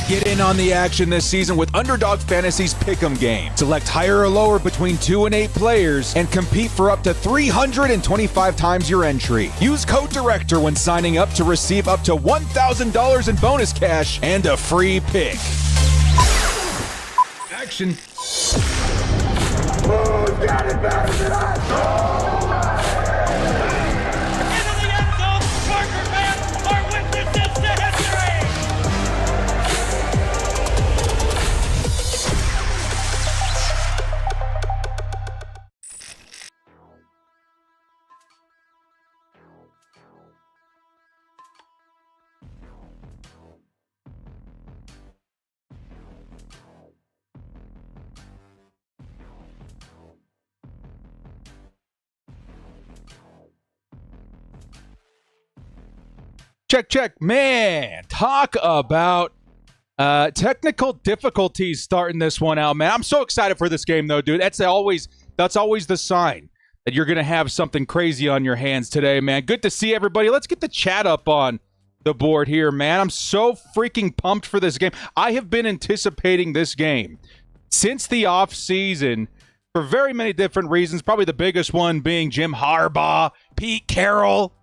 Get in on the action this season with Underdog Fantasy's Pick'em game. Select higher or lower between 2 and 8 players and compete for up to 325 times your entry. Use code DIRECTOR when signing up to receive up to $1,000 in bonus cash and a free pick. Action. Who's got it better than us? Into the end zone, Parker fans are witnesses to history! Check. Man, talk about technical difficulties starting this one out, man. I'm so excited for this game, though, dude. That's always the sign that you're going to have something crazy on your hands today, man. Good to see everybody. Let's get the chat up on the board here, man. I'm so freaking pumped for this game. I have been anticipating this game since the offseason for very many different reasons, probably the biggest one being Jim Harbaugh, Pete Carroll,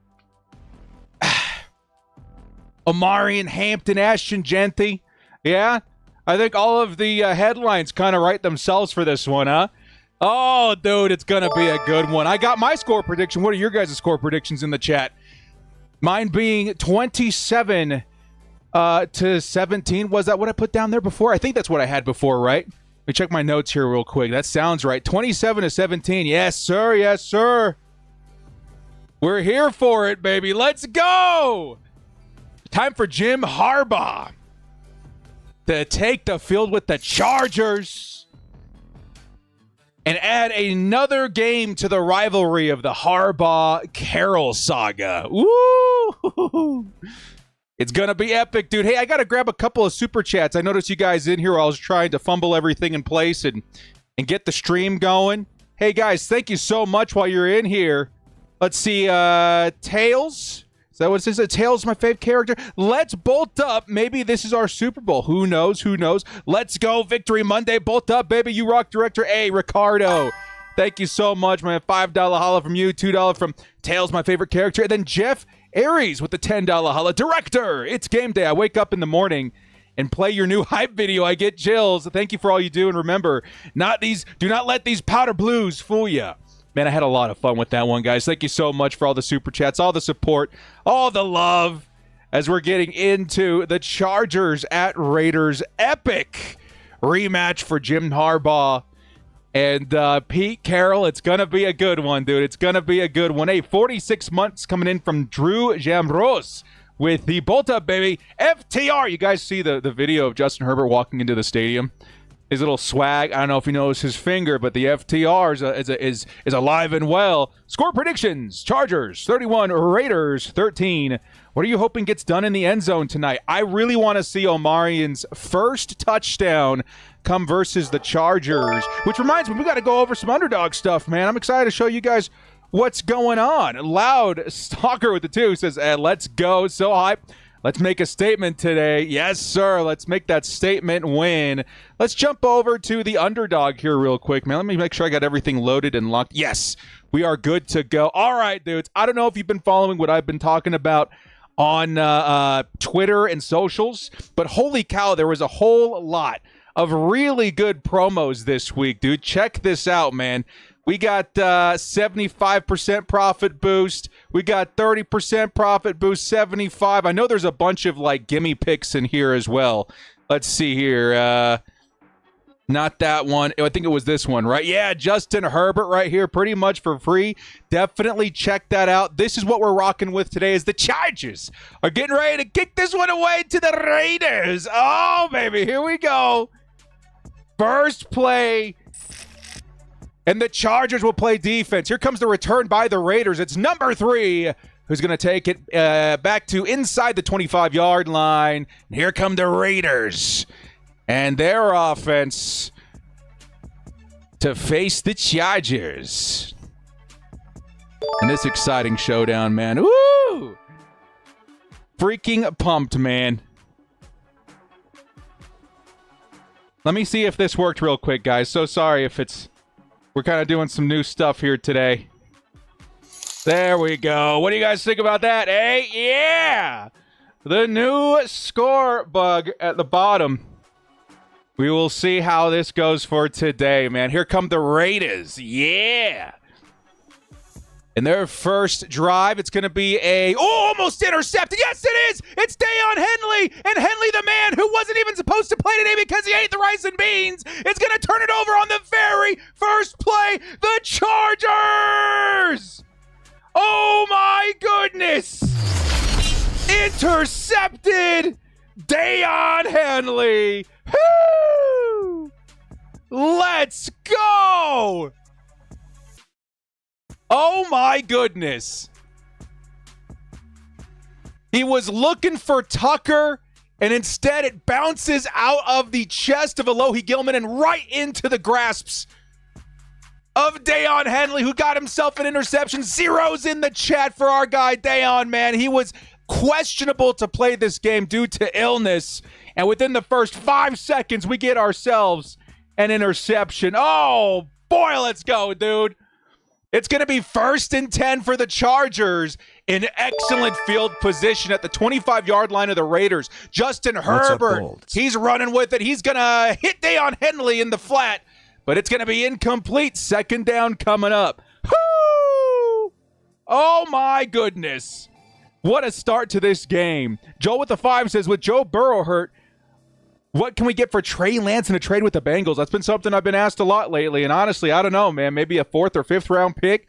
Omarion Hampton, Ashton Genty. Yeah, I think all of the headlines kind of write themselves for this one, huh? Oh, dude, it's going to be a good one. I got my score prediction. What are your guys' score predictions in the chat? Mine being 27 to 17. Was that what I put down there before? I think that's what I had before, right? Let me check my notes here real quick. That sounds right. 27 to 17. Yes, sir. Yes, sir. We're here for it, baby. Let's go. Time for Jim Harbaugh to take the field with the Chargers and add another game to the rivalry of the Harbaugh-Carroll saga. Woo! It's going to be epic, dude. Hey, I got to grab a couple of super chats. I noticed you guys in here. I was trying to fumble everything in place and get the stream going. Hey, guys, thank you so much while you're in here. Let's see. Tails. Is that what it says? Tails, my fave character. Let's bolt up. Maybe this is our Super Bowl. Who knows? Who knows? Let's go. Victory Monday. Bolt up, baby. You rock, Director A. Ricardo. Thank you so much, man. $5 holla from you. $2 from Tails, my favorite character. And then Jeff Aries with the $10 holla. Director, it's game day. I wake up in the morning and play your new hype video. I get chills. Thank you for all you do. And remember, do not let these powder blues fool you. Man, I had a lot of fun with that one, guys. Thank you so much for all the super chats, all the support, all the love as we're getting into the Chargers at Raiders epic rematch for Jim Harbaugh and Pete Carroll. It's going to be a good one, dude. It's going to be a good one. Hey, 46 months coming in from Drew Jamros with the Bolt Up, baby. FTR. You guys see the video of Justin Herbert walking into the stadium? His little swag. I don't know if he knows his finger, but the FTR is alive and well. Score predictions. Chargers 31, Raiders 13. What are you hoping gets done in the end zone tonight? I really want to see Omarion's first touchdown come versus the Chargers, which reminds me, we got to go over some underdog stuff, man. I'm excited to show you guys what's going on. Loud Stalker with the 2 says, let's go. So hype. Let's make a statement today. Yes, sir. Let's make that statement win. Let's jump over to the underdog here real quick, man. Let me make sure I got everything loaded and locked. Yes, we are good to go. All right, dudes. I don't know if you've been following what I've been talking about on Twitter and socials, but holy cow, there was a whole lot of really good promos this week, dude. Check this out, man. We got 75% profit boost. We got 30% profit boost, 75. I know there's a bunch of like gimme picks in here as well. Let's see here. Not that one. I think it was this one, right? Yeah, Justin Herbert right here, pretty much for free. Definitely check that out. This is what we're rocking with today is the Chargers are getting ready to kick this one away to the Raiders. Oh, baby, here we go. First play. And the Chargers will play defense. Here comes the return by the Raiders. It's number 3 who's going to take it back to inside the 25-yard line. And here come the Raiders and their offense to face the Chargers. And this exciting showdown, man. Woo! Freaking pumped, man. Let me see if this worked real quick, guys. So sorry if it's... We're kind of doing some new stuff here today. There we go. What do you guys think about that? Hey, yeah! The new score bug at the bottom. We will see how this goes for today, man. Here come the Raiders. Yeah! In their first drive, it's going to be a... Oh, almost intercepted. Yes, it is. It's Deion Henley. And Henley, the man who wasn't even supposed to play today because he ate the rice and beans, is going to turn it over on the very first play. The Chargers. Oh, my goodness. Intercepted. Deion Henley. Woo! Let's go. Oh, my goodness. He was looking for Tucker, and instead it bounces out of the chest of Alohi Gilman and right into the grasps of Deion Henley, who got himself an interception. Zeros in the chat for our guy Deion, man. He was questionable to play this game due to illness, and within the first 5 seconds, we get ourselves an interception. Oh, boy, let's go, dude. It's going to be 1st and 10 for the Chargers in excellent field position at the 25-yard line of the Raiders. Justin Herbert, he's running with it. He's going to hit Deion Henley in the flat, but it's going to be incomplete. 2nd down coming up. Woo! Oh, my goodness. What a start to this game. Joel with the 5 says, with Joe Burrow hurt, what can we get for Trey Lance in a trade with the Bengals? That's been something I've been asked a lot lately, and honestly, I don't know, man. Maybe a 4th or 5th round pick.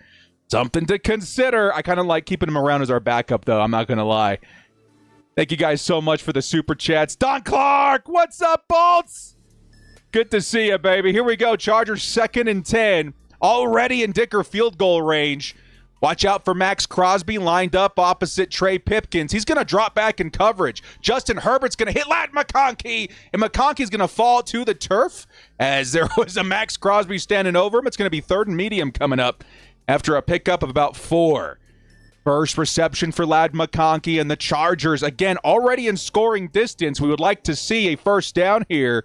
Something to consider. I kind of like keeping him around as our backup, though. I'm not going to lie. Thank you guys so much for the super chats. Don Clark, what's up, Bolts? Good to see you, baby. Here we go. Chargers 2nd and 10. Already in Dicker field goal range. Watch out for Max Crosby lined up opposite Trey Pipkins. He's going to drop back in coverage. Justin Herbert's going to hit Ladd McConkey, and McConkey's going to fall to the turf as there was a Max Crosby standing over him. It's going to be 3rd and medium coming up after a pickup of about 4. First reception for Ladd McConkey, and the Chargers, again, already in scoring distance. We would like to see a 1st down here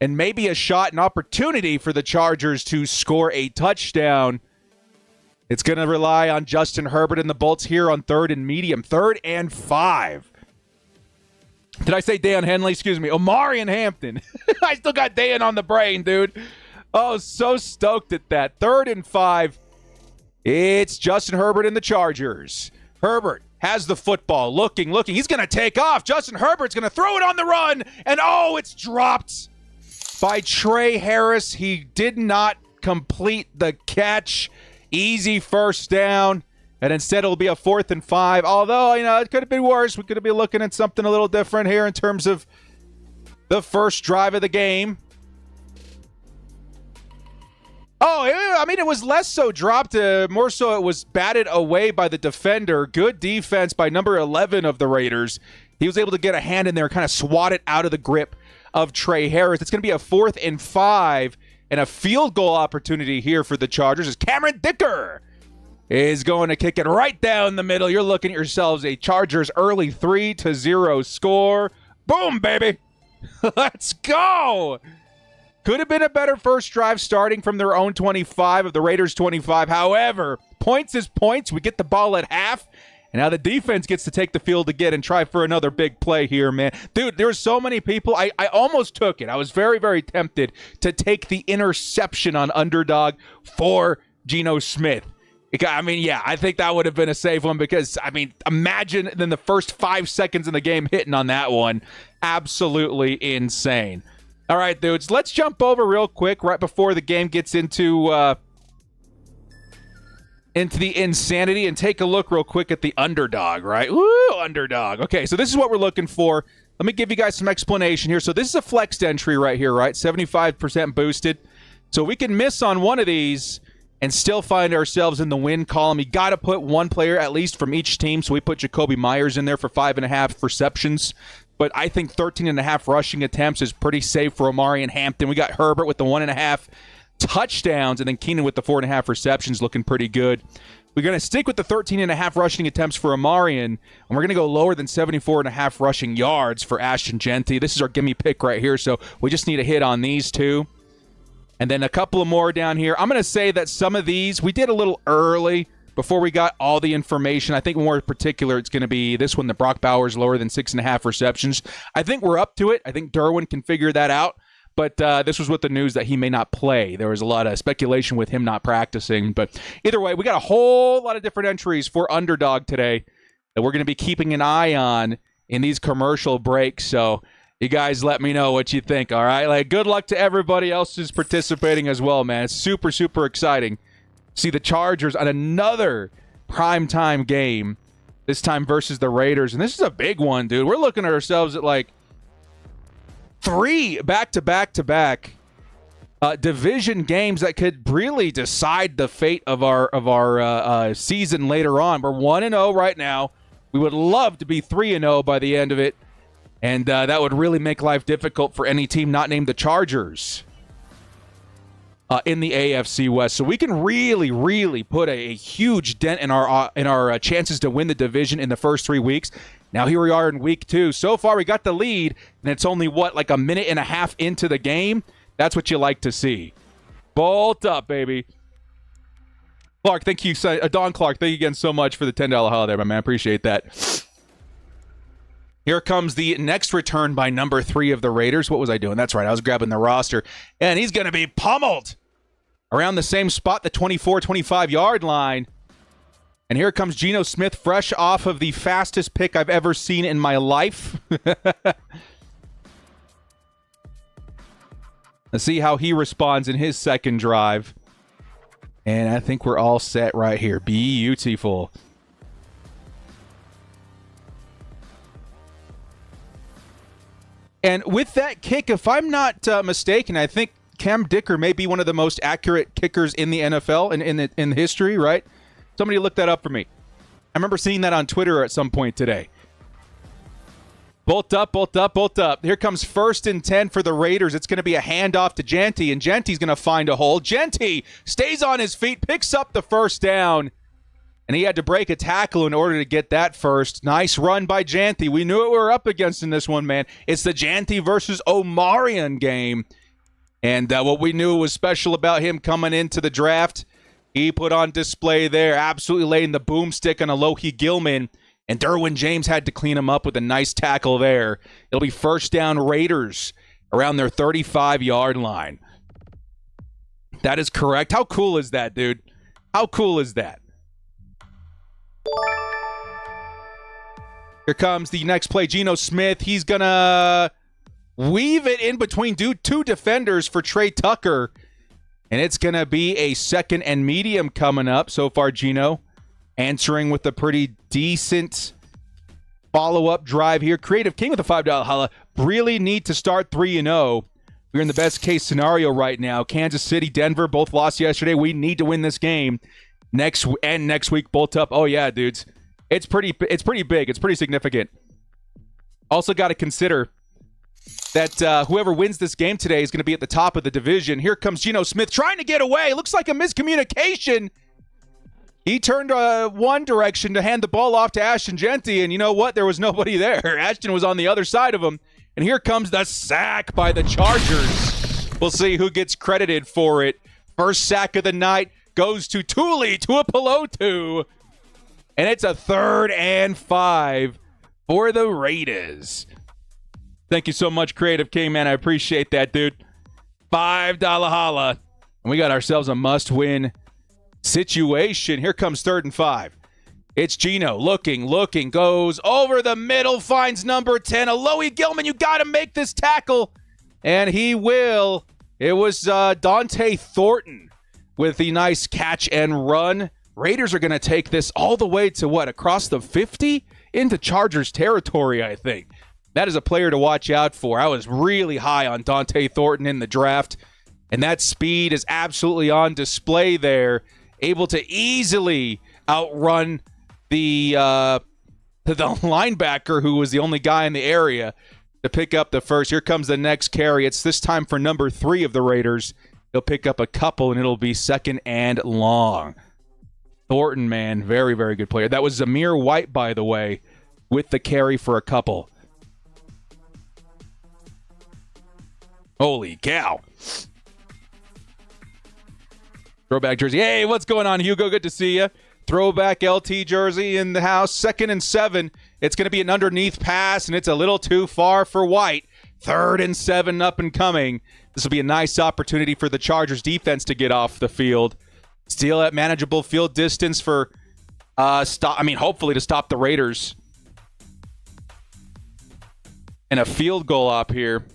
and maybe a shot, an opportunity for the Chargers to score a touchdown. It's going to rely on Justin Herbert and the Bolts here on 3rd and medium. 3rd and 5. Did I say Deion Henley? Excuse me. Omari and Hampton. I still got Deion on the brain, dude. Oh, so stoked at that. 3rd and 5. It's Justin Herbert and the Chargers. Herbert has the football. Looking. He's going to take off. Justin Herbert's going to throw it on the run. And, oh, it's dropped by Trey Harris. He did not complete the catch. Easy 1st down, and instead it'll be a 4th and 5. Although, it could have been worse. We could have been looking at something a little different here in terms of the first drive of the game. Oh, I mean, it was less so dropped, more so it was batted away by the defender. Good defense by number 11 of the Raiders. He was able to get a hand in there and kind of swat it out of the grip of Trey Harris. It's going to be a 4th and 5. And a field goal opportunity here for the Chargers is Cameron Dicker is going to kick it right down the middle. You're looking at yourselves a Chargers early 3-0 score. Boom, baby. Let's go. Could have been a better first drive starting from their own 25 of the Raiders' 25. However, points is points. We get the ball at half. And now the defense gets to take the field again and try for another big play here, man. Dude, there's so many people. I almost took it. I was very, very tempted to take the interception on Underdog for Geno Smith. I mean, yeah, I think that would have been a safe one because, I mean, imagine then the first 5 seconds in the game hitting on that one. Absolutely insane. All right, dudes, let's jump over real quick right before the game gets into the insanity and take a look real quick at the Underdog, right? Woo, Underdog. Okay, so this is what we're looking for. Let me give you guys some explanation here. So this is a flexed entry right here, right? 75% boosted. So we can miss on one of these and still find ourselves in the win column. You got to put one player at least from each team. So we put Jacoby Myers in there for 5.5 receptions. But I think 13.5 rushing attempts is pretty safe for Omari and Hampton. We got Herbert with the 1.5 touchdowns, and then Keenan with the 4.5 receptions looking pretty good. We're going to stick with the 13.5 rushing attempts for Omarion, and we're going to go lower than 74.5 rushing yards for Ashton Genty. This is our gimme pick right here, so we just need a hit on these two. And then a couple of more down here. I'm going to say that some of these we did a little early before we got all the information. I think more in particular it's going to be this one, the Brock Bowers lower than 6.5 receptions. I think we're up to it. I think Derwin can figure that out. But this was with the news that he may not play. There was a lot of speculation with him not practicing. But either way, we got a whole lot of different entries for Underdog today that we're going to be keeping an eye on in these commercial breaks. So you guys let me know what you think, all right? Like, good luck to everybody else who's participating as well, man. It's super, super exciting. See the Chargers on another primetime game, this time versus the Raiders. And this is a big one, dude. We're looking at ourselves at, like, 3 back-to-back division games that could really decide the fate of our season later on. We're 1-0 right now. We would love to be 3-0 by the end of it, and that would really make life difficult for any team not named the Chargers in the AFC West. So we can really, really put a huge dent in our chances to win the division in the first 3 weeks. Now here we are in week 2. So far we got the lead, and it's only, like a minute and a half into the game? That's what you like to see. Bolt up, baby. Clark, thank you. Don Clark, thank you again so much for the $10 holiday, my man. Appreciate that. Here comes the next return by number 3 of the Raiders. What was I doing? That's right, I was grabbing the roster. And he's going to be pummeled around the same spot, the 24, 25-yard line. And here comes Geno Smith, fresh off of the fastest pick I've ever seen in my life. Let's see how he responds in his second drive. And I think we're all set right here. Beautiful. And with that kick, if I'm not mistaken, I think Cam Dicker may be one of the most accurate kickers in the NFL in history, right? Somebody look that up for me. I remember seeing that on Twitter at some point today. Bolt up, bolt up, bolt up. Here comes 1st and 10 for the Raiders. It's going to be a handoff to Genty, and Genty's going to find a hole. Genty stays on his feet, picks up the first down, and he had to break a tackle in order to get that first. Nice run by Genty. We knew what we were up against in this one, man. It's the Genty versus Omarion game. And what we knew was special about him coming into the draft, he put on display there, absolutely laying the boomstick on Alohi Gilman, and Derwin James had to clean him up with a nice tackle there. It'll be first down Raiders around their 35-yard line. That is correct. How cool is that, dude? How cool is that? Here comes the next play. Geno Smith, he's going to weave it in between two defenders for Trey Tucker. And it's going to be a 2nd and medium coming up. So far, Geno answering with a pretty decent follow-up drive here. Creative King with a $5 holla. Really need to start 3-0. We're in the best-case scenario right now. Kansas City, Denver, both lost yesterday. We need to win this game. Next week, bolt up. Oh, yeah, dudes. It's pretty big. It's pretty significant. Also got to consider that whoever wins this game today is going to be at the top of the division. Here comes Geno Smith trying to get away. Looks like a miscommunication. He turned one direction to hand the ball off to Ashton Genty, and you know what? There was nobody there. Ashton was on the other side of him, and here comes the sack by the Chargers. We'll see who gets credited for it. First sack of the night goes to Tuli Tuipulotu, and it's a 3rd and 5 for the Raiders. Thank you so much, Creative King, man. I appreciate that, dude. $5 holla, and we got ourselves a must-win situation. Here comes 3rd and 5. It's Gino looking, goes over the middle, finds number 10. Alohi Gilman, you got to make this tackle. And he will. It was Dante Thornton with the nice catch and run. Raiders are going to take this all the way to what? Across the 50? Into Chargers territory, I think. That is a player to watch out for. I was really high on Dante Thornton in the draft. And that speed is absolutely on display there. Able to easily outrun the linebacker who was the only guy in the area to pick up the first. Here comes the next carry. It's this time for number 3 of the Raiders. He'll pick up a couple, and it'll be 2nd and long. Thornton, man, very, very good player. That was Zamir White, by the way, with the carry for a couple. Holy cow. Throwback jersey. Hey, what's going on, Hugo? Good to see you. Throwback LT jersey in the house. 2nd and 7. It's going to be an underneath pass, and it's a little too far for White. 3rd and 7 up and coming. This will be a nice opportunity for the Chargers defense to get off the field. Still at manageable field distance for hopefully to stop the Raiders. And a field goal up here.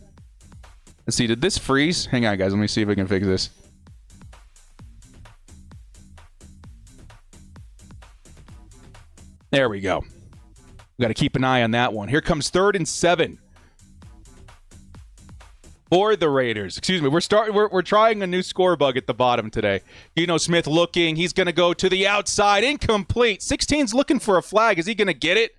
Let's see, did this freeze? Hang on, guys. Let me see if I can fix this. There we go. We got to keep an eye on that one. Here comes 3rd and 7 for the Raiders. Excuse me. We're trying a new score bug at the bottom today. Geno Smith looking. He's going to go to the outside. Incomplete. 16's looking for a flag. Is he going to get it?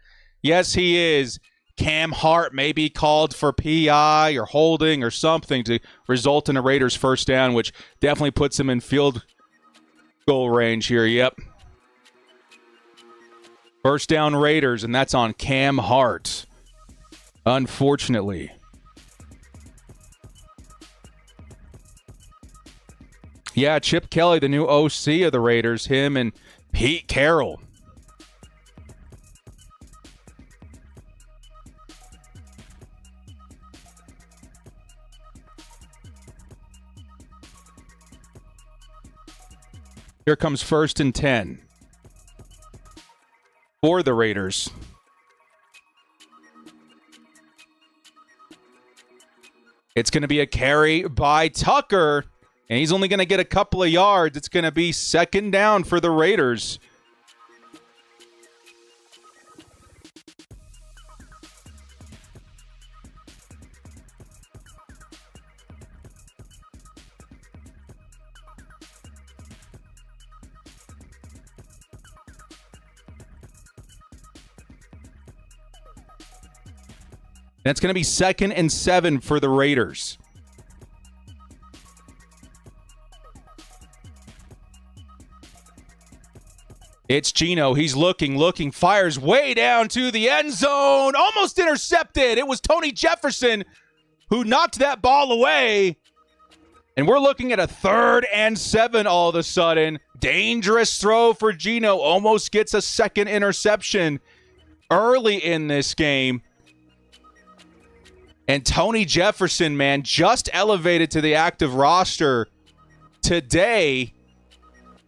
Yes, he is. Cam Hart may be called for PI or holding or something to result in a Raiders first down, which definitely puts him in field goal range here. Yep. First down Raiders, and that's on Cam Hart. Unfortunately. Yeah, Chip Kelly, the new OC of the Raiders, him and Pete Carroll. Here comes 1st and 10 for the Raiders. It's going to be a carry by Tucker, and he's only going to get a couple of yards. It's going to be 2nd down for the Raiders. And it's going to be 2nd and 7 for the Raiders. It's Geno. He's looking, fires way down to the end zone. Almost intercepted. It was Tony Jefferson who knocked that ball away. And we're looking at a 3rd and 7 all of a sudden. Dangerous throw for Geno. Almost gets a 2nd interception early in this game. And Tony Jefferson, man, just elevated to the active roster today,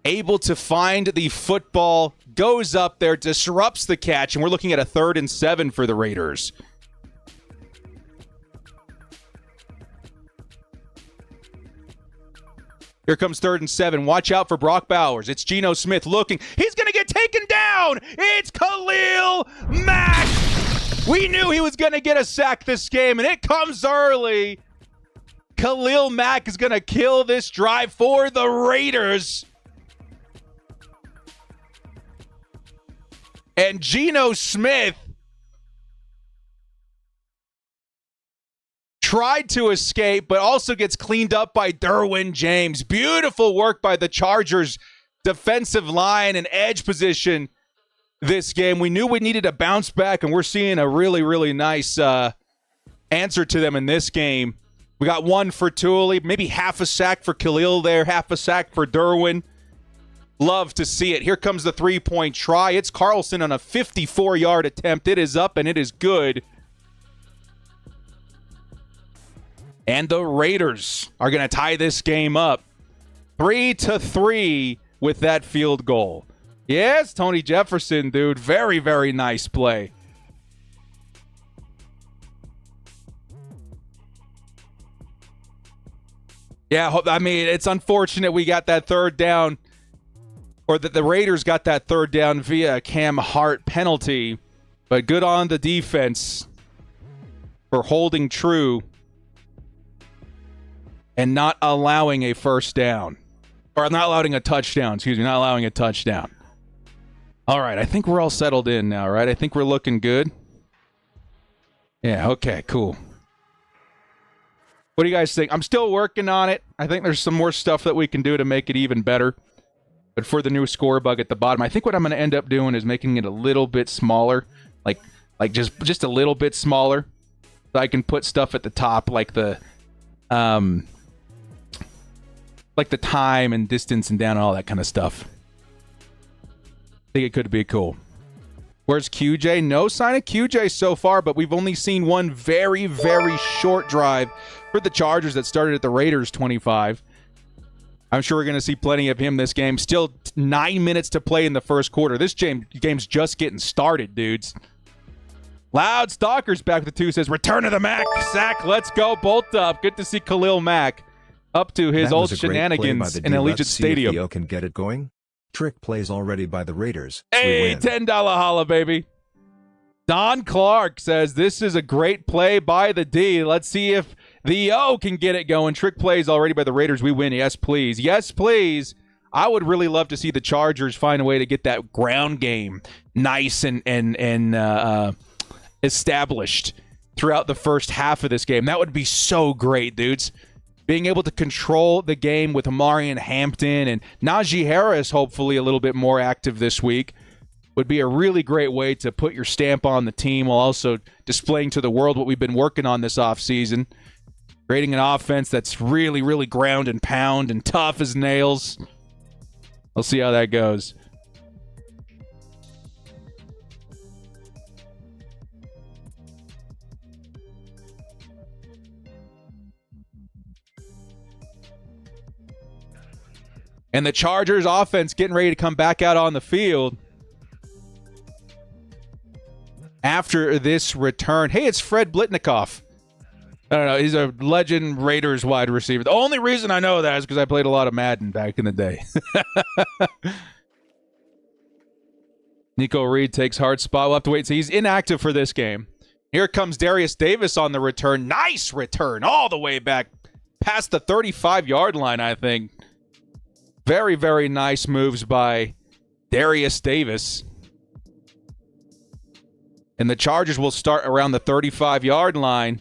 able to find the football, goes up there, disrupts the catch, and we're looking at a 3rd and 7 for the Raiders. Here comes 3rd and 7. Watch out for Brock Bowers. It's Geno Smith looking. He's going to get taken down. It's Khalil Mack. We knew he was going to get a sack this game, and it comes early. Khalil Mack is going to kill this drive for the Raiders. And Geno Smith tried to escape, but also gets cleaned up by Derwin James. Beautiful work by the Chargers defensive line and edge position this game. We knew we needed a bounce back, and we're seeing a really, really nice answer to them in this game. We got one for Tooley, maybe half a sack for Khalil there, half a sack for Derwin. Love to see it. Here comes the three-point try. It's Carlson on a 54-yard attempt. It is up, and it is good. And the Raiders are going to tie this game up 3-3 with that field goal. Yes, Tony Jefferson, dude. Very, very nice play. Yeah, I mean, it's unfortunate we got that third down, or that the Raiders got that third down via a Cam Hart penalty, but good on the defense for holding true and not allowing a first down. Or not allowing a touchdown, not allowing a touchdown. All right, I think we're all settled in now, right? I think we're looking good. Yeah, okay, cool. What do you guys think? I'm still working on it. I think there's some more stuff that we can do to make it even better. But for the new score bug at the bottom, I think what I'm going to end up doing is making it a little bit smaller. Like just a little bit smaller. So I can put stuff at the top like the time and distance and down and all that kind of stuff. I think it could be cool. Where's QJ? No sign of QJ so far, but we've only seen one very, very short drive for the Chargers that started at the Raiders 25. I'm sure we're going to see plenty of him this game. Still 9 minutes to play in the first quarter. This game's just getting started, dudes. Loud Stalker's back with the 2, says, return to the Mac. Sack, let's go. Bolt up. Good to see Khalil Mack up to his old shenanigans in Allegiant Stadium. Theo can get it going. Trick plays already by the Raiders. Hey, $10 holla, baby. Don Clark says, this is a great play by the D. Let's see if the O can get it going. Trick plays already by the Raiders. We win. Yes, please. Yes, please. I would really love to see the Chargers find a way to get that ground game nice and established throughout the first half of this game. That would be so great, dudes. Being able to control the game with Amari and Hampton and Najee Harris, hopefully a little bit more active this week, would be a really great way to put your stamp on the team while also displaying to the world what we've been working on this offseason. Creating an offense that's really, really ground and pound and tough as nails. We'll see how that goes. And the Chargers offense getting ready to come back out on the field after this return. Hey, it's Fred Blitnikoff. I don't know. He's a legend Raiders wide receiver. The only reason I know that is because I played a lot of Madden back in the day. Nico Reed takes hard spot. We'll have to wait. So he's inactive for this game. Here comes Darius Davis on the return. Nice return all the way back past the 35-yard line, I think. Very, very nice moves by Darius Davis. And the Chargers will start around the 35-yard line.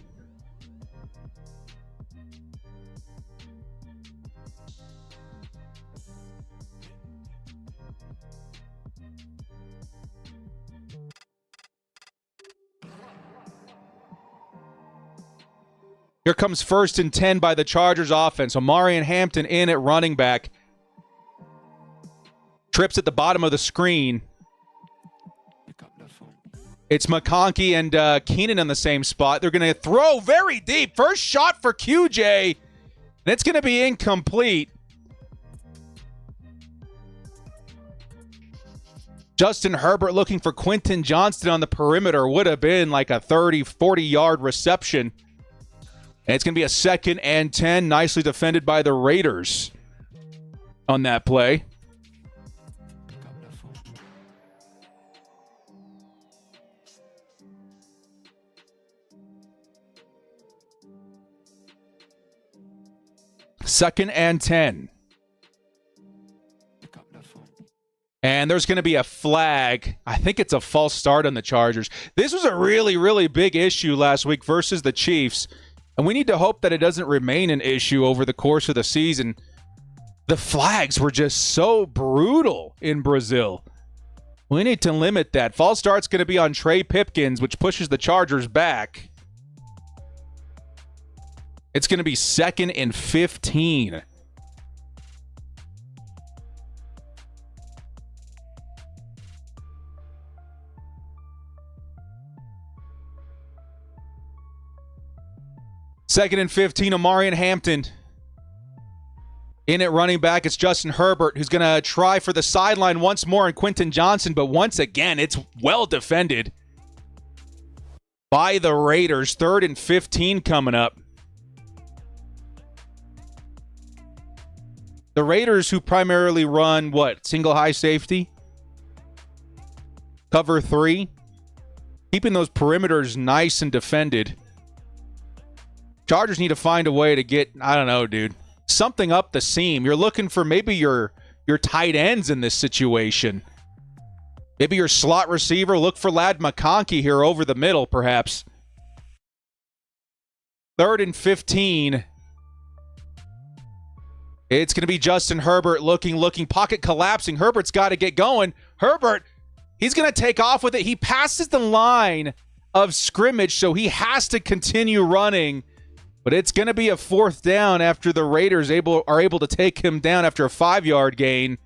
Here comes 1st and 10 by the Chargers offense. Amari and Hampton in at running back. Trips at the bottom of the screen. It's McConkey and Keenan in the same spot. They're going to throw very deep. First shot for QJ. And it's going to be incomplete. Justin Herbert looking for Quentin Johnston on the perimeter. Would have been like a 30, 40-yard reception. And it's going to be a 2nd and 10. Nicely defended by the Raiders on that play. Second and 10. And there's going to be a flag. I think it's a false start on the Chargers. This was a really, really big issue last week versus the Chiefs. And we need to hope that it doesn't remain an issue over the course of the season. The flags were just so brutal in Brazil. We need to limit that. False start's going to be on Trey Pipkins, which pushes the Chargers back. It's going to be 2nd and 15. Second and 15, Omari and Hampton. In at running back, it's Justin Herbert, who's going to try for the sideline once more, and Quentin Johnson, but once again, it's well defended by the Raiders. 3rd and 15 coming up. The Raiders, who primarily run, what, single high safety? Cover 3? Keeping those perimeters nice and defended. Chargers need to find a way to get, I don't know, dude, something up the seam. You're looking for maybe your tight ends in this situation. Maybe your slot receiver. Look for Ladd McConkey here over the middle, perhaps. 3rd and 15. It's going to be Justin Herbert looking, pocket collapsing. Herbert's got to get going. Herbert, he's going to take off with it. He passes the line of scrimmage, so he has to continue running. But it's going to be a 4th down after the Raiders are able to take him down after a 5-yard gain.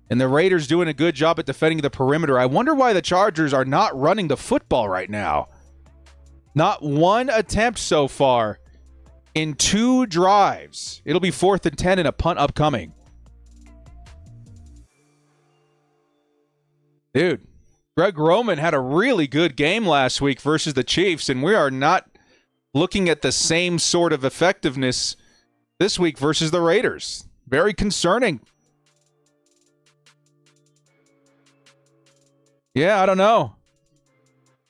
And the Raiders doing a good job at defending the perimeter. I wonder why the Chargers are not running the football right now. Not one attempt so far in 2 drives. It'll be 4th and 10 and a punt upcoming. Dude. Greg Roman had a really good game last week versus the Chiefs, and we are not looking at the same sort of effectiveness this week versus the Raiders. Very concerning. Yeah, I don't know.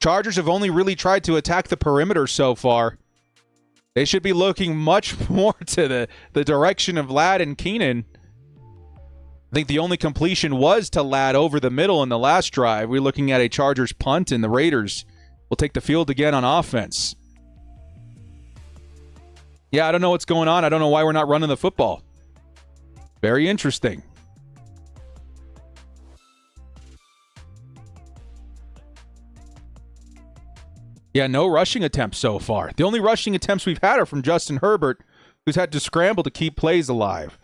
Chargers have only really tried to attack the perimeter so far. They should be looking much more to the direction of Ladd and Keenan. I think the only completion was to Ladd over the middle in the last drive. We're looking at a Chargers punt, and the Raiders will take the field again on offense. Yeah, I don't know what's going on. I don't know why we're not running the football. Very interesting. Yeah, no rushing attempts so far. The only rushing attempts we've had are from Justin Herbert, who's had to scramble to keep plays alive.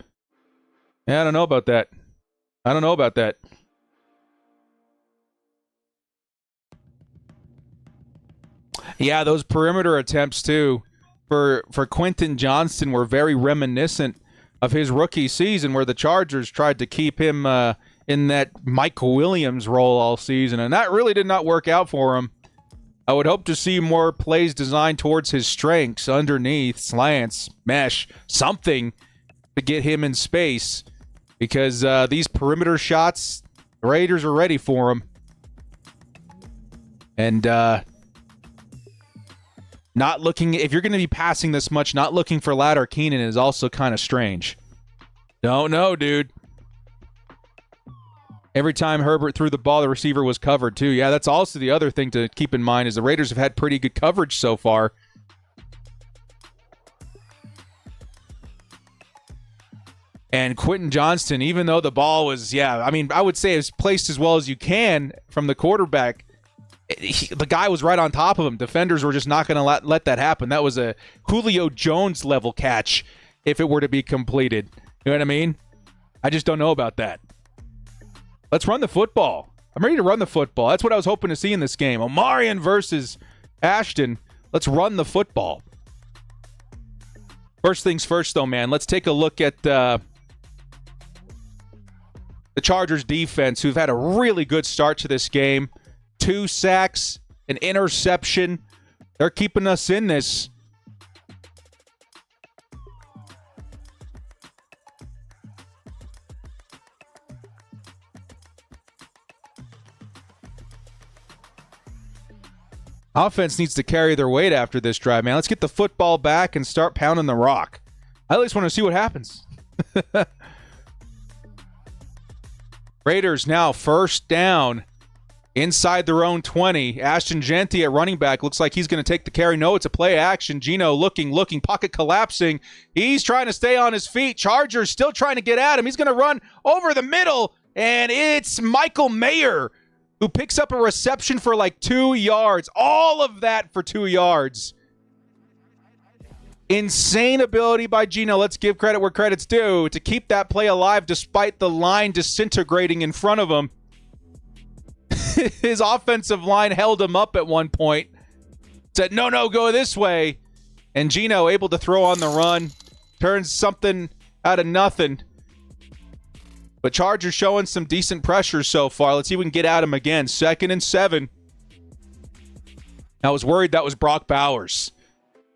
Yeah, I don't know about that. Yeah, those perimeter attempts, too, for Quentin Johnston were very reminiscent of his rookie season, where the Chargers tried to keep him in that Mike Williams role all season, and that really did not work out for him. I would hope to see more plays designed towards his strengths, underneath, slants, mesh, something to get him in space. Because these perimeter shots, the Raiders are ready for them. And not looking, if you're going to be passing this much, not looking for Ladd or Keenan is also kind of strange. Don't know, dude. Every time Herbert threw the ball, the receiver was covered too. Yeah, that's also the other thing to keep in mind is the Raiders have had pretty good coverage so far. And Quentin Johnston, even though the ball was, I would say it was placed as well as you can from the quarterback. The guy was right on top of him. Defenders were just not going to let that happen. That was a Julio Jones level catch if it were to be completed. You know what I mean? I just don't know about that. Let's run the football. I'm ready to run the football. That's what I was hoping to see in this game. Omarion versus Ashton. Let's run the football. First things first, though, man. Let's take a look at the Chargers defense, who've had a really good start to this game. 2 sacks, an interception. They're keeping us in this. Offense needs to carry their weight after this drive, man. Let's get the football back and start pounding the rock. I at least want to see what happens. Raiders now first down inside their own 20. Ashton Genty at running back looks like he's going to take the carry. No, it's a play action. Gino looking, pocket collapsing. He's trying to stay on his feet. Chargers still trying to get at him. He's going to run over the middle, and it's Michael Mayer who picks up a reception for like 2 yards. All of that for 2 yards. Insane ability by Gino. Let's give credit where credit's due to keep that play alive despite the line disintegrating in front of him. His offensive line held him up at one point. Said, no, go this way. And Gino able to throw on the run. Turns something out of nothing. But Chargers showing some decent pressure so far. Let's see if we can get at him again. 2nd and 7. I was worried that was Brock Bowers.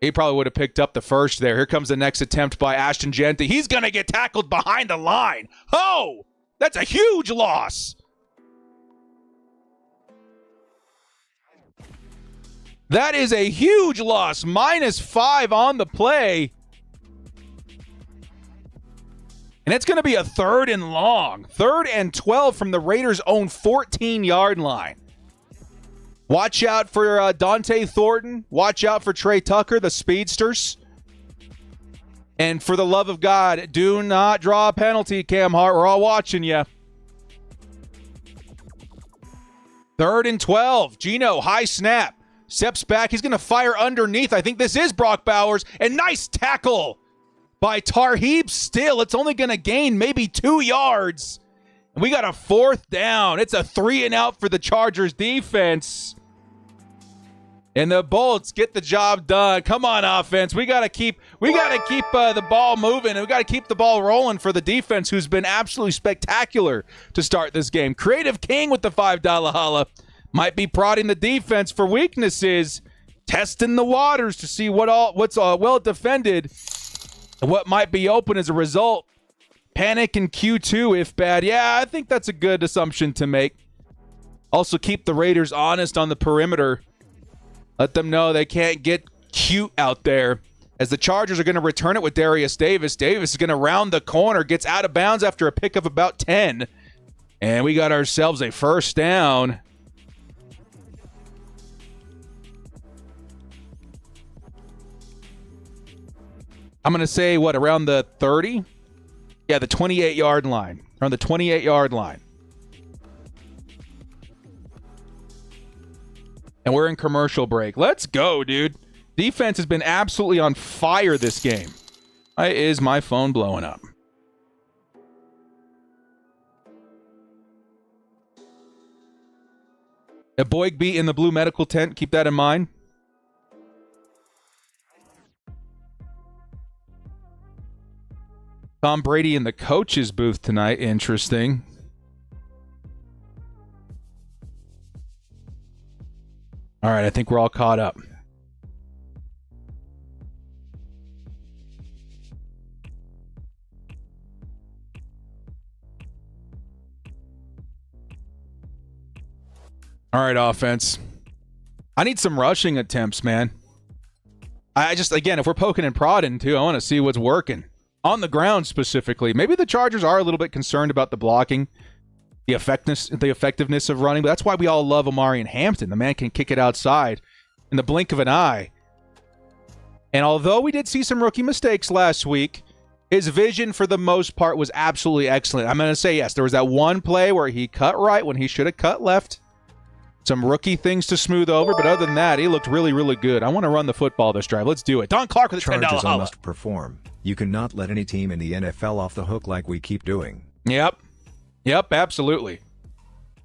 He probably would have picked up the first there. Here comes the next attempt by Ashton Genty. He's going to get tackled behind the line. Oh, that's a huge loss. That is a huge loss. -5 on the play. And it's going to be a 3rd and long. 3rd and 12 from the Raiders' own 14-yard line. Watch out for Dante Thornton. Watch out for Trey Tucker, the speedsters. And for the love of God, do not draw a penalty, Cam Hart. We're all watching you. 3rd and 12. Gino, high snap. Steps back. He's going to fire underneath. I think this is Brock Bowers. And nice tackle by Tarheeb Still. It's only going to gain maybe 2 yards. And we got a 4th down. It's a 3 and out for the Chargers defense. And the Bolts get the job done. Come on, offense. We got to keep the ball moving, and we got to keep the ball rolling for the defense, who's been absolutely spectacular to start this game. Creative King with the $5 holla. Might be prodding the defense for weaknesses, testing the waters to see what's well defended and what might be open as a result. Panic in Q2 if bad. Yeah, I think that's a good assumption to make. Also keep the Raiders honest on the perimeter. Let them know they can't get cute out there, as the Chargers are going to return it with Darius Davis. Davis is going to round the corner, gets out of bounds after a pick of about 10. And we got ourselves a 1st down. I'm going to say, around the 30? Yeah, the 28-yard line. Around the 28-yard line. And we're in commercial break. Let's go, dude. Defense has been absolutely on fire this game. Why is my phone blowing up? A Boygby in the blue medical tent. Keep that in mind. Tom Brady in the coach's booth tonight. Interesting. All right, I think we're all caught up. All right, offense. I need some rushing attempts, man. Again, if we're poking and prodding too, I want to see what's working. On the ground specifically. Maybe the Chargers are a little bit concerned about the blocking, the effectiveness of running, but that's why we all love Omarion Hampton. The man can kick it outside in the blink of an eye. And although we did see some rookie mistakes last week, his vision for the most part was absolutely excellent. I'm going to say yes. There was that one play where he cut right when he should have cut left. Some rookie things to smooth over, but other than that, he looked really, really good. I want to run the football this drive. Let's do it. Don Clark with a $10 Chargers holla. must perform. You cannot let any team in the NFL off the hook like we keep doing. Yep, absolutely.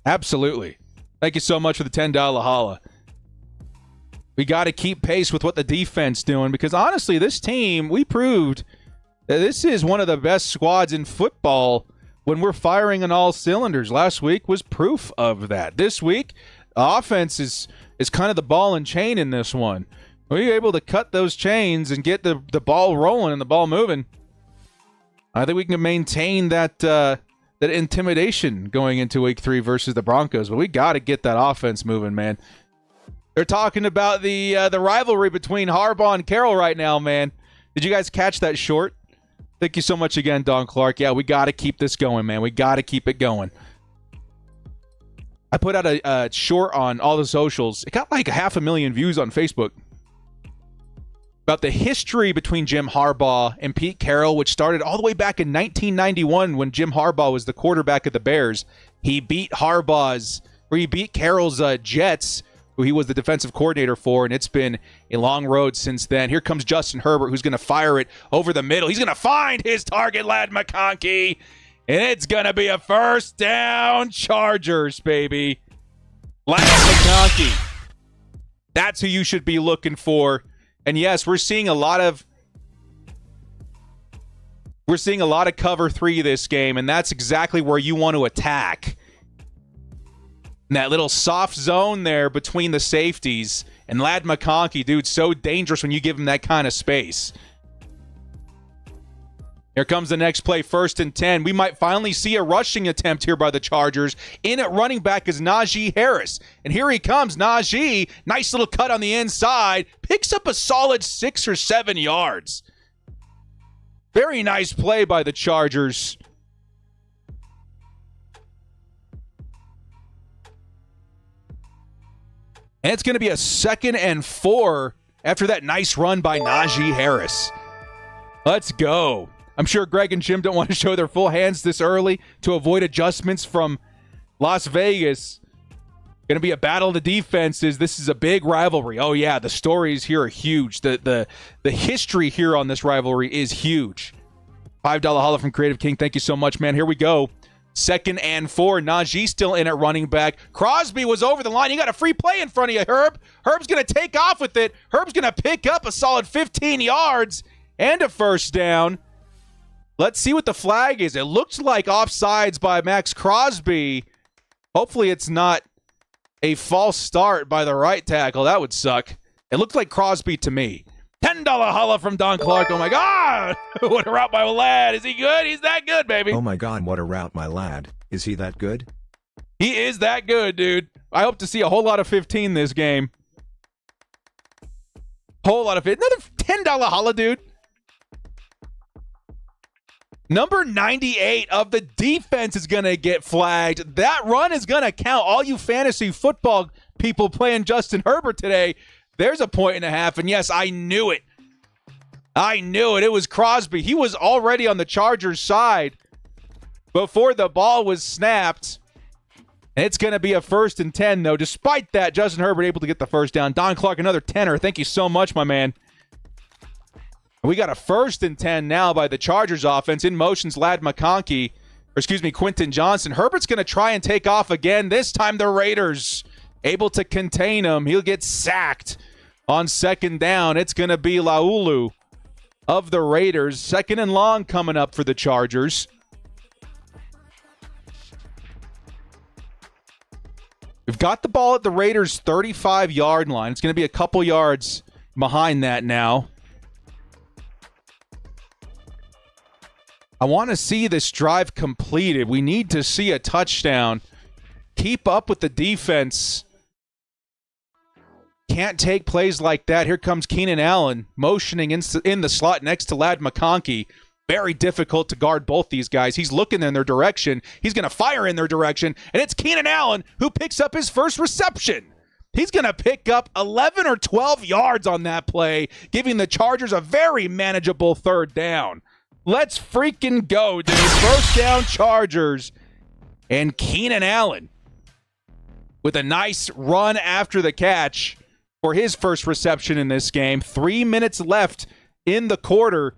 Absolutely. Thank you so much for the $10 holla. We got to keep pace with what the defense doing, because honestly, this team, we proved that this is one of the best squads in football when we're firing on all cylinders. Last week was proof of that. This week, offense is kind of the ball and chain in this one. We're able to cut those chains and get the ball rolling and the ball moving. I think we can maintain that intimidation going into week 3 versus the Broncos, but we got to get that offense moving, man. They're talking about the rivalry between Harbaugh and Carroll right now, man. Did you guys catch that short? Thank you so much again, Don Clark. Yeah, we got to keep this going, man. We got to keep it going. I put out a short on all the socials. It got like 500,000 views on Facebook about the history between Jim Harbaugh and Pete Carroll, which started all the way back in 1991 when Jim Harbaugh was the quarterback of the Bears. He beat Carroll's Jets, who he was the defensive coordinator for, and it's been a long road since then. Here comes Justin Herbert, who's going to fire it over the middle. He's going to find his target, Ladd McConkey, and it's going to be a first down, Chargers, baby. Ladd McConkey. That's who you should be looking for. And yes, we're seeing a lot of cover 3 this game, and that's exactly where you want to attack. And that little soft zone there between the safeties. And Ladd McConkey, dude, so dangerous when you give him that kind of space. Here comes the next play, 1st and 10. We might finally see a rushing attempt here by the Chargers. In at running back is Najee Harris. And here he comes, Najee. Nice little cut on the inside. Picks up a solid 6 or 7 yards. Very nice play by the Chargers. And it's going to be a 2nd and 4 after that nice run by Najee Harris. Let's go. I'm sure Greg and Jim don't want to show their full hands this early to avoid adjustments from Las Vegas. Going to be a battle of the defenses. This is a big rivalry. Oh, yeah, the stories here are huge. The history here on this rivalry is huge. $5 holla from Creative King. Thank you so much, man. Here we go. 2nd and 4. Najee still in at running back. Crosby was over the line. You got a free play in front of you, Herb. Herb's going to take off with it. Herb's going to pick up a solid 15 yards and a first down. Let's see what the flag is. It looks like offsides by Max Crosby. Hopefully it's not a false start by the right tackle. That would suck. It looked like Crosby to me. $10 holla from Don Clark. Oh, my God. What a route by Ladd. Is he good? He's that good, baby. Oh, my God, what a route, my lad. Is he that good? He is that good, dude. I hope to see a whole lot of 15 this game. Whole lot of it. Another $10 holla, dude. Number 98 of the defense is going to get flagged. That run is going to count. All you fantasy football people playing Justin Herbert today, there's a 1.5. And yes, I knew it. I knew it. It was Crosby. He was already on the Chargers side before the ball was snapped. And it's going to be a 1st and 10, though. Despite that, Justin Herbert able to get the first down. Don Clark, another tenner. Thank you so much, my man. We got a 1st and 10 now by the Chargers offense. In motion's Ladd McConkey, Quentin Johnson. Herbert's going to try and take off again. This time the Raiders able to contain him. He'll get sacked on 2nd down. It's going to be Laulu of the Raiders. 2nd and long coming up for the Chargers. We've got the ball at the Raiders' 35-yard line. It's going to be a couple yards behind that now. I want to see this drive completed. We need to see a touchdown. Keep up with the defense. Can't take plays like that. Here comes Keenan Allen motioning in the slot next to Ladd McConkey. Very difficult to guard both these guys. He's looking in their direction. He's going to fire in their direction. And it's Keenan Allen who picks up his first reception. He's going to pick up 11 or 12 yards on that play, giving the Chargers a very manageable 3rd down. Let's freaking go, dude. First down, Chargers. And Keenan Allen with a nice run after the catch for his first reception in this game. 3 minutes left in the quarter.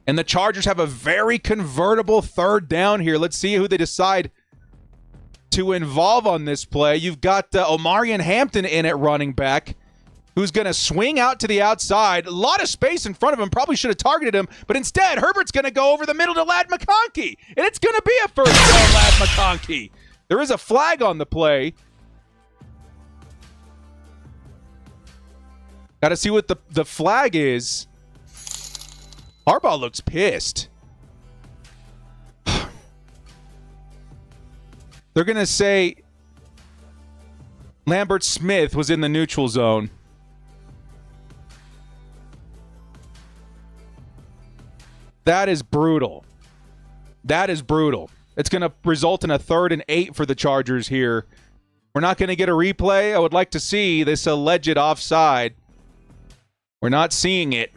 And the Chargers have a very convertible 3rd down here. Let's see who they decide to involve on this play. You've got Omarion Hampton in at running back, who's going to swing out to the outside. A lot of space in front of him. Probably should have targeted him. But instead, Herbert's going to go over the middle to Ladd McConkey. And it's going to be a first down, Ladd McConkey. There is a flag on the play. Got to see what the flag is. Harbaugh looks pissed. They're going to say Lambert Smith was in the neutral zone. That is brutal. That is brutal. It's going to result in a 3rd and 8 for the Chargers here. We're not going to get a replay. I would like to see this alleged offside. We're not seeing it.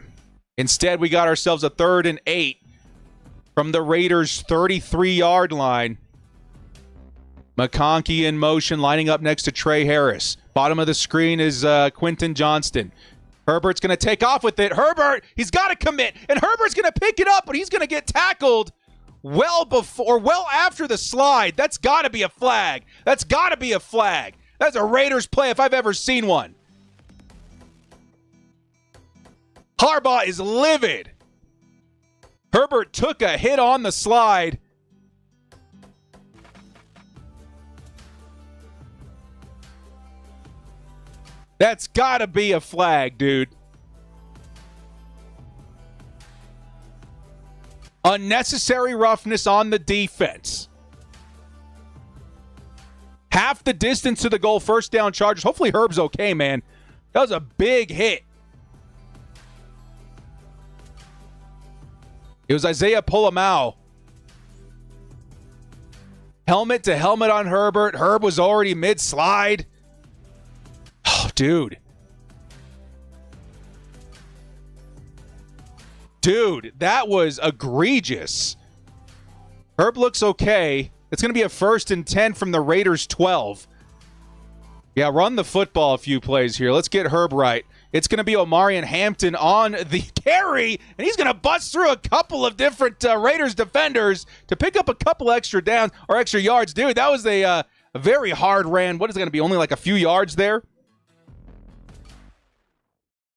Instead, we got ourselves a 3rd and 8 from the Raiders' 33-yard line. McConkey in motion, lining up next to Trey Harris. Bottom of the screen is Quentin Johnston. Herbert's going to take off with it. Herbert, he's got to commit. And Herbert's going to pick it up, but he's going to get tackled well after the slide. That's got to be a flag. That's got to be a flag. That's a Raiders play if I've ever seen one. Harbaugh is livid. Herbert took a hit on the slide. That's got to be a flag, dude. Unnecessary roughness on the defense. Half the distance to the goal, 1st down Chargers. Hopefully Herb's okay, man. That was a big hit. It was Isaiah Polamau. Helmet to helmet on Herbert. Herb was already mid-slide. Oh, dude. Dude, that was egregious. Herb looks okay. It's going to be a 1st and 10 from the Raiders' 12. Yeah, run the football a few plays here. Let's get Herb right. It's going to be Omarion Hampton on the carry, and he's going to bust through a couple of different Raiders defenders to pick up a couple extra downs or extra yards. Dude, that was a very hard ran. What is it going to be? Only like a few yards there?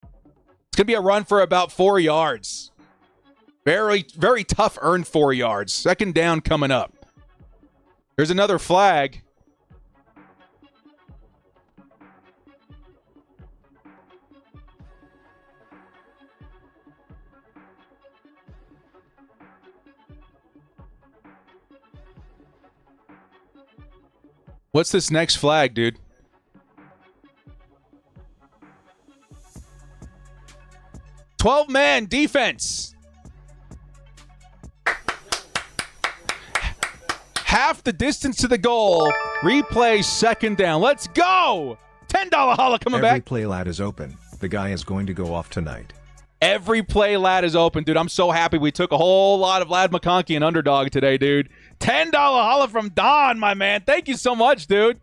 It's going to be a run for about 4 yards. Very, very tough earned 4 yards. 2nd down coming up. There's another flag. What's this next flag, dude? "12-man defense." Half the distance to the goal. Replay, 2nd down. Let's go. $10 holla coming back. Every play lad is open. The guy is going to go off tonight. Every play lad is open, dude. I'm so happy we took a whole lot of Lad McConkey and Underdog today, dude. $10 holla from Don, my man. Thank you so much, dude.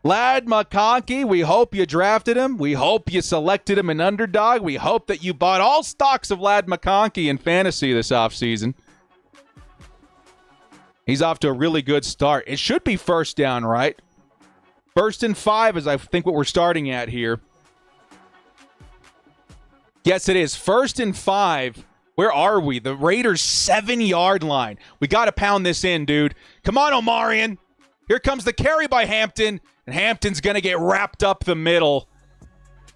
Lad McConkey, we hope you drafted him. We hope you selected him in Underdog. We hope that you bought all stocks of Lad McConkey in fantasy this offseason. He's off to a really good start. It should be 1st down, right? 1st and 5 is, I think, what we're starting at here. Yes, it is. 1st and 5. Where are we? The Raiders' 7-yard line. We got to pound this in, dude. Come on, Omarion. Here comes the carry by Hampton, and Hampton's going to get wrapped up the middle.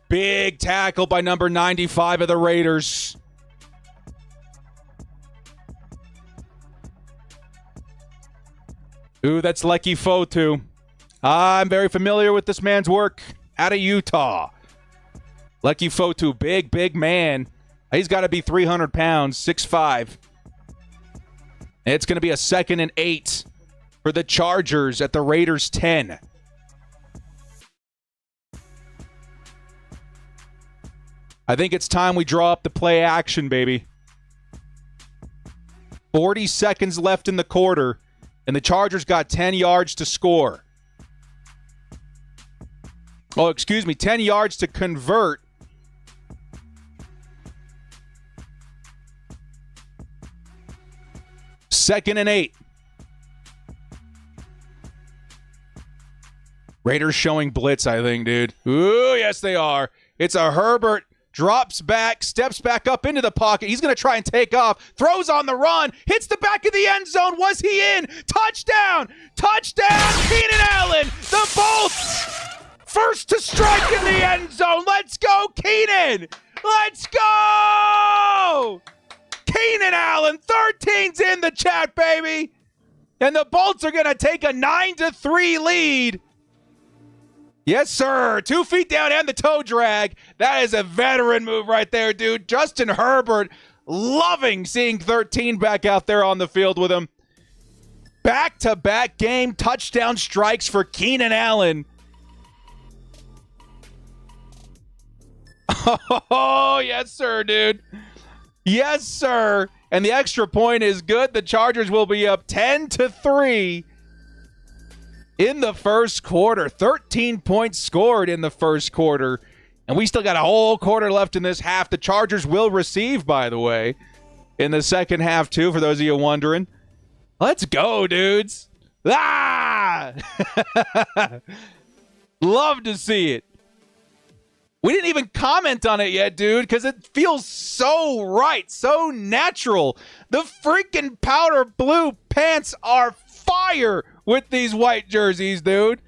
Big tackle by number 95 of the Raiders. Ooh, that's Lecky Fotu. I'm very familiar with this man's work out of Utah. Lecky Fotu, big man. He's got to be 300 pounds, 6'5". It's going to be a 2nd and 8 for the Chargers at the Raiders' 10. I think it's time we draw up the play action, baby. 40 seconds left in the quarter, and the Chargers got 10 yards to score. Oh, excuse me, 10 yards to convert. Second and 8. Raiders showing blitz, I think, dude. Ooh, yes, they are. It's a Herbert. Drops back, steps back up into the pocket. He's going to try and take off. Throws on the run. Hits the back of the end zone. Was he in? Touchdown! Touchdown! Keenan Allen! The Bolts! First to strike in the end zone. Let's go, Keenan! Let's go! Keenan Allen, 13's in the chat, baby. And the Bolts are going to take a 9-3 lead. Yes, sir. 2 feet down and the toe drag. That is a veteran move right there, dude. Justin Herbert loving seeing 13 back out there on the field with him. Back-to-back game touchdown strikes for Keenan Allen. Oh, yes, sir, dude. Yes, sir. And the extra point is good. The Chargers will be up 10-3 in the first quarter. 13 points scored in the first quarter. And we still got a whole quarter left in this half. The Chargers will receive, by the way, in the second half, too, for those of you wondering. Let's go, dudes. Ah! Love to see it. We didn't even comment on it yet, dude, because it feels so right, so natural. The freaking powder blue pants are fire with these white jerseys, dude.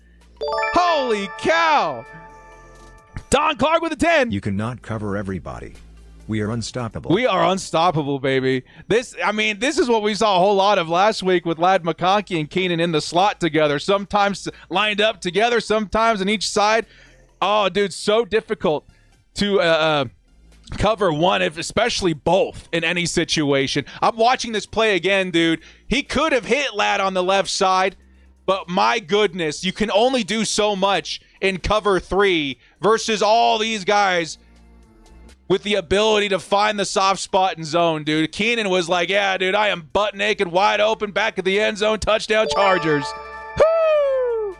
Holy cow. Don Clark with a 10. You cannot cover everybody. We are unstoppable. We are unstoppable, baby. This is what we saw a whole lot of last week with Ladd McConkey and Keenan in the slot together. Sometimes lined up together, sometimes on each side. Oh, dude, so difficult to cover one, especially both, in any situation. I'm watching this play again, dude. He could have hit Ladd on the left side, but my goodness, you can only do so much in cover 3 versus all these guys with the ability to find the soft spot in zone, dude. Keenan was like, yeah, dude, I am butt naked, wide open, back at the end zone, touchdown Chargers. Woo!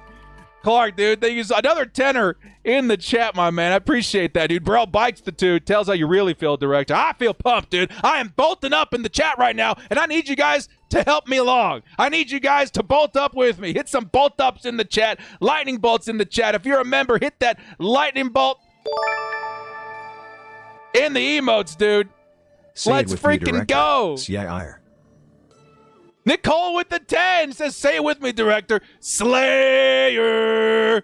Clark, dude, thank you. Another tenner in the chat, my man. I appreciate that, dude. Burrell bites the two, tells how you really feel, director. I feel pumped, dude. I am bolting up in the chat right now, and I need you guys to help me along. I need you guys to bolt up with me. Hit some bolt ups in the chat, lightning bolts in the chat. If you're a member, hit that lightning bolt in the emotes, dude. Let's freaking go. Yeah, Nicole with the 10 says, say it with me, director. Slayer.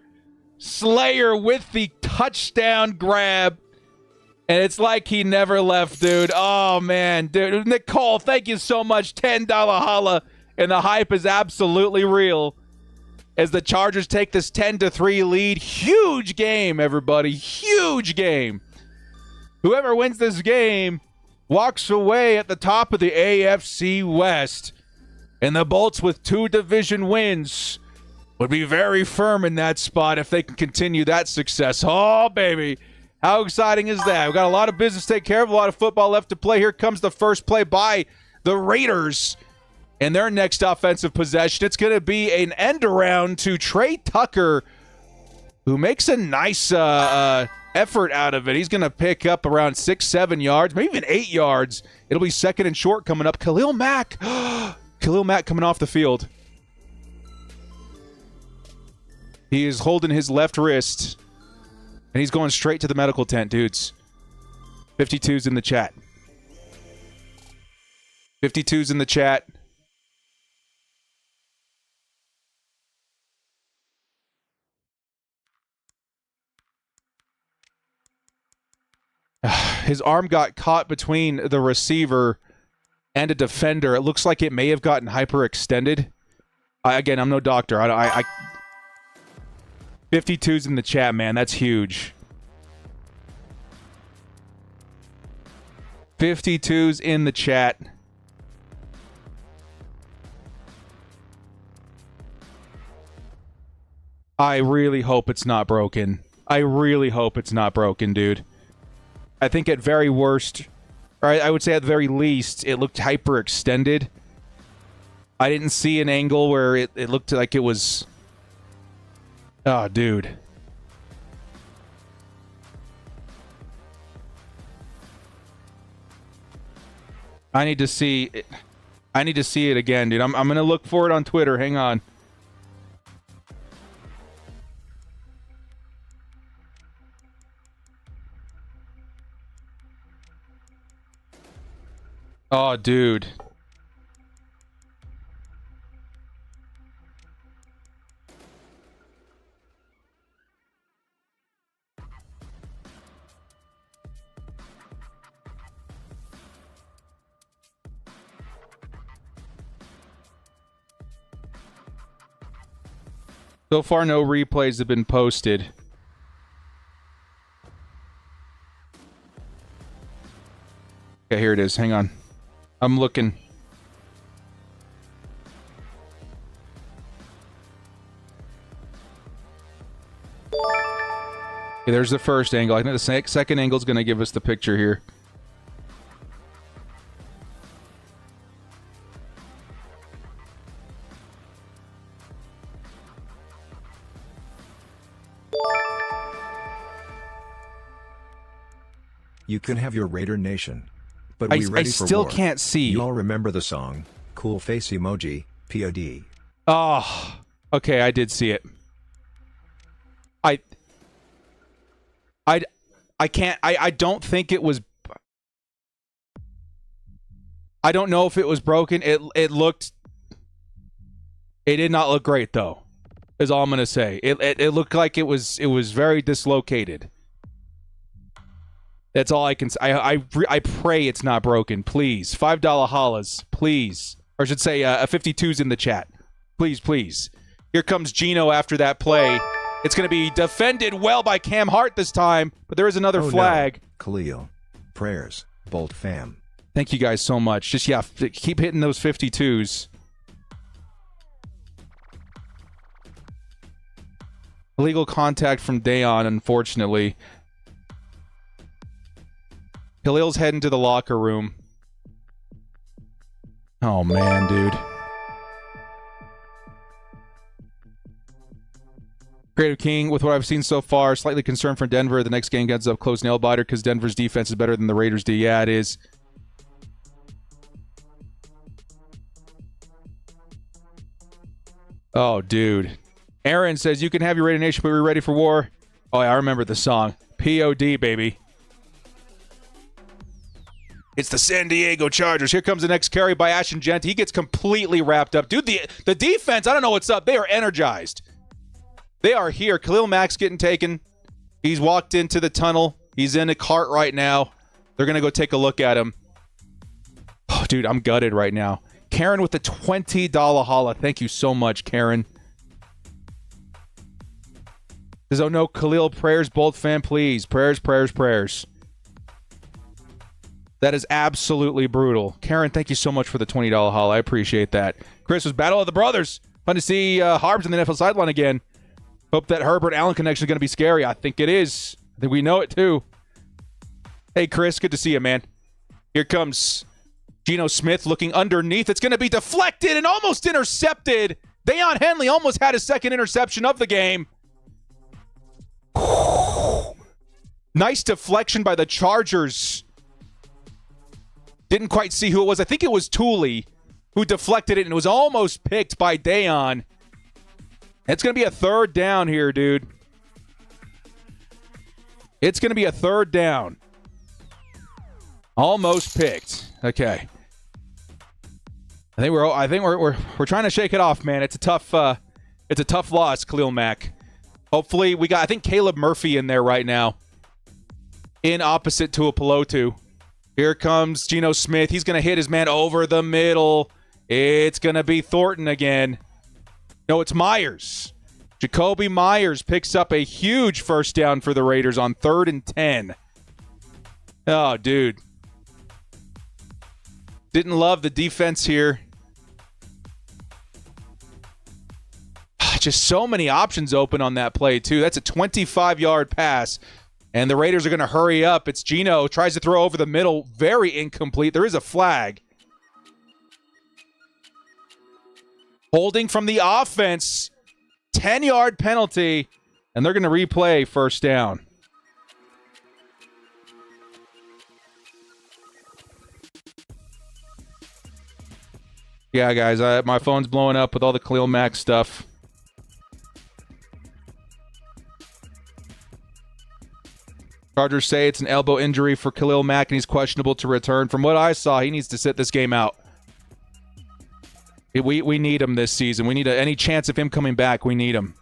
Slayer with the touchdown grab. And it's like he never left, dude. Oh, man. Dude, Nicole, thank you so much. $10 holla. And the hype is absolutely real as the Chargers take this 10-3 lead. Huge game, everybody. Huge game. Whoever wins this game walks away at the top of the AFC West. And the Bolts with 2 division wins would be very firm in that spot if they can continue that success. Oh, baby. How exciting is that? We've got a lot of business to take care of, a lot of football left to play. Here comes the first play by the Raiders in their next offensive possession. It's going to be an end around to Trey Tucker, who makes a nice effort out of it. He's going to pick up around 6-7 yards, maybe even 8 yards. It'll be second and short coming up. Khalil Mack. Khalil Mack coming off the field. He is holding his left wrist, and he's going straight to the medical tent, dudes. 52's in the chat. 52's in the chat. His arm got caught between the receiver and a defender. It looks like it may have gotten hyperextended. Again, I'm no doctor. 52's in the chat, man. That's huge. 52's in the chat. I really hope it's not broken. I really hope it's not broken, dude. I think at very worst, or I would say at the very least, it looked hyperextended. I didn't see an angle where it looked like it was... Oh, dude. I need to see it. I need to see it again, dude. I'm going to look for it on Twitter. Hang on. Oh, dude. So far, no replays have been posted. Okay, here it is. Hang on. I'm looking. Okay, there's the first angle. I think the second angle is going to give us the picture here. You can have your Raider Nation. But we I ready for still war. can't see. You all remember the song, Cool Face Emoji, POD. Oh, okay, I did see it. I can't, I don't think it was, I don't know if it was broken. It did not look great though, is all I'm going to say. It looked like it was very dislocated. That's all I can say. I pray it's not broken. Please. $5 holla, please. Or I should say, 52's in the chat. Please, please. Here comes Gino after that play. It's going to be defended well by Cam Hart this time, but there is another flag. No. Khalil. Prayers. Bolt fam. Thank you guys so much. Just, yeah, keep hitting those 52's. Illegal contact from Dayon, unfortunately. Khalil's heading to the locker room. Oh, man, dude. Creative King, with what I've seen so far, slightly concerned for Denver. The next game gets up close nail biter because Denver's defense is better than the Raiders' D. Yeah, it is. Oh, dude. Aaron says, you can have your Raider Nation, but we're ready for war. Oh, yeah, I remember the song. POD, baby. It's the San Diego Chargers. Here comes the next carry by Ashton Jeanty. He gets completely wrapped up. Dude, the defense, I don't know what's up. They are energized. They are here. Khalil Mack's getting taken. He's walked into the tunnel. He's in a cart right now. They're going to go take a look at him. Oh, dude, I'm gutted right now. Karen with the $20 holla. Thank you so much, Karen. Says, oh no, Khalil, prayers, Bolt fan, please. Prayers, prayers, prayers. That is absolutely brutal. Karen, thank you so much for the $20 haul. I appreciate that. Chris was Battle of the Brothers. Fun to see Harbs in the NFL sideline again. Hope that Herbert-Allen connection is going to be scary. I think it is. I think we know it too. Hey, Chris, good to see you, man. Here comes Geno Smith looking underneath. It's going to be deflected and almost intercepted. Deion Henley almost had his second interception of the game. Nice deflection by the Chargers. Didn't quite see who it was. I think it was Tooley who deflected it and was almost picked by Deion. It's going to be a third down here, dude. It's going to be a third down. Almost picked. Okay. I think we're trying to shake it off, man. It's a tough loss, Khalil Mack. Hopefully we got, I think, Caleb Murphy in there right now. In opposite to a Pelotu. Here comes Geno Smith. He's going to hit his man over the middle. It's going to be Thornton again. No, it's Myers. Jacoby Myers picks up a huge first down for the Raiders on 3rd and 10. Oh, dude. Didn't love the defense here. Just so many options open on that play, too. That's a 25-yard pass. And the Raiders are going to hurry up. It's Geno. Tries to throw over the middle. Very incomplete. There is a flag. Holding from the offense. 10-yard penalty. And they're going to replay first down. Yeah, guys. My phone's blowing up with all the Khalil Mack stuff. Chargers say it's an elbow injury for Khalil Mack, and he's questionable to return. From what I saw, he needs to sit this game out. We need him this season. We need any chance of him coming back. We need him.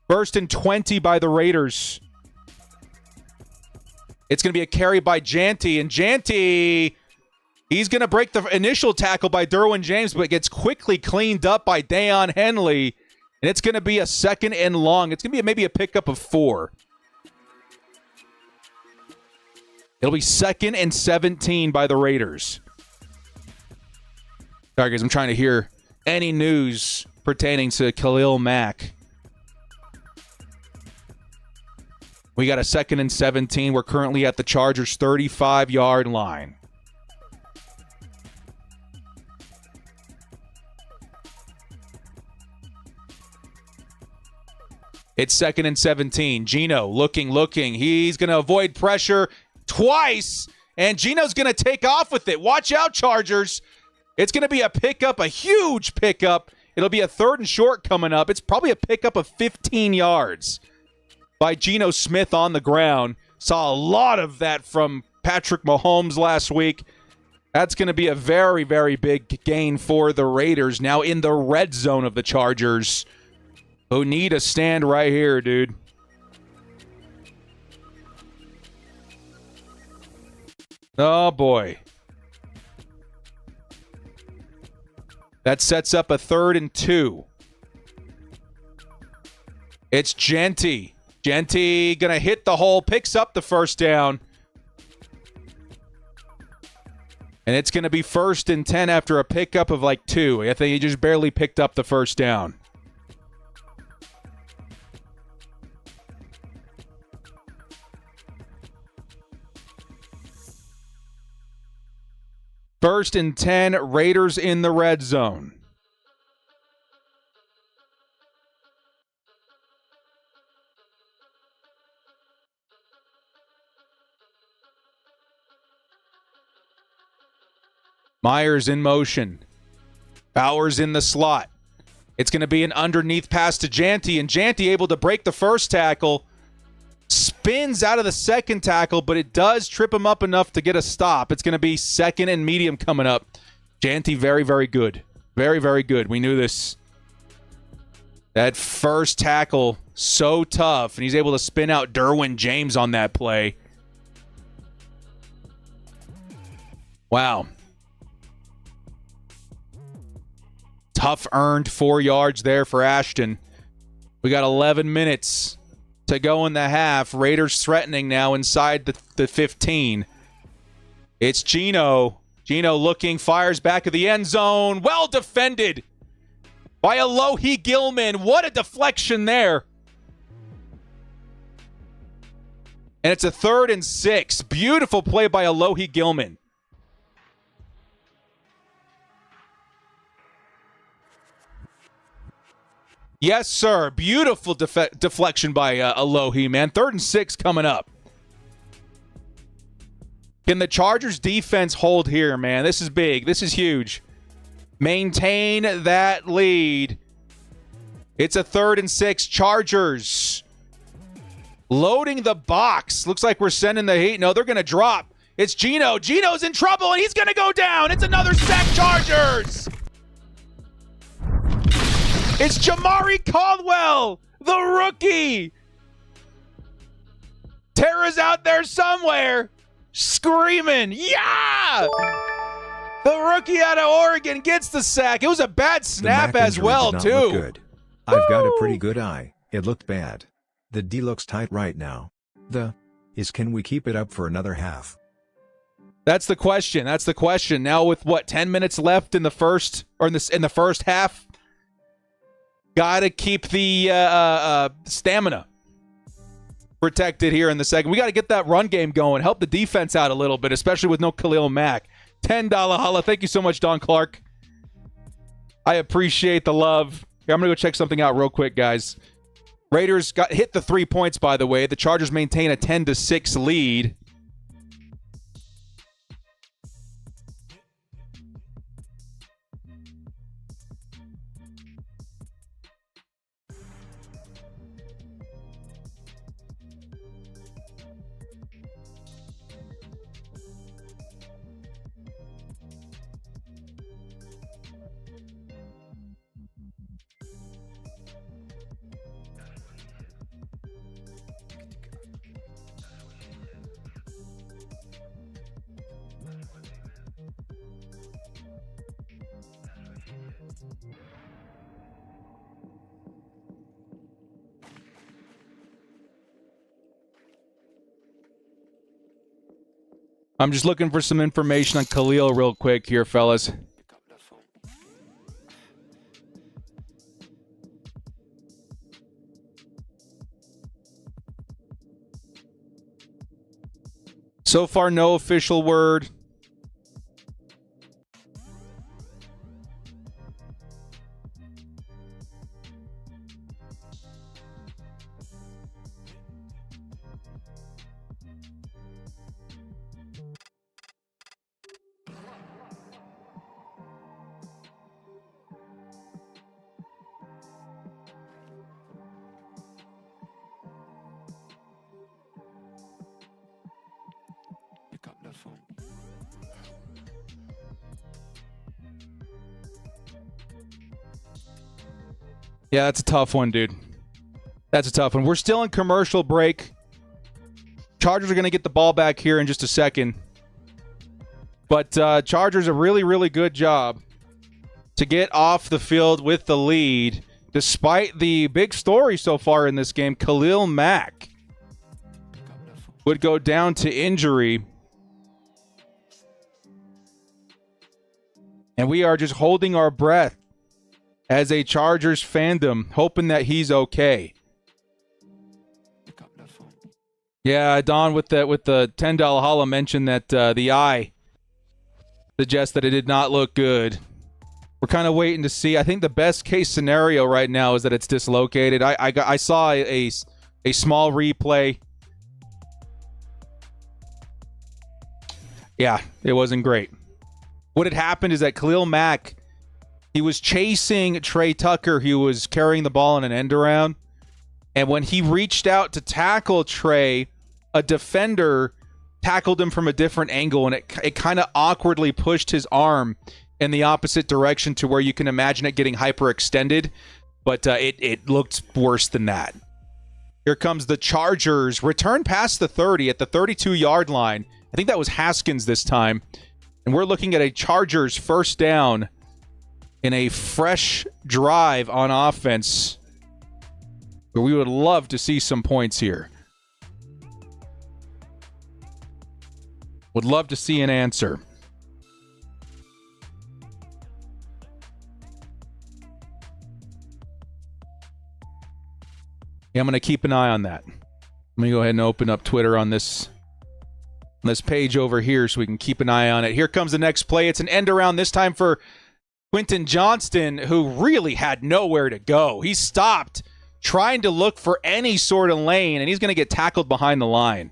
1st and 20 by the Raiders. It's going to be a carry by Jeanty, and Jeanty, he's going to break the initial tackle by Derwin James, but gets quickly cleaned up by Deion Henley, and it's going to be a 2nd and long. It's going to be maybe a pickup of 4. It'll be 2nd and 17 by the Raiders. Sorry, guys, I'm trying to hear any news pertaining to Khalil Mack. We got a 2nd and 17. We're currently at the Chargers' 35-yard line. It's 2nd and 17. Geno looking. He's going to avoid pressure twice, and Geno's going to take off with it. Watch out, Chargers. It's going to be a pickup, a huge pickup. It'll be a 3rd and short coming up. It's probably a pickup of 15 yards by Geno Smith on the ground. Saw a lot of that from Patrick Mahomes last week. That's going to be a very, very big gain for the Raiders. Now in the red zone of the Chargers, who need a stand right here, dude. Oh, boy. That sets up a 3rd and 2. It's Genty. Genty going to hit the hole, picks up the first down. And it's going to be 1st and 10 after a pickup of like 2. I think he just barely picked up the first down. First and 10, Raiders in the red zone. Myers in motion. Bowers in the slot. It's going to be an underneath pass to Janty, and Janty able to break the first tackle. Spins out of the second tackle, but it does trip him up enough to get a stop. It's going to be 2nd and medium coming up. Janty, very, very good. Very, very good. We knew this. That first tackle, so tough, and he's able to spin out Derwin James on that play. Wow. Tough earned 4 yards there for Ashton. We got 11 minutes to go in the half. Raiders threatening now inside the 15. It's Geno. Geno looking, fires back of the end zone. Well defended by Alohi Gilman. What a deflection there. And it's a 3rd and 6. Beautiful play by Alohi Gilman. Yes, sir. Beautiful deflection by Alohi, man. 3rd and 6 coming up. Can the Chargers defense hold here, man? This is big. This is huge. Maintain that lead. It's a 3rd and 6. Chargers loading the box. Looks like we're sending the heat. No, they're going to drop. It's Geno. Geno's in trouble, and he's going to go down. It's another sack, Chargers. It's Jamari Caldwell, the rookie. Tara's out there somewhere screaming, yeah! The rookie out of Oregon gets the sack. It was a bad snap as well, did not too. look good. I've got a pretty good eye. It looked bad. The D looks tight right now. Can we keep it up for another half? That's the question. That's the question. Now with what, 10 minutes left in the first half? Got to keep the stamina protected here in the second. We got to get that run game going. Help the defense out a little bit, especially with no Khalil Mack. $10 holla. Thank you so much, Don Clark. I appreciate the love. Here, I'm going to go check something out real quick, guys. Raiders hit the 3 points, by the way. The Chargers maintain a 10-6 lead. I'm just looking for some information on Khalil real quick here, fellas. So far, no official word. Yeah, that's a tough one, dude. That's a tough one. We're still in commercial break. Chargers are going to get the ball back here in just a second. But Chargers a really, really good job to get off the field with the lead. Despite the big story so far in this game, Khalil Mack would go down to injury. And we are just holding our breath as a Chargers fandom, hoping that he's okay. Yeah, Don with the $10 holla mentioned that the eye suggests that it did not look good. We're kind of waiting to see. I think the best case scenario right now is that it's dislocated. I saw a small replay. Yeah, it wasn't great. What had happened is that Khalil Mack, he was chasing Trey Tucker. He was carrying the ball in an end around. And when he reached out to tackle Trey, a defender tackled him from a different angle, and it kind of awkwardly pushed his arm in the opposite direction to where you can imagine it getting hyperextended. But it looked worse than that. Here comes the Chargers. Return past the 30 at the 32-yard line. I think that was Haskins this time. And we're looking at a Chargers first down in a fresh drive on offense where we would love to see some points here. Would love to see an answer. Yeah, I'm going to keep an eye on that. Let me go ahead and open up Twitter on this page over here so we can keep an eye on it. Here comes the next play. It's an end around this time for Quentin Johnston, who really had nowhere to go. He stopped trying to look for any sort of lane, and he's going to get tackled behind the line.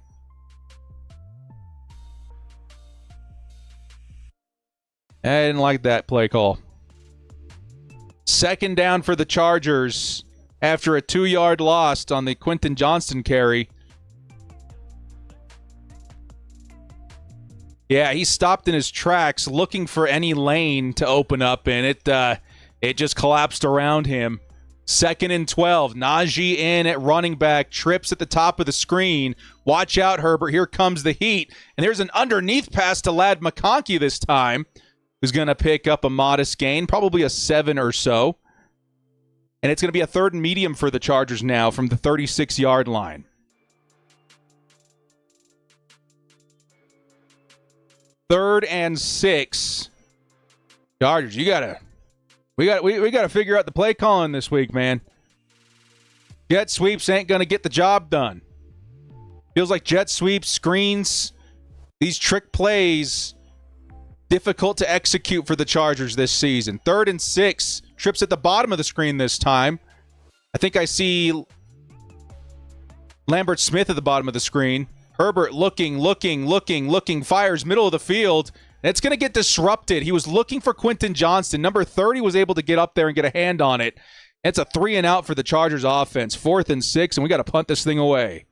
I didn't like that play call. Second down for the Chargers after a 2-yard loss on the Quentin Johnston carry. Yeah, he stopped in his tracks looking for any lane to open up, and it just collapsed around him. 2nd and 12. Najee in at running back. Trips at the top of the screen. Watch out, Herbert. Here comes the heat. And there's an underneath pass to Ladd McConkey this time, who's going to pick up a modest gain, probably a 7 or so. And it's going to be a 3rd and medium for the Chargers now from the 36-yard line. Third and 6. Chargers, we gotta figure out the play calling this week, man. Jet sweeps ain't gonna get the job done. Feels like jet sweeps, screens, these trick plays, difficult to execute for the Chargers this season. 3rd and 6. Trips at the bottom of the screen this time. I think I see Lambert Smith at the bottom of the screen. Herbert looking, fires middle of the field. And it's going to get disrupted. He was looking for Quentin Johnston. Number 30 was able to get up there and get a hand on it. It's a 3 and out for the Chargers offense. 4th and 6, and we got to punt this thing away.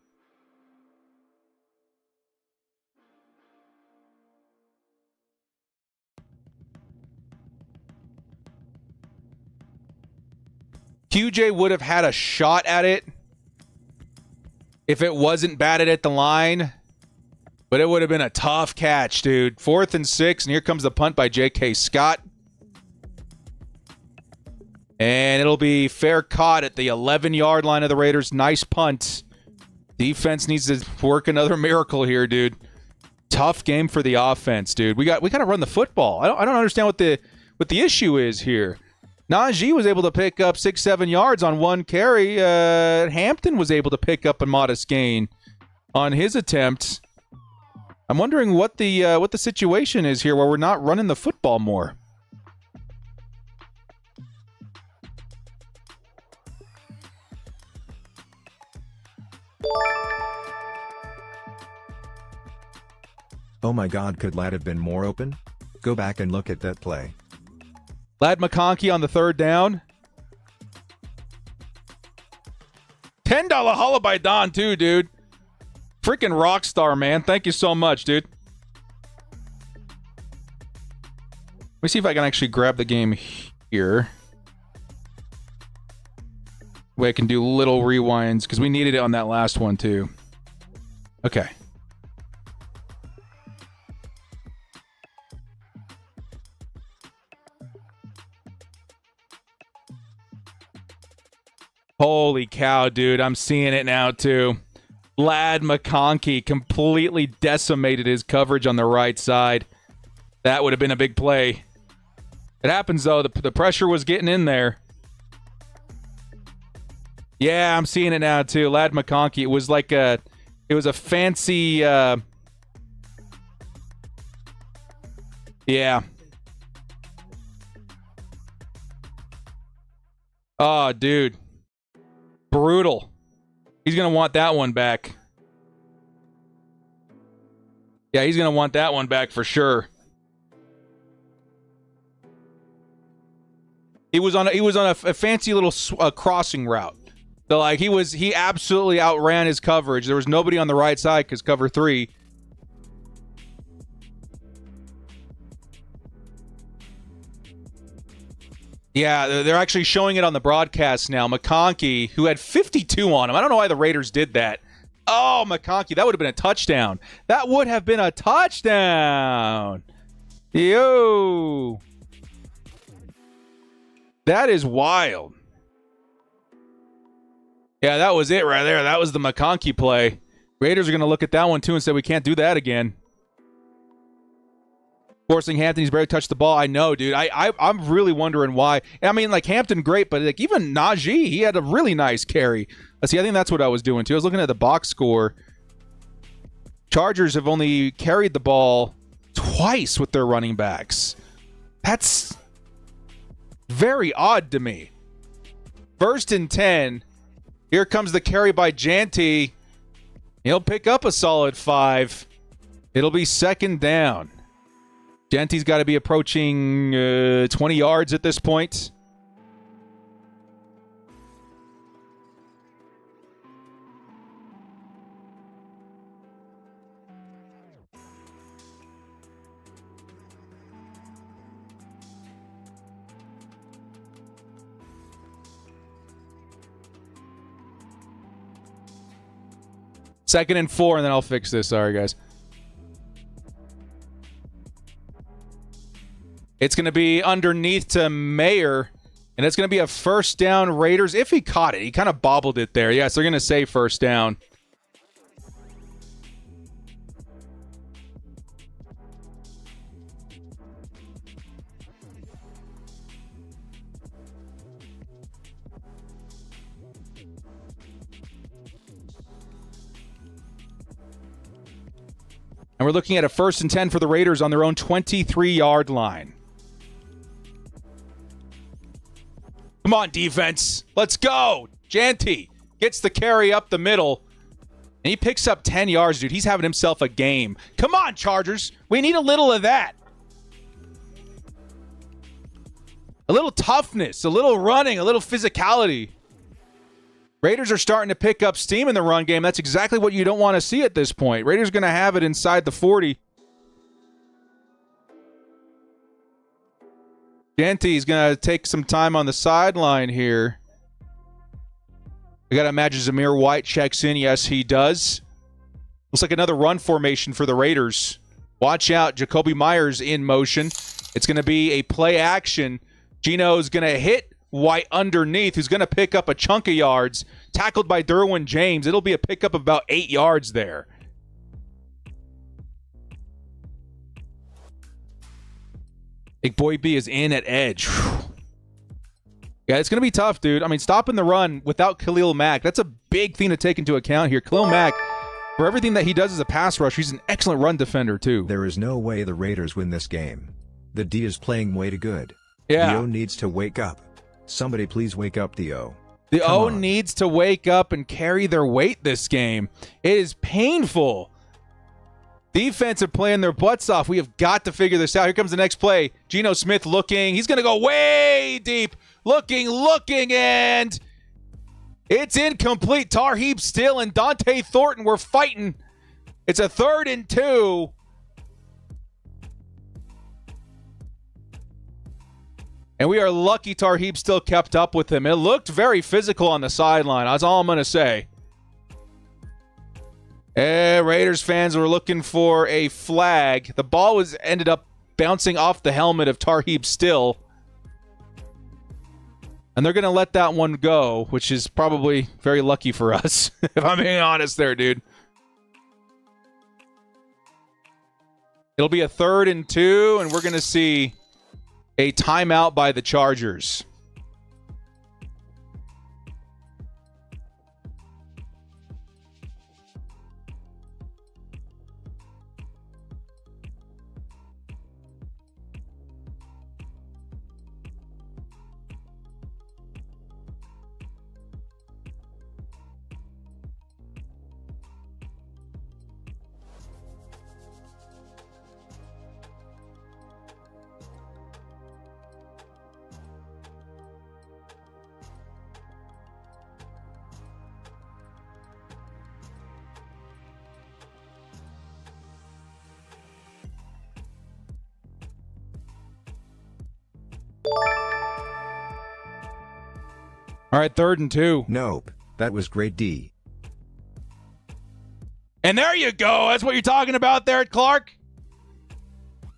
QJ would have had a shot at it if it wasn't batted at the line, but it would have been a tough catch, dude. 4th and 6, and here comes the punt by J.K. Scott. And it'll be fair caught at the 11-yard line of the Raiders. Nice punt. Defense needs to work another miracle here, dude. Tough game for the offense, dude. We got to run the football. I don't understand what the issue is here. Najee was able to pick up 6-7 yards on one carry. Hampton was able to pick up a modest gain on his attempt. I'm wondering what the situation is here where we're not running the football more. Oh my god, could Lad have been more open? Go back and look at that play. Lad McConkey on the third down. $10 holla by Don too, dude. Freaking rock star, man. Thank you so much, dude. Let me see if I can actually grab the game here. Way I can do little rewinds because we needed it on that last one too. Okay. Holy cow, dude. I'm seeing it now, too. Lad McConkey completely decimated his coverage on the right side. That would have been a big play. It happens, though. The pressure was getting in there. Yeah, I'm seeing it now, too. Lad McConkey. It was like a... It was a fancy... Yeah. Oh, dude. Brutal. He's going to want that one back. Yeah, he's going to want that one back for sure. He was on a fancy little crossing route. So like he absolutely outran his coverage. There was nobody on the right side cuz cover 3. Yeah, they're actually showing it on the broadcast now. McConkey, who had 52 on him. I don't know why the Raiders did that. Oh, McConkey, that would have been a touchdown. That would have been a touchdown. Yo. That is wild. Yeah, that was it right there. That was the McConkey play. Raiders are going to look at that one, too, and say, we can't do that again. Forcing Hampton, he's barely touched the ball. I know, dude. I'm really wondering why. I mean, like, Hampton, great, but like even Najee, he had a really nice carry. Let's see, I think that's what I was doing, too. I was looking at the box score. Chargers have only carried the ball twice with their running backs. That's very odd to me. 1st and 10. Here comes the carry by Janty. He'll pick up a solid 5. It'll be 2nd down. Genty's got to be approaching 20 yards at this point. Second and 4, and then I'll fix this. Sorry, guys. It's going to be underneath to Mayer, and it's going to be a 1st down Raiders. If he caught it, he kind of bobbled it there. Yes, they're going to say 1st down. And we're looking at a 1st and 10 for the Raiders on their own 23-yard line. Come on, defense. Let's go. Janty gets the carry up the middle. And he picks up 10 yards, dude. He's having himself a game. Come on, Chargers. We need a little of that. A little toughness, a little running, a little physicality. Raiders are starting to pick up steam in the run game. That's exactly what you don't want to see at this point. Raiders going to have it inside the 40. Janty's going to take some time on the sideline here. I got to imagine Zamir White checks in. Yes, he does. Looks like another run formation for the Raiders. Watch out. Jacoby Myers in motion. It's going to be a play action. Gino's going to hit White underneath, who's going to pick up a chunk of yards. Tackled by Derwin James. It'll be a pickup of about 8 yards there. Big Boy B is in at edge. Whew. Yeah, it's going to be tough, dude. I mean, stopping the run without Khalil Mack, that's a big thing to take into account here. Khalil Mack, For everything that he does as a pass rusher, he's an excellent run defender, too. There is no way the Raiders win this game. The D is playing way too good. Yeah. The O needs to wake up. Somebody please wake up the O. The Come O on. needs to wake up and carry their weight this game. It is painful. Defense are playing their butts off. We have got to figure this out. Here comes the next play. Geno Smith looking. He's going to go way deep. Looking, and it's incomplete. Tarheeb still and Dante Thornton were fighting. It's a 3rd and 2. And we are lucky Tarheeb still kept up with him. It looked very physical on the sideline. That's all I'm going to say. Raiders fans were looking for a flag. The ball ended up bouncing off the helmet of Tarheeb Still. And they're going to let that one go, which is probably very lucky for us, if I'm being honest there, dude. It'll be a 3rd and 2, and we're going to see a timeout by the Chargers. All right, 3rd and 2. Nope. That was great D. And there you go. That's what you're talking about there, Clark.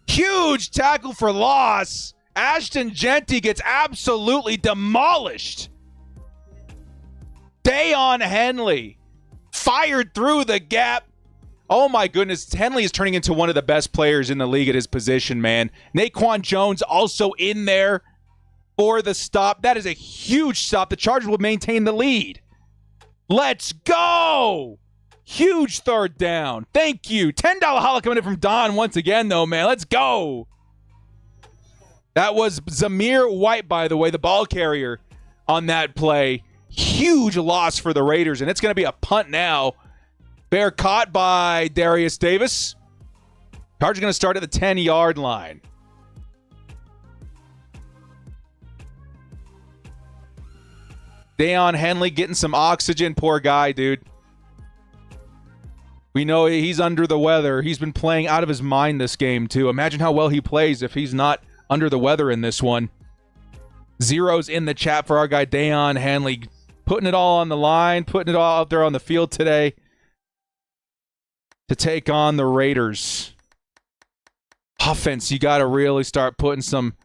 Huge tackle for loss. Ashton Jeanty gets absolutely demolished. Dayon Henley fired through the gap. Oh, my goodness. Henley is turning into one of the best players in the league at his position, man. Naquan Jones also in there for the stop. That is a huge stop. The Chargers will maintain the lead. Let's go. Huge 3rd down. Thank you. $10 holla coming in from Don once again, though, man. Let's go. That was Zamir White, by the way, the ball carrier on that play. Huge loss for the Raiders, and it's going to be a punt now. Bear caught by Darius Davis. Chargers going to start at the 10-yard line. Dayon Henley getting some oxygen. Poor guy, dude. We know he's under the weather. He's been playing out of his mind this game, too. Imagine how well he plays if he's not under the weather in this one. Zeros in the chat for our guy Dayon Henley. Putting it all on the line, putting it all out there on the field today to take on the Raiders. Offense, you got to really start putting some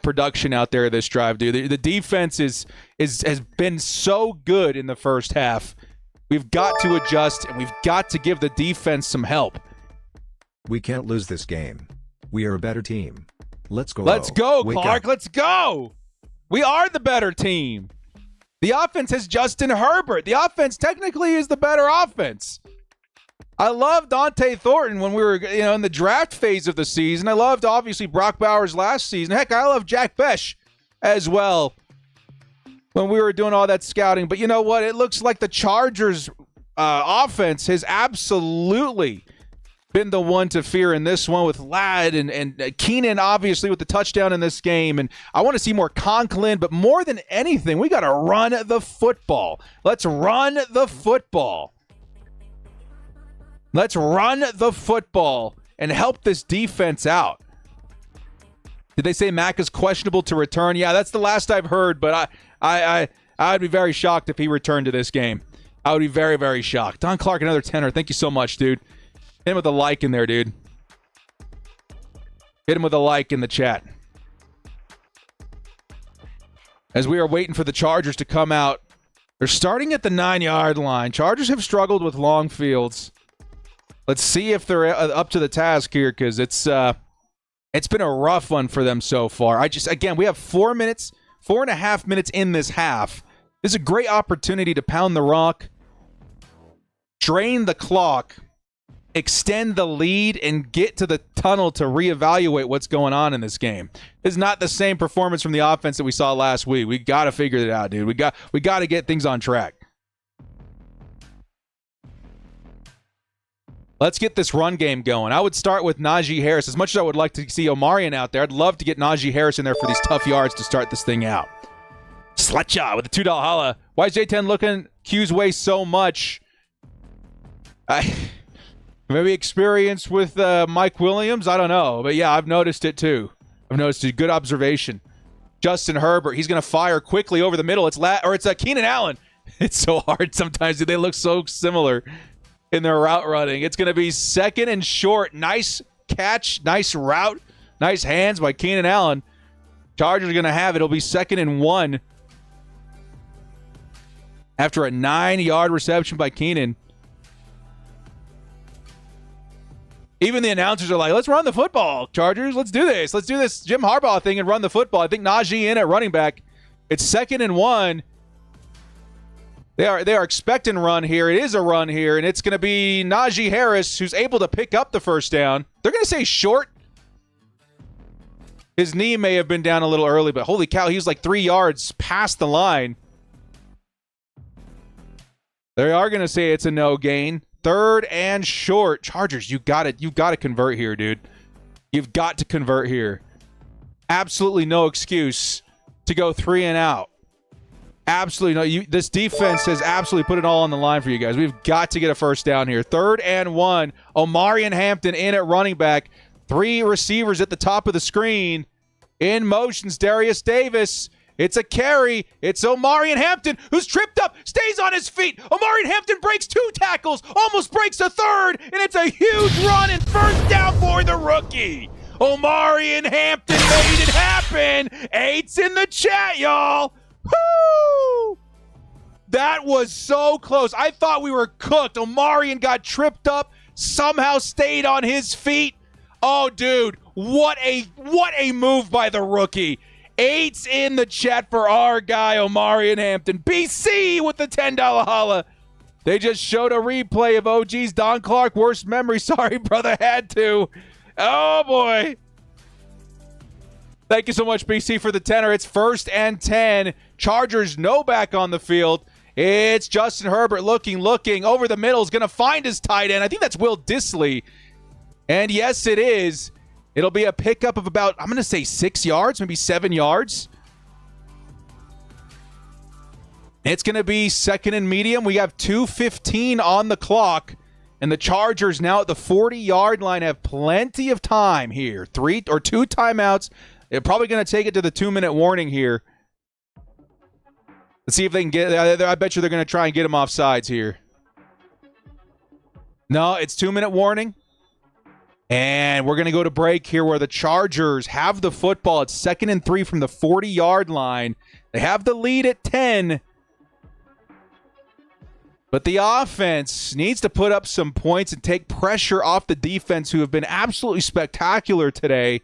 production out there this drive, dude. The defense has been so good in the first half. We've got to adjust, and we've got to give the defense some help. We can't lose this game. We are a better team. Let's go. Let's go, Wake Clark. up. Let's go. We are the better team. The offense has Justin Herbert. The offense technically is the better offense. I loved Dante Thornton when we were, in the draft phase of the season. I loved, obviously, Brock Bowers last season. Heck, I love Jack Besh as well when we were doing all that scouting. But you know what? It looks like the Chargers' offense has absolutely been the one to fear in this one with Ladd and Keenan, obviously, with the touchdown in this game. And I want to see more Conklin, but more than anything, we got to run the football. Let's run the football. Let's run the football and help this defense out. Did they say Mack is questionable to return? Yeah, that's the last I've heard, but I'd be very shocked if he returned to this game. I would be very, very shocked. Don Clark, another tenner. Thank you so much, dude. Hit him with a like in there, dude. Hit him with a like in the chat. As we are waiting for the Chargers to come out, they're starting at the 9-yard line. Chargers have struggled with long fields. Let's see if they're up to the task here, because it's been a rough one for them so far. Again, we have 4.5 minutes in this half. This is a great opportunity to pound the rock, strain the clock, extend the lead, and get to the tunnel to reevaluate what's going on in this game. It's not the same performance from the offense that we saw last week. We got to figure it out, dude. We got to get things on track. Let's get this run game going. I would start with Najee Harris. As much as I would like to see Omarion out there, I'd love to get Najee Harris in there for these tough yards to start this thing out. Sletcha with a $2 holla. Why is J10 looking Q's way so much? Maybe experience with Mike Williams? I don't know. But yeah, I've noticed it too. I've noticed a good observation. Justin Herbert, he's going to fire quickly over the middle. It's Keenan Allen. It's so hard sometimes. They look so similar in their route running. It's going to be second and short. Nice catch, nice route, nice hands by Keenan Allen. Chargers are going to have it. It'll be 2nd and 1 after a 9-yard reception by Keenan. Even the announcers are like, let's run the football, Chargers. Let's do this. Let's do this Jim Harbaugh thing and run the football. I think Najee in at running back. It's 2nd and 1. They are expecting run here. It is a run here, and it's going to be Najee Harris who's able to pick up the first down. They're going to say short. His knee may have been down a little early, but holy cow, he was like 3 yards past the line. They are going to say it's a no gain. 3rd and short. Chargers, you got to convert here, dude. You've got to convert here. Absolutely no excuse to go 3 and out. Absolutely no. This defense has absolutely put it all on the line for you guys. We've got to get a first down here. 3rd and 1. Omarion Hampton in at running back. 3 receivers at the top of the screen. In motions, Darius Davis. It's a carry. It's Omarion Hampton who's tripped up, stays on his feet. Omarion Hampton breaks 2 tackles, almost breaks a 3rd, and it's a huge run and first down for the rookie. Omarion Hampton made it happen. 8's in the chat, y'all. Woo! That was so close. I thought we were cooked. Omarion got tripped up, somehow stayed on his feet. Oh, dude, what a move by the rookie. 8's in the chat for our guy, Omarion Hampton. BC with the $10 holla. They just showed a replay of OG's Don Clark. Worst memory. Sorry, brother. Had to. Oh, boy. Thank you so much, BC, for the tenor. It's 1st and 10. Chargers no back on the field. It's Justin Herbert looking over the middle. Is going to find his tight end. I think that's Will Dissly. And yes, it is. It'll be a pickup of about, I'm going to say 6 yards, maybe 7 yards. It's going to be 2nd and medium. We have 2:15 on the clock. And the Chargers now at the 40-yard line have plenty of time here. 3 or 2 timeouts. They're probably going to take it to the 2-minute warning here. Let's see if they can get it. I bet you they're going to try and get him off sides here. No, it's 2-minute warning. And we're going to go to break here where the Chargers have the football. It's 2nd and 3 from the 40-yard line. They have the lead at 10. But the offense needs to put up some points and take pressure off the defense, who have been absolutely spectacular today.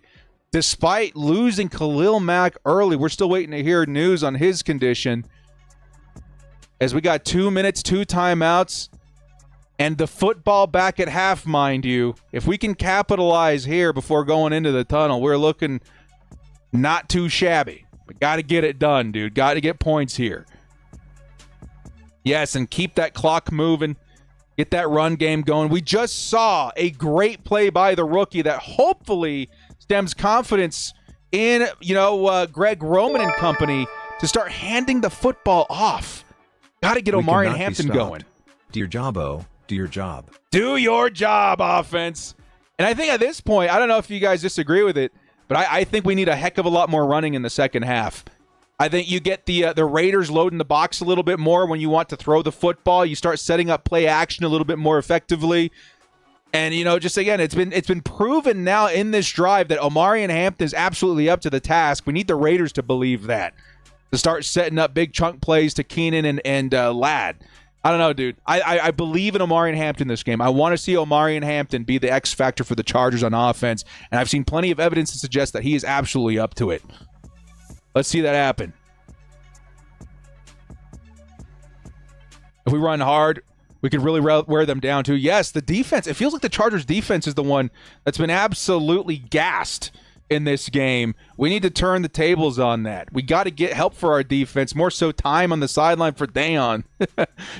Despite losing Khalil Mack early, we're still waiting to hear news on his condition. As we got 2 minutes, 2 timeouts. And the football back at half, mind you. If we can capitalize here before going into the tunnel, we're looking not too shabby. But got to get it done, dude. Got to get points here. Yes, and keep that clock moving. Get that run game going. We just saw a great play by the rookie that hopefully stems confidence in, Greg Roman and company to start handing the football off. Got to get Omarion Hampton going. Do your job, O. Do your job. Do your job, offense. And I think at this point, I don't know if you guys disagree with it, but I think we need a heck of a lot more running in the second half. I think you get the Raiders loading the box a little bit more when you want to throw the football. You start setting up play action a little bit more effectively. And, just again, it's been proven now in this drive that Omarion Hampton is absolutely up to the task. We need the Raiders to believe that, to start setting up big chunk plays to Keenan and Ladd. I don't know, dude. I believe in Omarion Hampton this game. I want to see Omarion Hampton be the X factor for the Chargers on offense, and I've seen plenty of evidence to suggest that he is absolutely up to it. Let's see that happen. If we run hard, we could really wear them down too. Yes, the defense. It feels like the Chargers defense is the one that's been absolutely gassed in this game. We need to turn the tables on that. We got to get help for our defense, more so time on the sideline for Dayon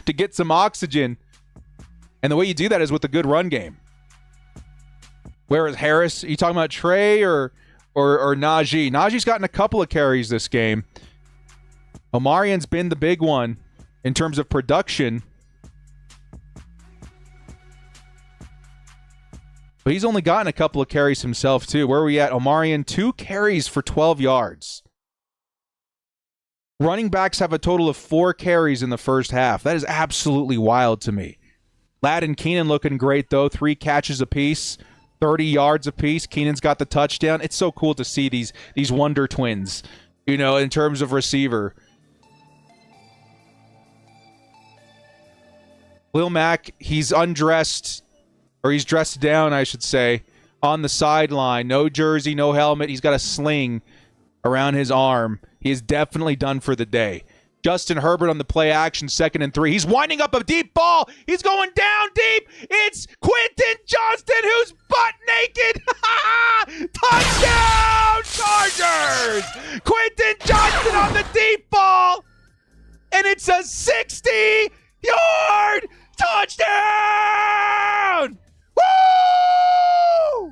to get some oxygen. And the way you do that is with a good run game. Where is Harris? Are you talking about Trey or Najee? Najee's gotten a couple of carries this game. Omarian's been the big one in terms of production. But he's only gotten a couple of carries himself, too. Where are we at? Omarian, 2 carries for 12 yards. Running backs have a total of 4 carries in the first half. That is absolutely wild to me. Ladd and Keenan looking great, though. 3 catches apiece, 30 yards apiece. Keenan's got the touchdown. It's so cool to see these wonder twins, in terms of receiver. Lil Mack, he's undressed. Or he's dressed down, I should say, on the sideline. No jersey, no helmet. He's got a sling around his arm. He is definitely done for the day. Justin Herbert on the play action, 2nd and 3. He's winding up a deep ball. He's going down deep. It's Quentin Johnston who's butt naked. Touchdown, Chargers! Quentin Johnston on the deep ball. And it's a 60-yard touchdown! Woo!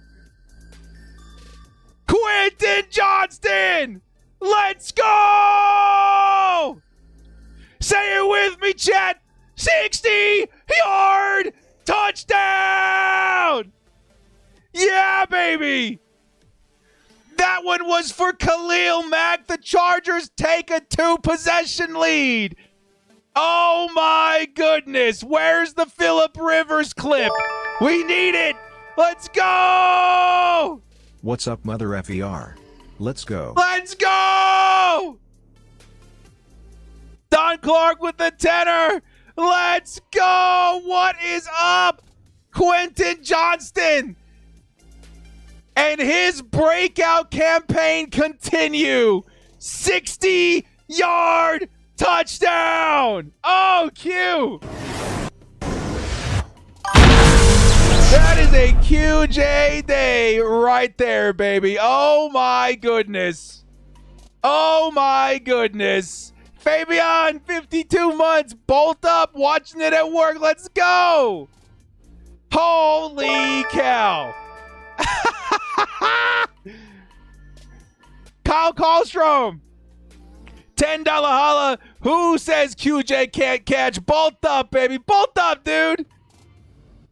Quentin Johnston! Let's go! Say it with me, chat. 60-yard touchdown! Yeah, baby! That one was for Khalil Mack. The Chargers take a 2-possession lead. Oh, my goodness. Where's the Phillip Rivers clip? We need it. Let's go. What's up, Mother FER? Let's go. Let's go. Don Clark with the 10er. Let's go. What is up? Quentin Johnston and his breakout campaign continue. 60-yard touchdown! Oh, Q! That is a QJ day right there, baby. Oh, my goodness. Oh, my goodness. Fabian, 52 months, bolt up, watching it at work. Let's go! Holy cow. Kyle Kallstrom. $10 holla. Who says QJ can't catch? Bolt up, baby. Bolt up, dude.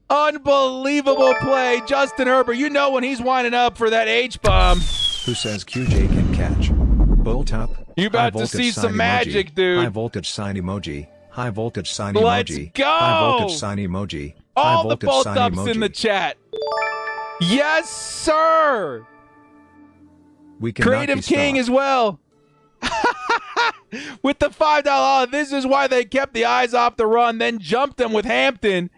Unbelievable play. Justin Herbert, when he's winding up for that H-bomb. Who says QJ can catch? Bolt up. You about to see some magic, dude. High voltage sign emoji. High voltage sign Let's emoji. go. High voltage sign emoji. All the bolt ups in the chat. Yes, sir. We cannot Creative be King stopped. as well. With the $5, this is why they kept the eyes off the run, then jumped them with Hampton.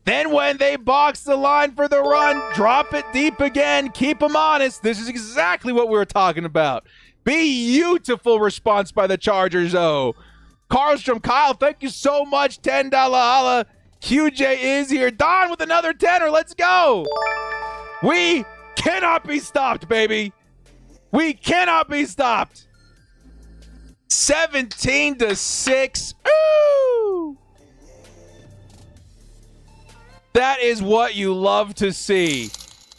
Then when they box the line for the run, drop it deep again, keep them honest. This is exactly what we were talking about. Beautiful response by the Chargers, though. Karlstrom, Kyle, thank you so much. $10 holla. QJ is here. Don with another 10er. Let's go. We cannot be stopped, baby. We cannot be stopped. 17-6. Ooh! That is what you love to see.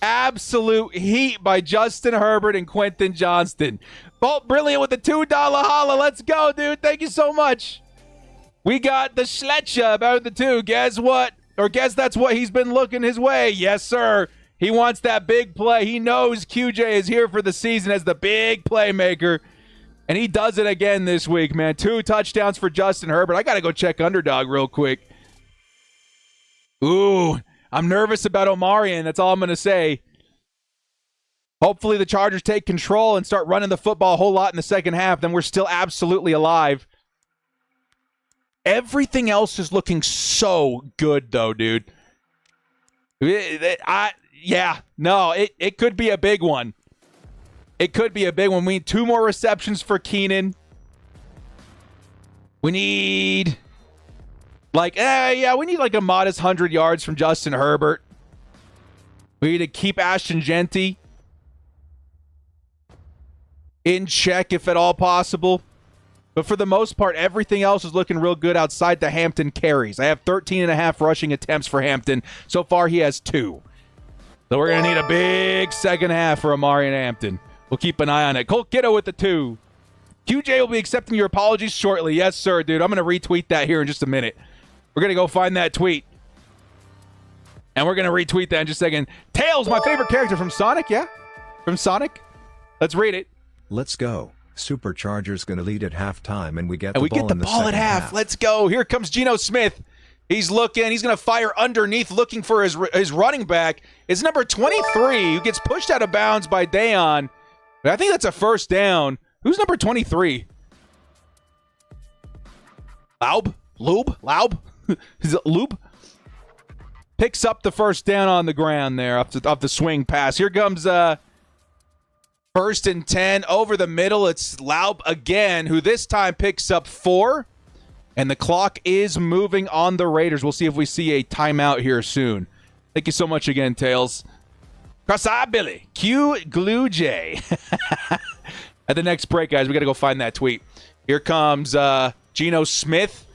Absolute heat by Justin Herbert and Quentin Johnston. Bolt Brilliant with the $2 holla. Let's go, dude. Thank you so much. We got the Schletcher about the 2. Guess what? Or guess that's what he's been looking his way. Yes, sir. He wants that big play. He knows QJ is here for the season as the big playmaker. And he does it again this week, man. 2 touchdowns for Justin Herbert. I got to go check Underdog real quick. Ooh, I'm nervous about Omarian. That's all I'm going to say. Hopefully the Chargers take control and start running the football a whole lot in the second half. Then we're still absolutely alive. Everything else is looking so good, though, dude. It could be a big one. It could be a big one. We need 2 more receptions for Keenan. We need Yeah, we need like a modest 100 yards from Justin Herbert. We need to keep Ashton Genty in check if at all possible. But for the most part, everything else is looking real good outside the Hampton carries. I have 13.5 rushing attempts for Hampton. So far, he has 2. So we're going to need a big second half for Amari and Hampton. We'll keep an eye on it. Colt Kiddo with the 2. QJ will be accepting your apologies shortly. Yes, sir, dude. I'm going to retweet that here in just a minute. We're going to go find that tweet. And we're going to retweet that in just a second. Tails, my favorite character from Sonic, yeah? From Sonic? Let's read it. Let's go. Superchargers gonna lead at halftime, and we get And the we ball get the in the ball at second half. Let's go. Here comes Geno Smith. He's looking. He's going to fire underneath, looking for his running back. It's number 23 who gets pushed out of bounds by Dayon. But I think that's a first down. Who's number 23? Laub? Is it Lube? Picks up the first down on the ground there off the swing pass. Here comes 1st and 10 over the middle. It's Laub again, who this time picks up 4. And the clock is moving on the Raiders. We'll see if we see a timeout here soon. Thank you so much again, Tails. Cross-eye Billy. Q Glue J. At the next break, guys, we got to go find that tweet. Here comes Geno Smith.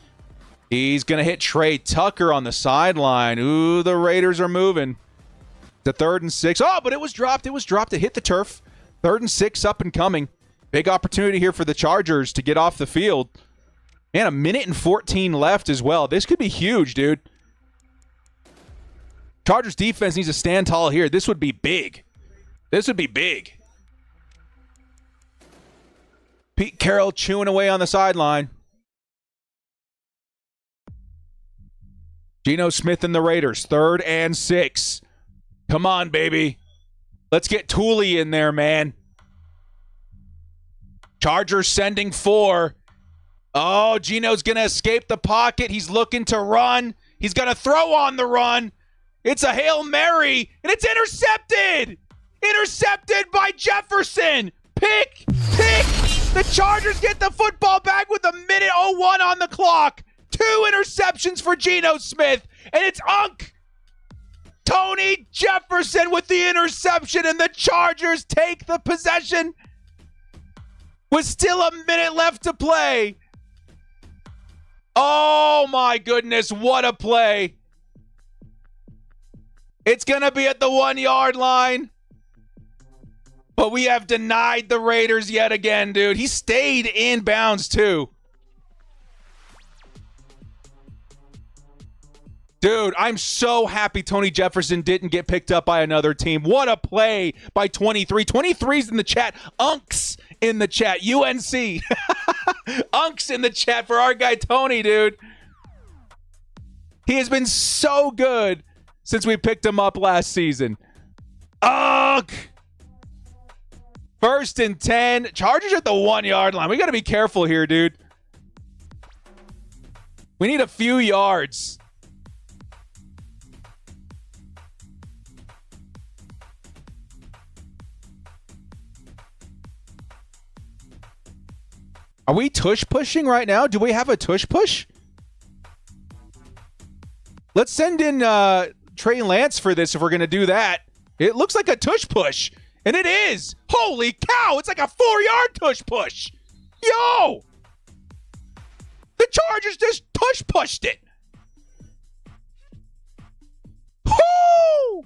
He's going to hit Trey Tucker on the sideline. Ooh, the Raiders are moving. The 3rd and 6. Oh, but it was dropped. It hit the turf. 3rd and 6 up and coming. Big opportunity here for the Chargers to get off the field. And 1:14 left as well. This could be huge, dude. Chargers defense needs to stand tall here. This would be big. Pete Carroll chewing away on the sideline. Geno Smith and the Raiders. 3rd and 6. Come on, baby. Let's get Tooley in there, man. Chargers sending 4. Oh, Geno's going to escape the pocket. He's looking to run. He's going to throw on the run. It's a Hail Mary, and it's intercepted. Intercepted by Jefferson. Pick. The Chargers get the football back with 1:01 on the clock. 2 interceptions for Geno Smith, and it's Tony Jefferson with the interception, and the Chargers take the possession with still a minute left to play. Oh, my goodness. What a play. It's going to be at the 1-yard line. But we have denied the Raiders yet again, dude. He stayed in bounds, too. Dude, I'm so happy Tony Jefferson didn't get picked up by another team. What a play by 23. 23's in the chat. Unks in the chat. UNC. Unks in the chat for our guy Tony, dude. He has been so good since we picked him up last season. Unk! 1st and 10. Chargers at the 1-yard line. We got to be careful here, dude. We need a few yards. Are we tush pushing right now? Do we have a tush push? Let's send in Trey Lance for this if we're going to do that. It looks like a tush push. And it is. Holy cow. It's like a 4-yard tush push. Yo. The Chargers just tush pushed it. Whoo.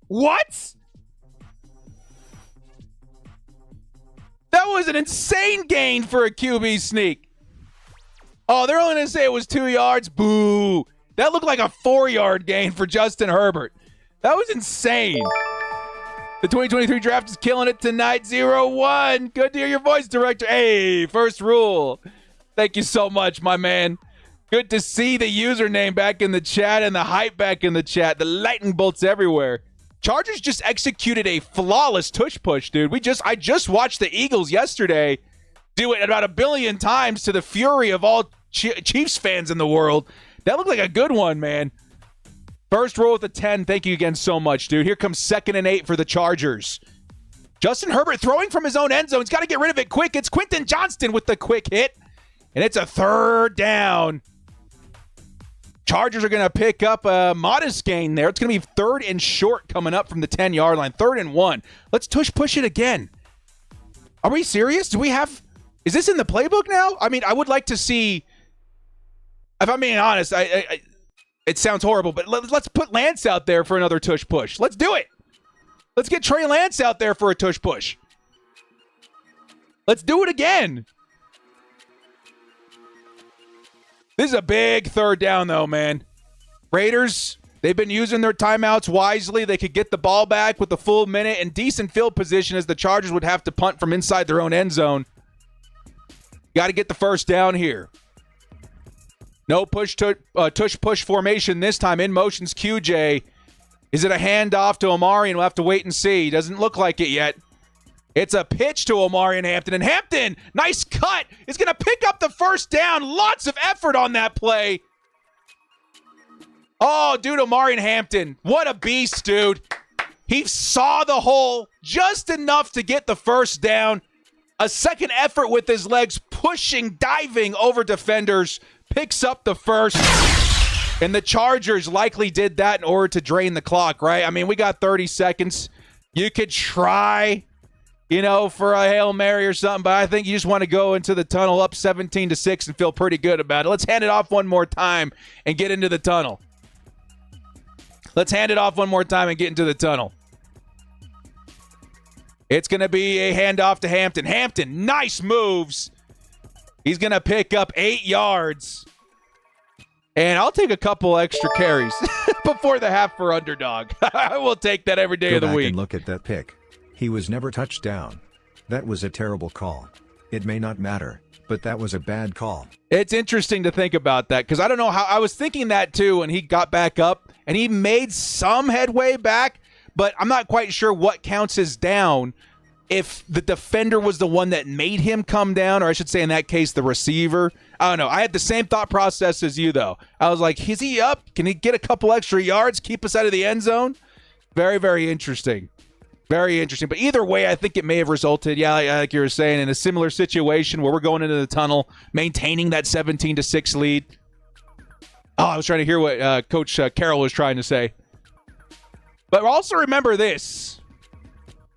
What? That was an insane gain for a QB sneak. Oh, they're only going to say it was 2 yards. Boo. That looked like a 4-yard gain for Justin Herbert. That was insane. The 2023 draft is killing it tonight. 0-1. Good to hear your voice, Director. Hey, first rule. Thank you so much, my man. Good to see the username back in the chat and the hype back in the chat. The lightning bolts everywhere. Chargers just executed a flawless tush push, dude. I just watched the Eagles yesterday do it about 1 billion times to the fury of all Chiefs fans in the world. That looked like a good one, man. First roll with the 10. Thank you again so much, dude. Here comes 2nd and 8 for the Chargers. Justin Herbert throwing from his own end zone. He's got to get rid of it quick. It's Quentin Johnston with the quick hit. And it's a 3rd down. Chargers are going to pick up a modest gain there. It's going to be 3rd and short coming up from the 10-yard line. 3rd and 1. Let's push it again. Are we serious? Is this in the playbook now? I mean, I would like to see, if I'm being honest, it sounds horrible, but let's put Lance out there for another tush push. Let's do it. Let's get Trey Lance out there for a tush push. Let's do it again. This is a big 3rd down, though, man. Raiders, they've been using their timeouts wisely. They could get the ball back with a full minute and decent field position as the Chargers would have to punt from inside their own end zone. Got to get the 1st down here. No tush push formation this time. In motion's QJ. Is it a handoff to Omarion? We'll have to wait and see. Doesn't look like it yet. It's a pitch to Omarion Hampton. And Hampton, nice cut, is going to pick up the 1st down. Lots of effort on that play. Oh, dude, Omarion Hampton. What a beast, dude. He saw the hole just enough to get the 1st down. A second effort with his legs, pushing, diving over defenders. Picks up the 1st. And the Chargers likely did that in order to drain the clock, right? I mean, we got 30 seconds. You could try, for a Hail Mary or something, but I think you just want to go into the tunnel up 17-6 and feel pretty good about it. Let's hand it off one more time and get into the tunnel. Let's hand it off one more time and get into the tunnel. It's going to be a handoff to Hampton. Hampton, nice moves. He's going to pick up 8 yards. And I'll take a couple extra carries before the half for Underdog. I will take that every day of the week. Go back and look at that pick. He was never touched down. That was a terrible call. It may not matter, but that was a bad call. It's interesting to think about that because I don't know how. I was thinking that too when he got back up and he made some headway back, but I'm not quite sure what counts as down if the defender was the one that made him come down, or I should say in that case, the receiver. I don't know. I had the same thought process as you, though. I was like, is he up? Can he get a couple extra yards, keep us out of the end zone? Very, very interesting. Very interesting. But either way, I think it may have resulted, like you were saying, in a similar situation where we're going into the tunnel, maintaining that 17-6 lead. Oh, I was trying to hear what Coach Carroll was trying to say. But also remember this.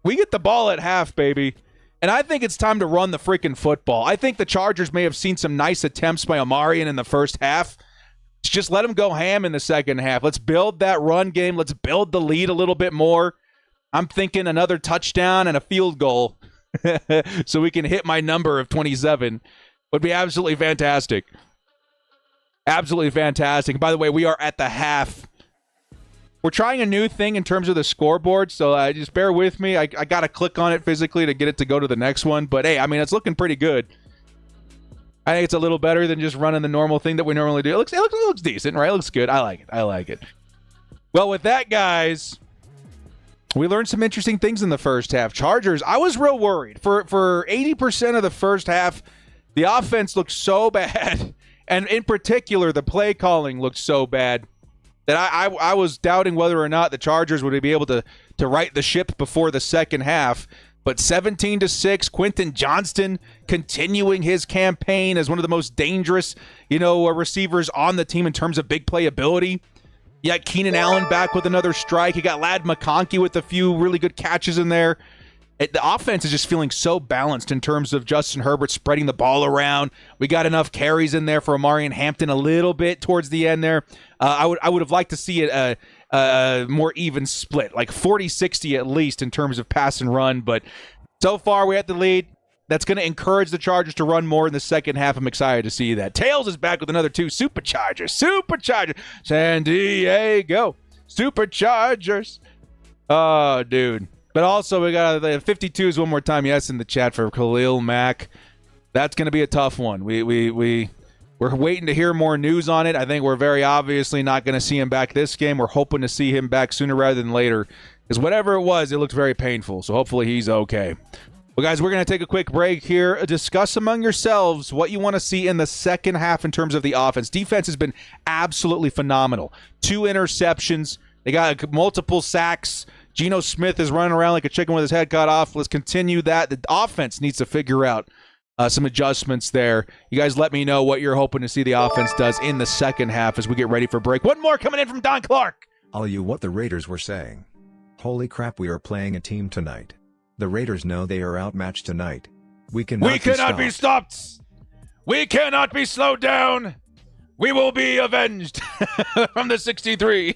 We get the ball at half, baby. And I think it's time to run the freaking football. I think the Chargers may have seen some nice attempts by Omarion in the first half. Just let him go ham in the second half. Let's build that run game. Let's build the lead a little bit more. I'm thinking another touchdown and a field goal so we can hit my number of 27 would be absolutely fantastic. Absolutely fantastic. By the way, we are at the half. We're trying a new thing in terms of the scoreboard, so just bear with me. I got to click on it physically to get it to go to the next one. But, hey, I mean, it's looking pretty good. I think it's a little better than just running the normal thing that we normally do. It looks decent, right? It looks good. I like it. Well, with that, guys, we learned some interesting things in the first half. Chargers, I was real worried. For 80% of the first half, the offense looked so bad. And in particular, the play calling looked so bad that I was doubting whether or not the Chargers would be able to right the ship before the second half. But 17-6, Quentin Johnston continuing his campaign as one of the most dangerous, receivers on the team in terms of big play ability. You got Keenan Allen back with another strike. You got Ladd McConkey with a few really good catches in there. The offense is just feeling so balanced in terms of Justin Herbert spreading the ball around. We got enough carries in there for Omarion Hampton a little bit towards the end there. I would have liked to see it a more even split, like 40-60 at least in terms of pass and run. But so far, we're at the lead. That's going to encourage the Chargers to run more in the second half. I'm excited to see that. Tails is back with another 2 Superchargers. San Diego Superchargers. Oh, dude. But also, we got the 52s one more time. Yes, in the chat for Khalil Mack. That's going to be a tough one. We're waiting to hear more news on it. I think we're very obviously not going to see him back this game. We're hoping to see him back sooner rather than later. Because whatever it was, it looked very painful. So hopefully he's okay. Well, guys, we're going to take a quick break here. Discuss among yourselves what you want to see in the second half in terms of the offense. Defense has been absolutely phenomenal. 2 interceptions. They got multiple sacks. Geno Smith is running around like a chicken with his head cut off. Let's continue that. The offense needs to figure out some adjustments there. You guys let me know what you're hoping to see the offense does in the second half as we get ready for break. One more coming in from Don Clark. All you what the Raiders were saying. Holy crap, we are playing a team tonight. The Raiders know they are outmatched tonight. We cannot be stopped. We cannot be slowed down. We will be avenged from the 63.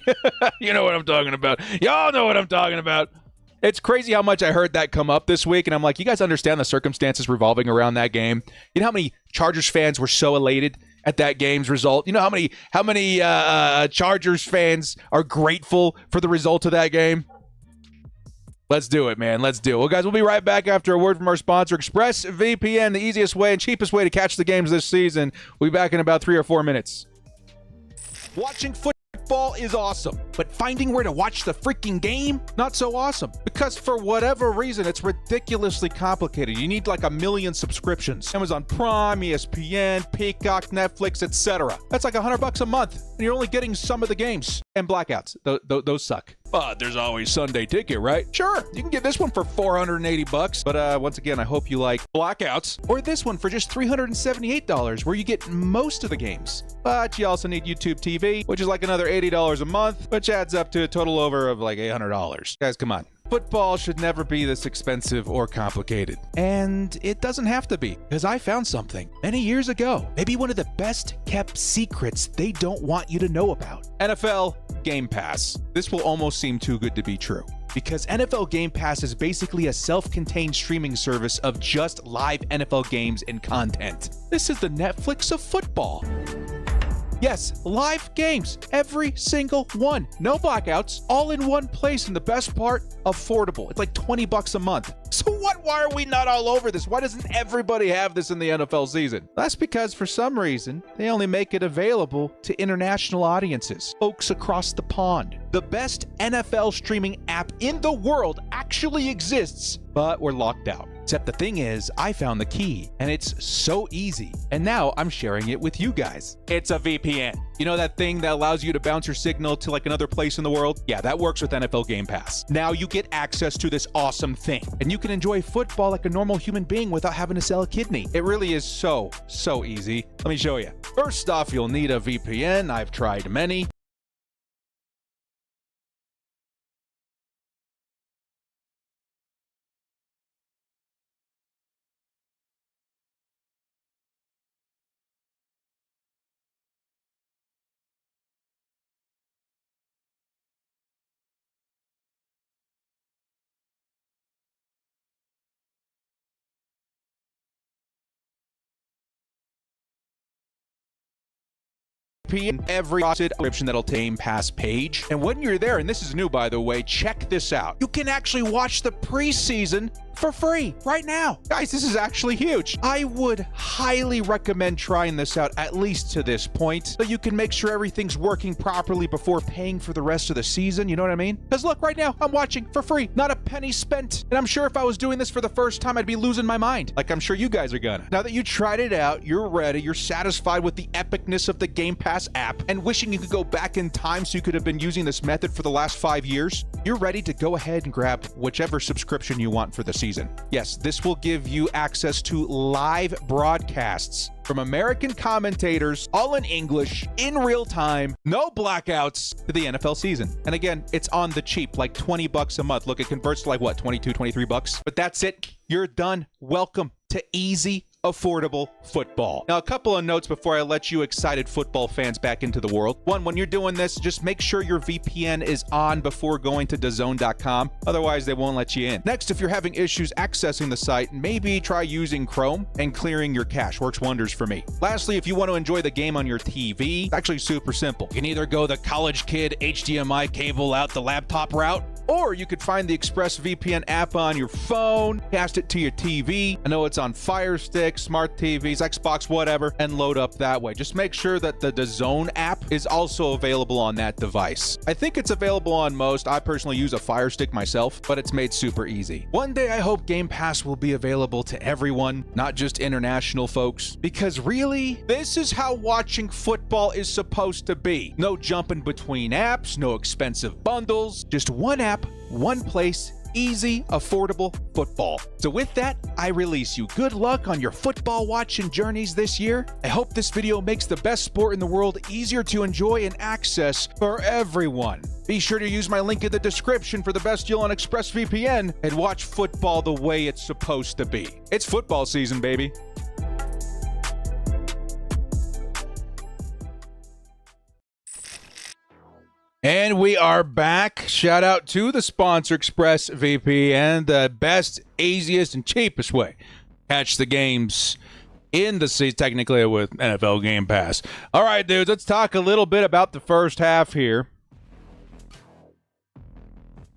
You know what I'm talking about. Y'all know what I'm talking about. It's crazy how much I heard that come up this week, and I'm like, you guys understand the circumstances revolving around that game? You know how many Chargers fans were so elated at that game's result? You know how many Chargers fans are grateful for the result of that game? Let's do it, man. Let's do it. Well, guys, we'll be right back after a word from our sponsor, ExpressVPN, the easiest way and cheapest way to catch the games this season. We'll be back in about 3 or 4 minutes. Watching football is awesome, but finding where to watch the freaking game, not so awesome. Because for whatever reason, it's ridiculously complicated. You need like 1 million subscriptions. Amazon Prime, ESPN, Peacock, Netflix, etc. That's like $100 a month, and you're only getting some of the games. And blackouts. Those suck. But there's always Sunday Ticket, right? Sure, you can get this one for $480. But once again, I hope you like blackouts. Or this one for just $378, where you get most of the games. But you also need YouTube TV, which is like another $80 a month, which adds up to a total over of like $800. Guys, come on. Football should never be this expensive or complicated. And it doesn't have to be, because I found something many years ago. Maybe one of the best kept secrets they don't want you to know about. NFL Game Pass. This will almost seem too good to be true, because NFL Game Pass is basically a self-contained streaming service of just live NFL games and content. This is the Netflix of football. Yes, live games, every single one. No blackouts, all in one place, and the best part, affordable. It's like $20 a month. So why are we not all over this? Why doesn't everybody have this in the NFL season? That's because for some reason, they only make it available to international audiences, folks across the pond. The best NFL streaming app in the world actually exists, but we're locked out. Except the thing is, I found the key, and it's so easy. And now I'm sharing it with you guys. It's a VPN. You know that thing that allows you to bounce your signal to like another place in the world? Yeah, that works with NFL Game Pass. Now you get access to this awesome thing, and you can enjoy football like a normal human being without having to sell a kidney. It really is so easy. Let me show you. First off, you'll need a VPN. I've tried many. Every subscription that'll Game Pass page. And when you're there, and this is new by the way, check this out. You can actually watch the preseason for free right now. Guys, this is actually huge. I would highly recommend trying this out, at least to this point, so you can make sure everything's working properly before paying for the rest of the season. You know what I mean? Because look, right now, I'm watching for free. Not a penny spent. And I'm sure if I was doing this for the first time, I'd be losing my mind. Like I'm sure you guys are gonna. Now that you tried it out, you're ready, you're satisfied with the epicness of the Game Pass app, and wishing you could go back in time so you could have been using this method for the last 5 years, you're ready to go ahead and grab whichever subscription you want for the season. Yes, this will give you access to live broadcasts from American commentators, all in English, in real time, no blackouts, to the NFL season. And again, it's on the cheap, like $20 a month. Look, it converts to like what, 22, 23 bucks? But that's it. You're done. Welcome to easy, affordable football. Now, a couple of notes before I let you excited football fans back into the world. One, when you're doing this, just make sure your VPN is on before going to DAZN.com. Otherwise, they won't let you in. Next, if you're having issues accessing the site, maybe try using Chrome and clearing your cache. Works wonders for me. Lastly, if you want to enjoy the game on your TV, it's actually super simple. You can either go the college kid HDMI cable out the laptop route, or you could find the ExpressVPN app on your phone, cast it to your TV. I know it's on Fire Stick, smart TVs, Xbox, whatever, and load up that way. Just make sure that the DAZN app is also available on that device. I think it's available on most. I personally use a Fire Stick myself, but it's made super easy. One day I hope Game Pass will be available to everyone, not just international folks, because really, this is how watching football is supposed to be. No jumping between apps, no expensive bundles, just one app, one place, easy, affordable football. So with that, I release you. Good luck on your football watching journeys this year. I hope this video makes the best sport in the world easier to enjoy and access for everyone. Be sure to use my link in the description for the best deal on ExpressVPN and watch football the way it's supposed to be. It's football season, baby. And we are back. Shout out to the sponsor, ExpressVPN, the best, easiest, and cheapest way to catch the games in the season, technically with NFL Game Pass. All right, dudes, let's talk a little bit about the first half here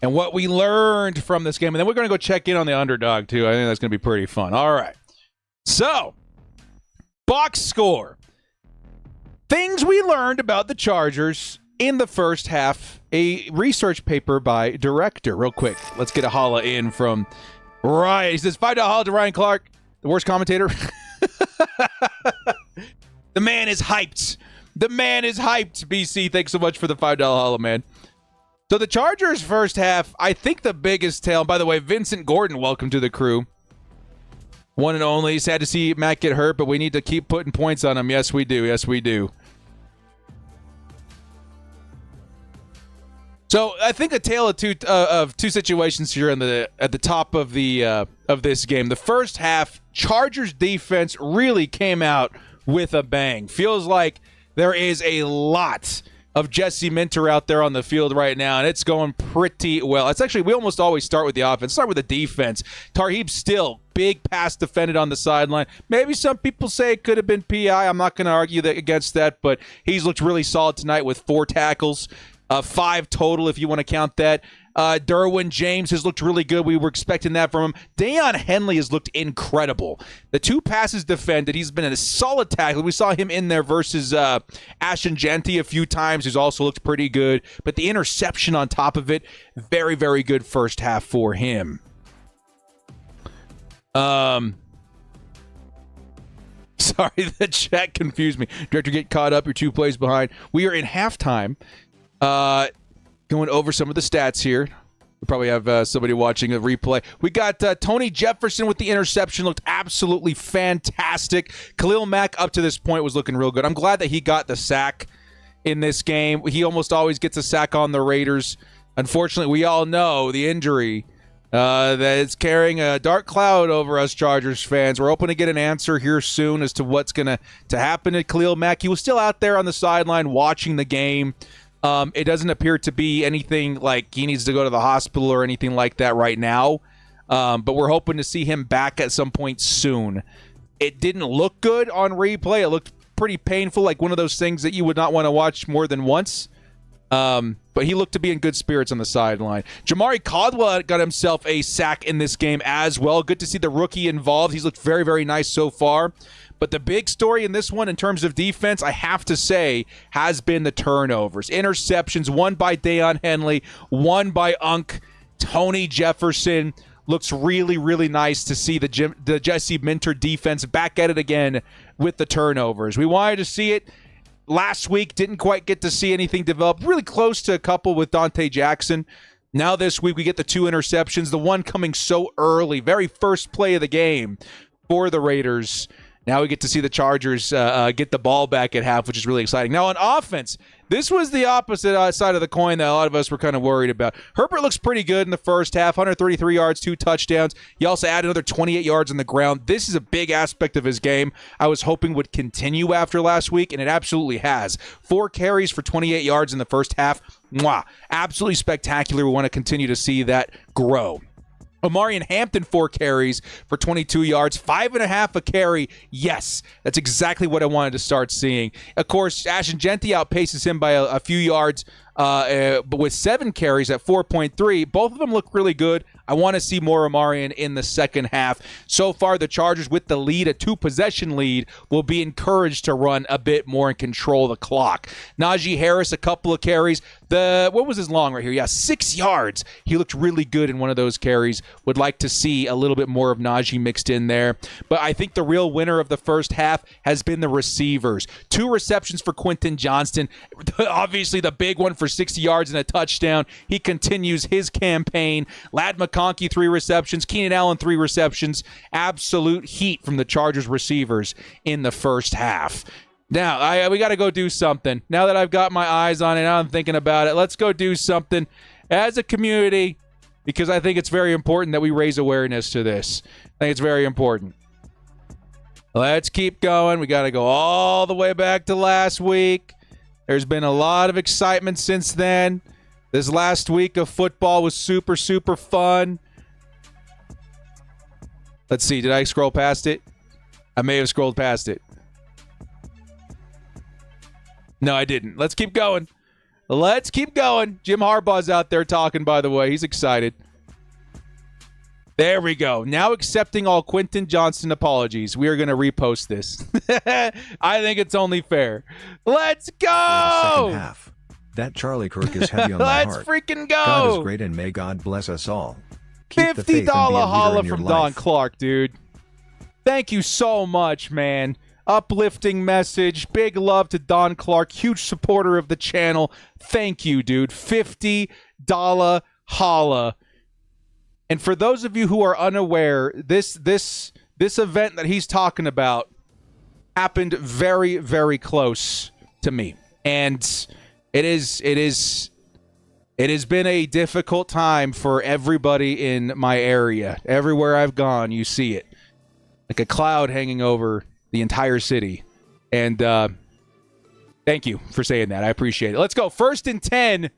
and what we learned from this game. And then we're going to go check in on the Underdog, too. I think that's going to be pretty fun. All right. So, box score. Things we learned about the Chargers in the first half, a research paper by Director. Real quick, let's get a holla in from Ryan. He says, $5 holla to Ryan Clark, the worst commentator. The man is hyped. The man is hyped, BC. Thanks so much for the $5 holla, man. So the Chargers first half, I think the biggest tale, by the way, Vincent Gordon, welcome to the crew. One and only. Sad to see Matt get hurt, but we need to keep putting points on him. Yes, we do. Yes, we do. So I think a tale of two situations here at the top of this game. The first half, Chargers defense really came out with a bang. Feels like there is a lot of Jesse Minter out there on the field right now, and it's going pretty well. It's actually, we almost always start with the offense. Start with the defense. Tarheeb still big pass defended on the sideline. Maybe some people say it could have been PI. I'm not going to argue against that, but he's looked really solid tonight with 4 tackles. 5 total, if you want to count that. Derwin James has looked really good. We were expecting that from him. Deion Henley has looked incredible. The 2 passes defended. He's been a solid tackler. We saw him in there versus Ashton Genty a few times, who's also looked pretty good. But the interception on top of it, very, very good first half for him. Sorry, the chat confused me. Director, get caught up. You're 2 plays behind. We are in halftime. Going over some of the stats here. We probably have somebody watching a replay. We got Tony Jefferson with the interception. Looked absolutely fantastic. Khalil Mack up to this point was looking real good. I'm glad that he got the sack in this game. He almost always gets a sack on the Raiders. Unfortunately, we all know the injury that is carrying a dark cloud over us Chargers fans. We're hoping to get an answer here soon as to what's going to happen to Khalil Mack. He was still out there on the sideline watching the game. It doesn't appear to be anything like he needs to go to the hospital or anything like that right now. But we're hoping to see him back at some point soon. It didn't look good on replay. It looked pretty painful, like one of those things that you would not want to watch more than once. But he looked to be in good spirits on the sideline. Jamari Caldwell got himself a sack in this game as well. Good to see the rookie involved. He's looked very, very nice so far. But the big story in this one, in terms of defense, I have to say, has been the turnovers. Interceptions, one by Deion Henley, one by Unk. Tony Jefferson looks really, really nice to see the Jesse Minter defense back at it again with the turnovers. We wanted to see it last week, didn't quite get to see anything develop. Really close to a couple with Dante Jackson. Now this week we get the 2 interceptions, the one coming so early, very first play of the game for the Raiders. Now we get to see the Chargers get the ball back at half, which is really exciting. Now on offense, this was the opposite side of the coin that a lot of us were kind of worried about. Herbert looks pretty good in the first half, 133 yards, 2 touchdowns. He also added another 28 yards on the ground. This is a big aspect of his game I was hoping would continue after last week, and it absolutely has. 4 carries for 28 yards in the first half. Mwah. Absolutely spectacular. We want to continue to see that grow. Omarion Hampton, 4 carries for 22 yards, 5.5 a carry. Yes, that's exactly what I wanted to start seeing. Of course, Ashton Genty outpaces him by a few yards, but with 7 carries at 4.3. Both of them look really good. I want to see more Omarion in the second half. So far, the Chargers with the lead, a 2-possession lead, will be encouraged to run a bit more and control the clock. Najee Harris, a couple of carries. What was his long right here? Yeah, 6 yards. He looked really good in one of those carries. Would like to see a little bit more of Najee mixed in there. But I think the real winner of the first half has been the receivers. 2 receptions for Quentin Johnston. Obviously, the big one for for 60 yards and a touchdown. He continues his campaign. Ladd McConkey, 3 receptions. Keenan Allen, 3 receptions. Absolute heat from the Chargers receivers in the first half. Now, we got to go do something. Now that I've got my eyes on it, now I'm thinking about it. Let's go do something as a community, because I think it's very important that we raise awareness to this. I think it's very important. Let's keep going. We got to go all the way back to last week. There's been a lot of excitement since then. This last week of football was super, super fun. Let's see. Did I scroll past it? I may have scrolled past it. No, I didn't. Let's keep going. Let's keep going. Jim Harbaugh's out there talking, by the way. He's excited. There we go. Now accepting all Quentin Johnston apologies. We are going to repost this. I think it's only fair. Let's go! Second half. That Charlie Kirk is heavy on my Let's heart. freaking go! God is great and may God bless us all. Keep the faith and be $50 a leader holla in your from life. Don Clark, dude. Thank you so much, man. Uplifting message. Big love to Don Clark. Huge supporter of the channel. Thank you, dude. $50 holla. And for those of you who are unaware, this event that he's talking about happened very, very close to me. And it has been a difficult time for everybody in my area. Everywhere I've gone, you see it. Like a cloud hanging over the entire city. And thank you for saying that. I appreciate it. Let's go. 1st and 10.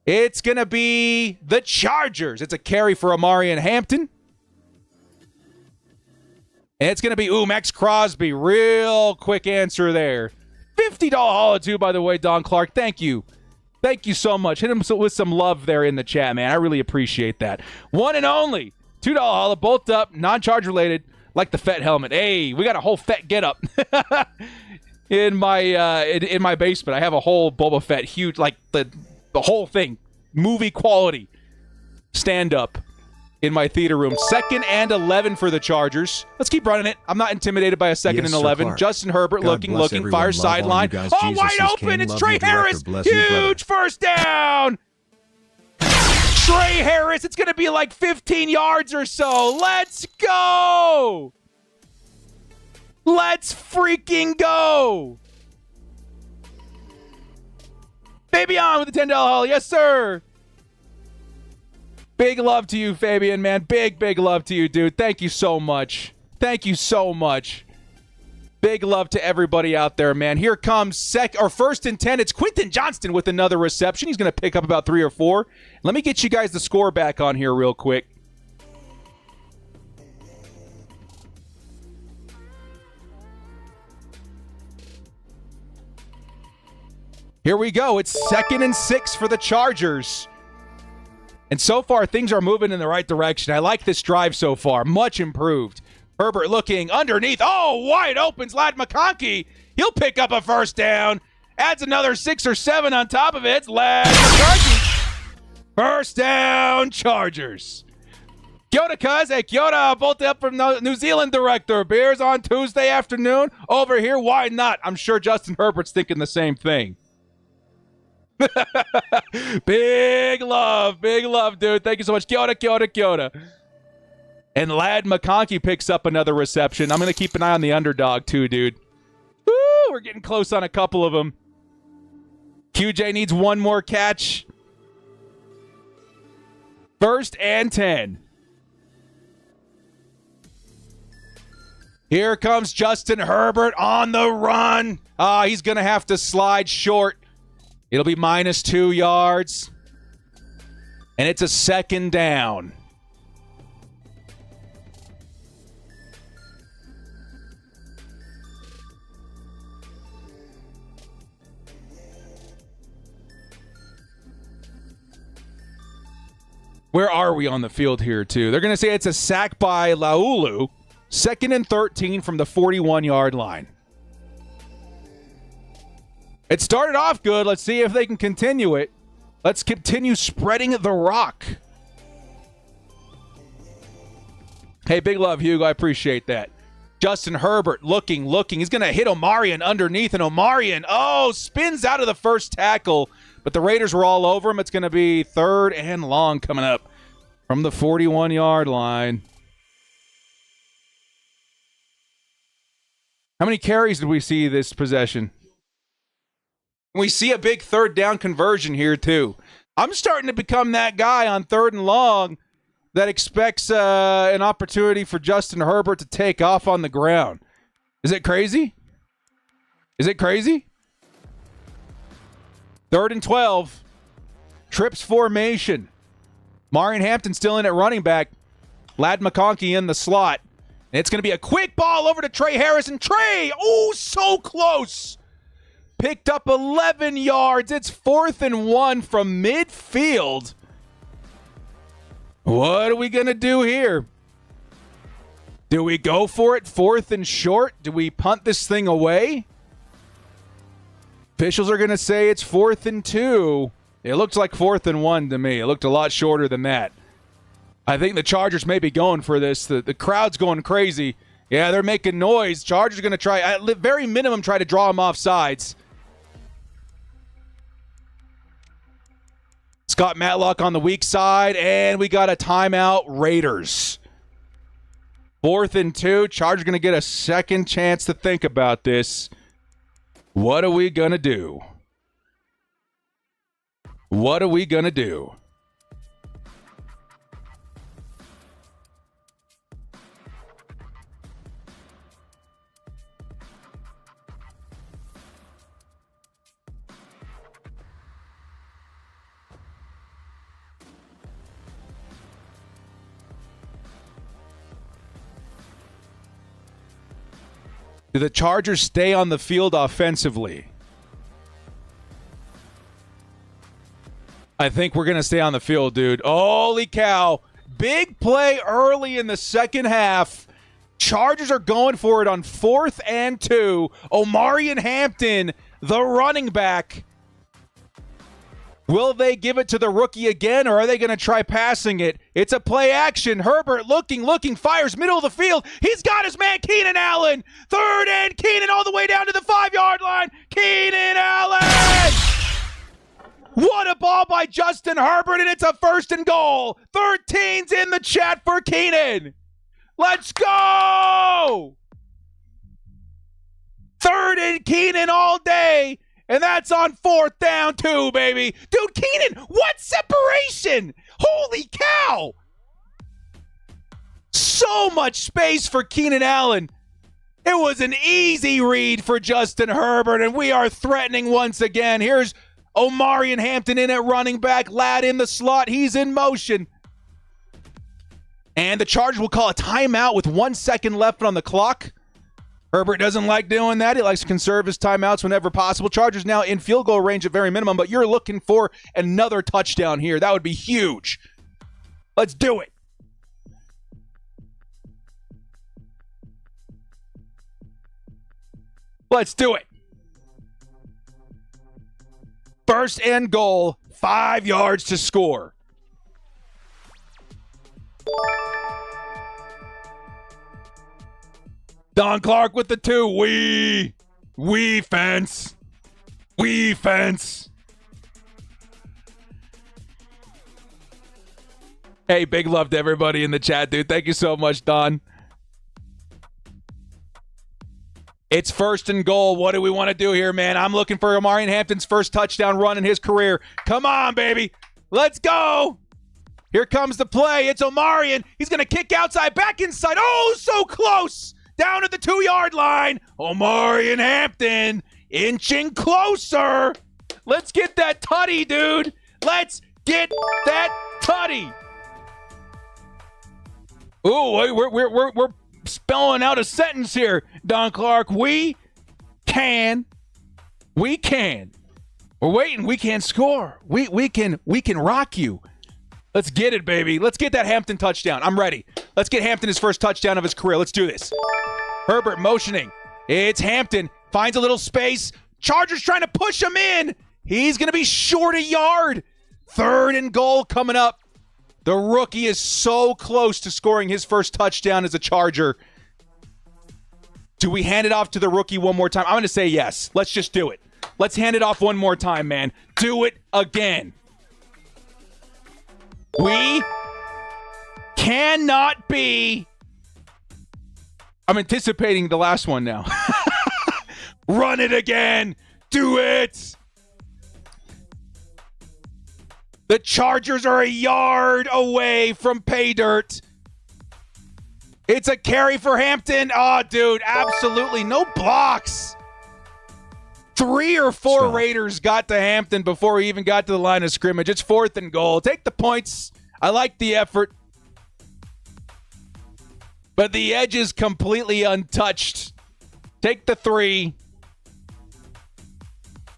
It's going to be the Chargers. It's a carry for Amari and Hampton. And it's going to be, Max Crosby. Real quick answer there. $50 holla too, by the way, Don Clark. Thank you. Thank you so much. Hit him with some love there in the chat, man. I really appreciate that. One and only. $2 holla, both up, non-charge related, like the Fett helmet. Hey, we got a whole Fett get up. in my basement. I have a whole Boba Fett, huge, like the whole thing, movie quality, stand up in my theater room. 2nd and 11 for the Chargers. Let's keep running it. I'm not intimidated by a 2nd and 11. Clark. Justin Herbert God looking, fire sideline. Oh, Jesus wide open. King. It's Love Trey you, Harris. Bless you, brother. Huge first down. Trey Harris. It's going to be like 15 yards or so. Let's go. Let's freaking go. Fabian with the $10 haul. Yes, sir. Big love to you, Fabian, man. Big, big love to you, dude. Thank you so much. Thank you so much. Big love to everybody out there, man. Here comes 1st and 10. It's Quentin Johnston with another reception. He's going to pick up about 3 or 4. Let me get you guys the score back on here real quick. Here we go. It's 2nd and 6 for the Chargers. And so far, things are moving in the right direction. I like this drive so far. Much improved. Herbert looking underneath. Oh, wide opens Ladd McConkey. He'll pick up a first down. Adds another 6 or 7 on top of it. It's Ladd McConkey. First down, Chargers. Kia ora, cuz. Hey, kia ora. Both up from New Zealand director. Beers on Tuesday afternoon. Over here, why not? I'm sure Justin Herbert's thinking the same thing. Big love, dude. Thank you so much. Kia ora, kia ora, kia ora. And Ladd McConkey picks up another reception. I'm going to keep an eye on the underdog too, dude. Woo, we're getting close on a couple of them. QJ needs one more catch. 1st and 10. Here comes Justin Herbert on the run. He's going to have to slide short. It'll be -2 yards. And it's a 2nd down. Where are we on the field here, too? They're going to say it's a sack by Laulu. 2nd and 13 from the 41-yard line. It started off good. Let's see if they can continue it. Let's continue spreading the rock. Hey, big love, Hugo. I appreciate that. Justin Herbert looking. He's going to hit Omarion underneath, and Omarion, spins out of the first tackle, But the Raiders were all over him. It's going to be 3rd and long coming up from the 41-yard line. How many carries did we see this possession? We see a big 3rd down conversion here, too. I'm starting to become that guy on 3rd and long that expects an opportunity for Justin Herbert to take off on the ground. Is it crazy? Is it crazy? 3rd and 12. Trips formation. Marion Hampton still in at running back. Ladd McConkey in the slot. And it's going to be a quick ball over to Trey Harrison. Trey, oh, so close. Picked up 11 yards. It's 4th and 1 from midfield. What are we going to do here? Do we go for it 4th and short? Do we punt this thing away? Officials are going to say it's 4th and 2. It looks like 4th and 1 to me. It looked a lot shorter than that. I think the Chargers may be going for this. The crowd's going crazy. Yeah, they're making noise. Chargers are going to try, at the very minimum, try to draw them off sides. Scott Matlock on the weak side, and we got a timeout, Raiders. 4th and 2. Chargers going to get a second chance to think about this. What are we going to do? What are we going to do? Do the Chargers stay on the field offensively? I think we're going to stay on the field, dude. Holy cow. Big play early in the second half. Chargers are going for it on 4th and 2. Omarion Hampton, the running back. Will they give it to the rookie again, or are they going to try passing it? It's a play action. Herbert looking, fires middle of the field. He's got his man, Keenan Allen. 3rd and Keenan all the way down to the 5-yard line. Keenan Allen! What a ball by Justin Herbert, and it's a 1st and goal. 13's in the chat for Keenan. Let's go! 3rd and Keenan all day. And that's on 4th down, too, baby. Dude, Keenan, what separation? Holy cow. So much space for Keenan Allen. It was an easy read for Justin Herbert, and we are threatening once again. Here's Omarion Hampton in at running back. Ladd in the slot. He's in motion. And the Chargers will call a timeout with 1 second left on the clock. Herbert doesn't like doing that. He likes to conserve his timeouts whenever possible. Chargers now in field goal range at very minimum, but you're looking for another touchdown here. That would be huge. Let's do it. Let's do it. 1st and goal, 5 yards to score. Don Clark with the 2. We fence. We fence. Hey, big love to everybody in the chat, dude. Thank you so much, Don. It's 1st and goal. What do we want to do here, man? I'm looking for Omarion Hampton's first touchdown run in his career. Come on, baby. Let's go. Here comes the play. It's Omarion. He's going to kick outside, back inside. Oh, so close. Down at the 2-yard line. Omarion Hampton inching closer. Let's get that tutty, dude. Let's get that tutty. Ooh, we're spelling out a sentence here, Don Clark. We can. We're waiting. We can score. We can rock you. Let's get it, baby. Let's get that Hampton touchdown. I'm ready. Let's get Hampton his first touchdown of his career. Let's do this. Herbert motioning. It's Hampton. Finds a little space. Chargers trying to push him in. He's going to be short a yard. 3rd and goal coming up. The rookie is so close to scoring his first touchdown as a Charger. Do we hand it off to the rookie one more time? I'm going to say yes. Let's just do it. Let's hand it off one more time, man. Do it again. We cannot be... I'm anticipating the last one now. Run it again. Do it. The Chargers are a yard away from pay dirt. It's a carry for Hampton. Oh, dude, absolutely no blocks. 3 or 4 Stop. Raiders got to Hampton before he even got to the line of scrimmage. It's 4th and goal. Take the points. I like the effort. But the edge is completely untouched. Take the 3.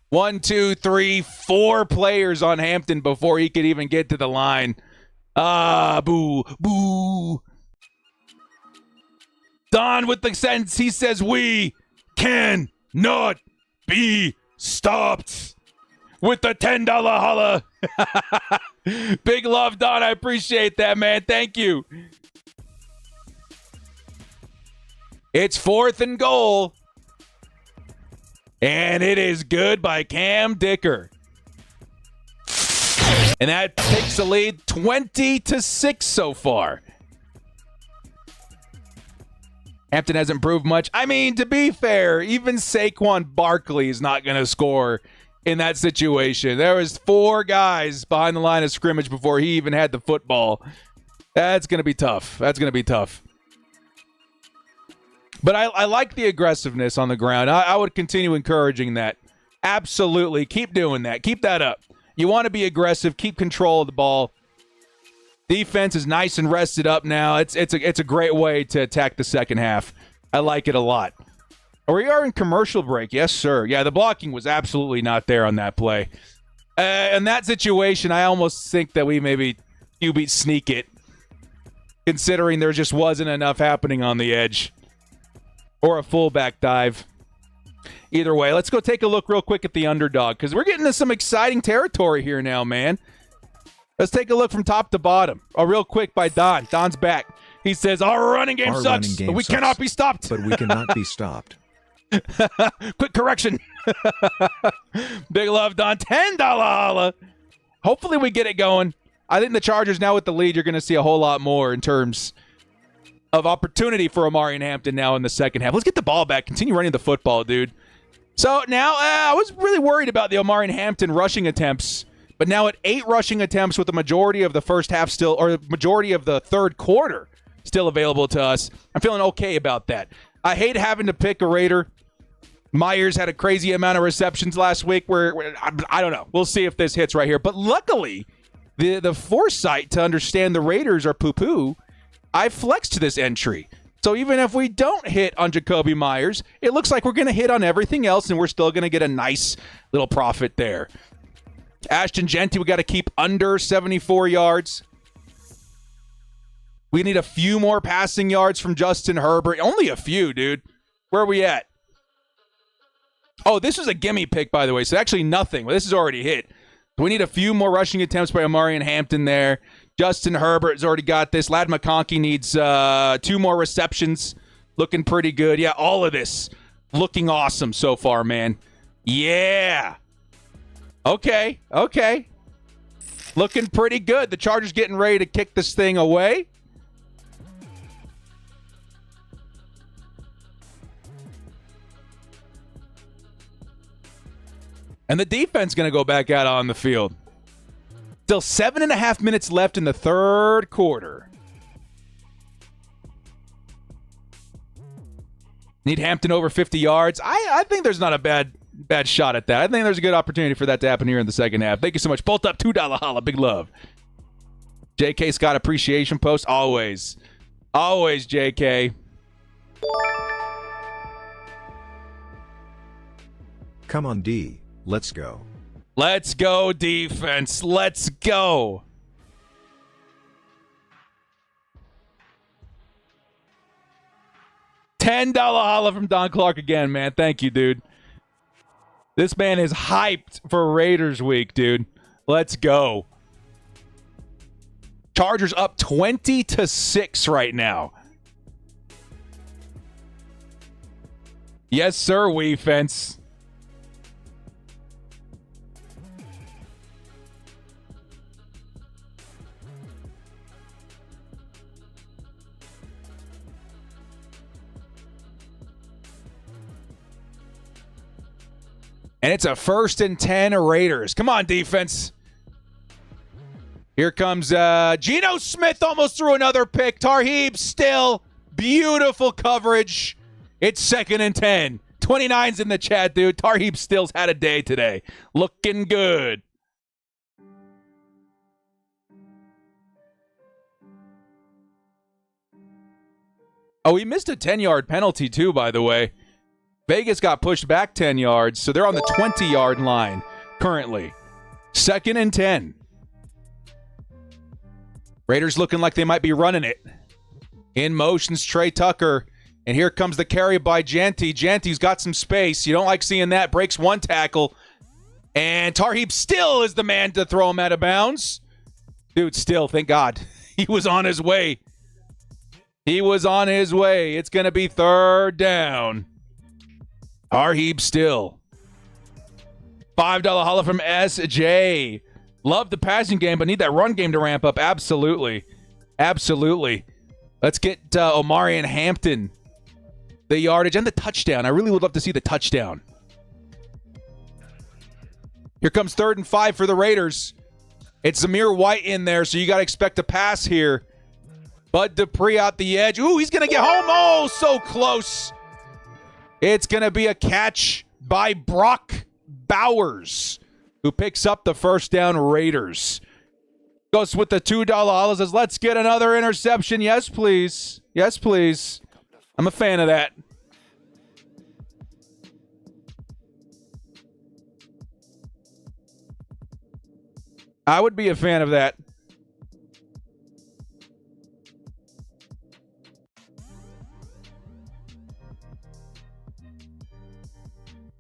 1, 2, 3, 4 players on Hampton before he could even get to the line. Ah, boo, boo. Don with the sentence, he says, we cannot be stopped. With the $10 holla. Big love, Don. I appreciate that, man. Thank you. It's 4th and goal. And it is good by Cam Dicker. And that takes the lead 20-6 so far. Hampton hasn't improved much. I mean, to be fair, even Saquon Barkley is not going to score in that situation. There was 4 guys behind the line of scrimmage before he even had the football. That's going to be tough. That's going to be tough. But I like the aggressiveness on the ground. I would continue encouraging that. Absolutely. Keep doing that. Keep that up. You want to be aggressive. Keep control of the ball. Defense is nice and rested up now. It's a great way to attack the second half. I like it a lot. We are in commercial break. Yes, sir. Yeah, the blocking was absolutely not there on that play. In that situation, I almost think that we maybe QB sneak it, considering there just wasn't enough happening on the edge. Or a fullback dive. Either way, let's go take a look real quick at the underdog, because we're getting into some exciting territory here now, man. Let's take a look from top to bottom. Oh, real quick by Don. Don's back. He says, our running game sucks, but we cannot be stopped. But we cannot be stopped. Quick correction. Big love, Don. $10 holla. Hopefully we get it going. I think the Chargers now with the lead, you're going to see a whole lot more in terms of opportunity for Omari and Hampton now in the second half. Let's get the ball back. Continue running the football, dude. So now I was really worried about the Omari and Hampton rushing attempts, but now at 8 rushing attempts with the majority of the first half still, or the majority of the third quarter still available to us, I'm feeling okay about that. I hate having to pick a Raider. Myers had a crazy amount of receptions last week where I don't know. We'll see if this hits right here. But luckily, the foresight to understand the Raiders are poo-poo, I flexed to this entry. So even if we don't hit on Jacoby Myers, it looks like we're going to hit on everything else, and we're still going to get a nice little profit there. Ashton Genty, we got to keep under 74 yards. We need a few more passing yards from Justin Herbert. Only a few, dude. Where are we at? Oh, this was a gimme pick, by the way, so actually nothing. Well, this is already hit. We need a few more rushing attempts by Omari and Hampton there. Justin Herbert has already got this. Ladd McConkey needs 2 more receptions. Looking pretty good. Yeah, all of this looking awesome so far, man. Yeah. Okay. Looking pretty good. The Chargers getting ready to kick this thing away. And the defense going to go back out on the field. Still 7.5 minutes left in the third quarter. Need Hampton over 50 yards. I think there's not a bad shot at that. I think there's a good opportunity for that to happen here in the second half. Thank you so much. Bolt up, $2 holla. Big love. JK Scott appreciation post. Always, JK. Come on, D. Let's go. Let's go, defense. Let's go. $10 holla from Don Clark again, man. Thank you, dude. This man is hyped for Raiders week, dude. Let's go. Chargers up 20-6 right now. Yes, sir, we fence. And it's a 1st and 10 Raiders. Come on, defense. Here comes Geno Smith, almost threw another pick. Tarheeb still. Beautiful coverage. It's 2nd and 10. 29's in the chat, dude. Tarheeb Still's had a day today. Looking good. Oh, he missed a 10-yard penalty, too, by the way. Vegas got pushed back 10 yards, so they're on the 20-yard line currently. 2nd and 10. Raiders looking like they might be running it. In motion's Trey Tucker. And here comes the carry by Janty. Janty's got some space. You don't like seeing that. Breaks one tackle. And Tarheeb Still is the man to throw him out of bounds. Dude, Still, thank God. He was on his way. He was on his way. It's going to be 3rd down. Tarheeb Still. $5 holla from SJ. Love the passing game, but need that run game to ramp up. Absolutely. Absolutely. Let's get Omari and Hampton the yardage and the touchdown. I really would love to see the touchdown. Here comes 3rd and 5 for the Raiders. It's Zamir White in there, so you got to expect a pass here. Bud Dupree out the edge. Ooh, he's going to get home. Oh, so close. It's going to be a catch by Brock Bowers, who picks up the 1st down. Raiders. Goes with the $2 holla, says, let's get another interception. Yes, please. Yes, please. I'm a fan of that. I would be a fan of that.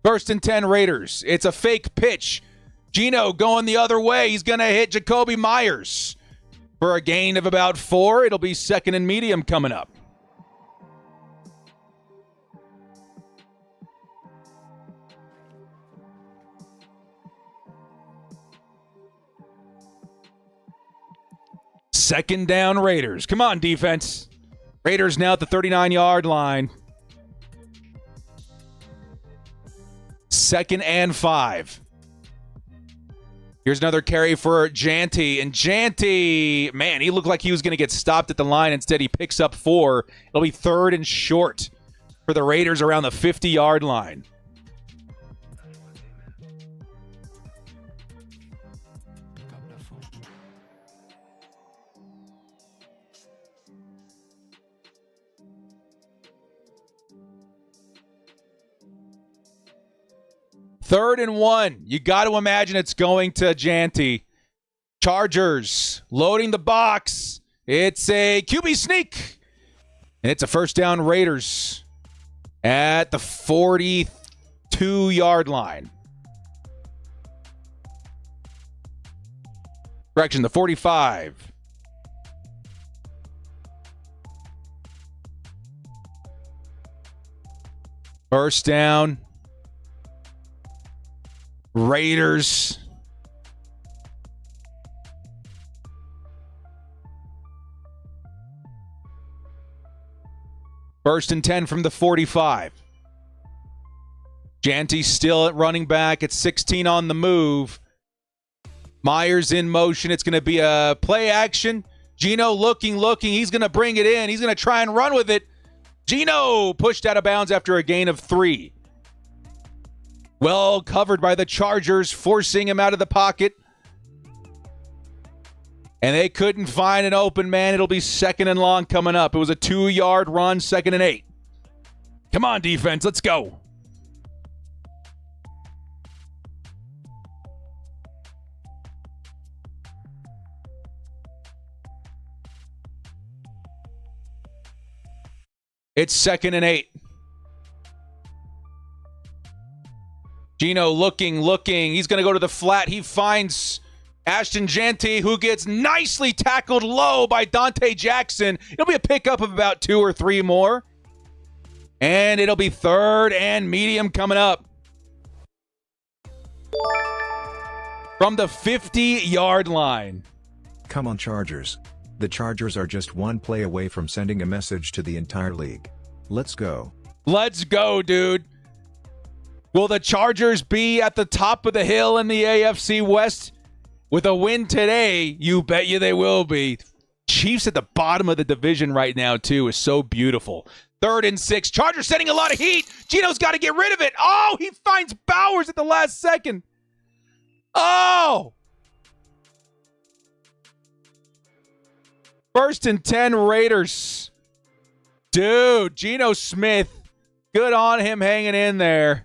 First and 10 Raiders. It's a fake pitch. Geno going the other way. He's going to hit Jacoby Myers for a gain of about 4. It'll be 2nd and medium coming up. Second down Raiders. Come on, defense. Raiders now at the 39-yard line. 2nd and 5. Here's another carry for Janty. And Janty, man, he looked like he was going to get stopped at the line. Instead, he picks up 4. It'll be 3rd and short for the Raiders around the 50-yard line. Third and 1. You got to imagine it's going to Janty. Chargers loading the box. It's a QB sneak. And it's a 1st down Raiders at the 42-yard line. Correction, the 45. First down. Raiders. First and 10 from the 45. Janty still at running back at 16 on the move. Myers in motion. It's going to be a play action. Geno looking. He's going to bring it in. He's going to try and run with it. Geno pushed out of bounds after a gain of 3. Well covered by the Chargers, forcing him out of the pocket. And they couldn't find an open man. It'll be 2nd and long coming up. It was a 2-yard run, 2nd and 8. Come on, defense. Let's go. It's 2nd and 8. Geno looking. He's going to go to the flat. He finds Ashton Janty, who gets nicely tackled low by Dante Jackson. It'll be a pickup of about 2 or 3 more. And it'll be 3rd and medium coming up. From the 50-yard line. Come on, Chargers. The Chargers are just one play away from sending a message to the entire league. Let's go. Let's go, dude. Will the Chargers be at the top of the hill in the AFC West? With a win today, you bet you they will be. Chiefs at the bottom of the division right now, too, is so beautiful. 3rd and 6. Chargers sending a lot of heat. Geno's got to get rid of it. Oh, he finds Bowers at the last second. Oh! 1st and 10 Raiders. Dude, Geno Smith. Good on him hanging in there.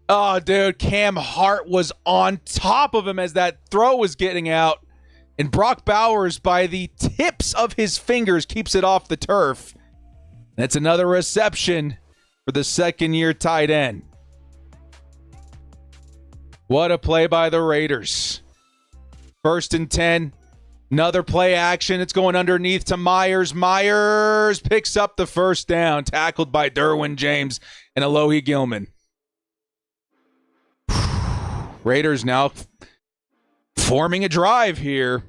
Oh, dude, Cam Hart was on top of him as that throw was getting out. And Brock Bowers, by the tips of his fingers, keeps it off the turf. That's another reception for the second-year tight end. What a play by the Raiders. 1st and 10. Another play action. It's going underneath to Myers. Myers picks up the first down, tackled by Derwin James and Alohi Gilman. Raiders now forming a drive here.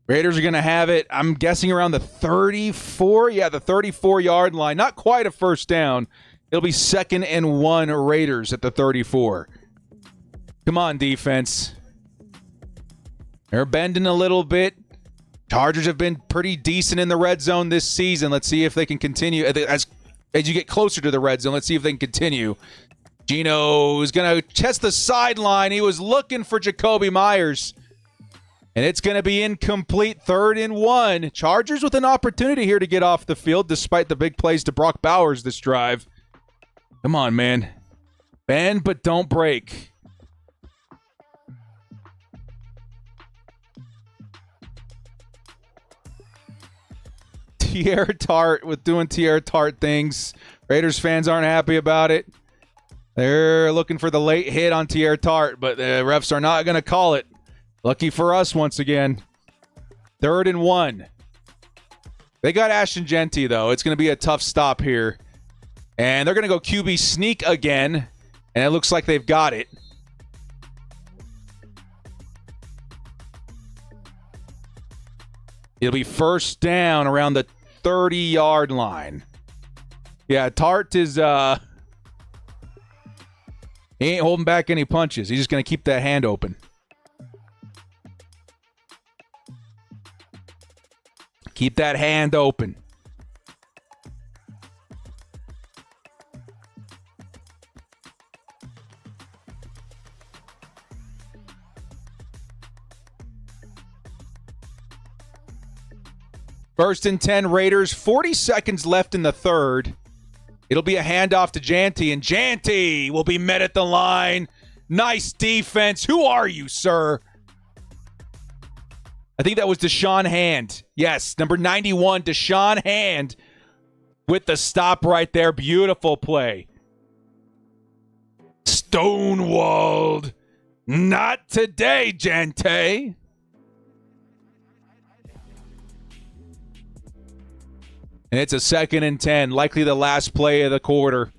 Raiders are going to have it, I'm guessing, around the 34. Yeah, the 34-yard line. Not quite a first down. It'll be 2nd and 1 Raiders at the 34. Come on, defense. They're bending a little bit. Chargers have been pretty decent in the red zone this season. Let's see if they can continue. As you get closer to the red zone, let's see if they can continue. Geno is going to test the sideline. He was looking for Jacoby Myers. And it's going to be incomplete. 3rd and 1. Chargers with an opportunity here to get off the field despite the big plays to Brock Bowers this drive. Come on, man. Bend, but don't break. Tierra Tart with doing Tierra Tart things. Raiders fans aren't happy about it. They're looking for the late hit on Tierra Tart, but the refs are not going to call it. Lucky for us once again. 3rd and 1. They got Ashton Genty, though. It's going to be a tough stop here. And they're going to go QB sneak again. And it looks like they've got it. It'll be first down around the 30-yard line. Yeah, Tart is, he ain't holding back any punches. He's just going to keep that hand open. Keep that hand open. First and 10 Raiders, 40 seconds left in the third. It'll be a handoff to Janty, and Janty will be met at the line. Nice defense. Who are you, sir? I think that was Deshaun Hand. Yes, number 91, Deshaun Hand with the stop right there. Beautiful play. Stonewalled. Not today, Janty. And it's a 2nd and 10, likely the last play of the quarter.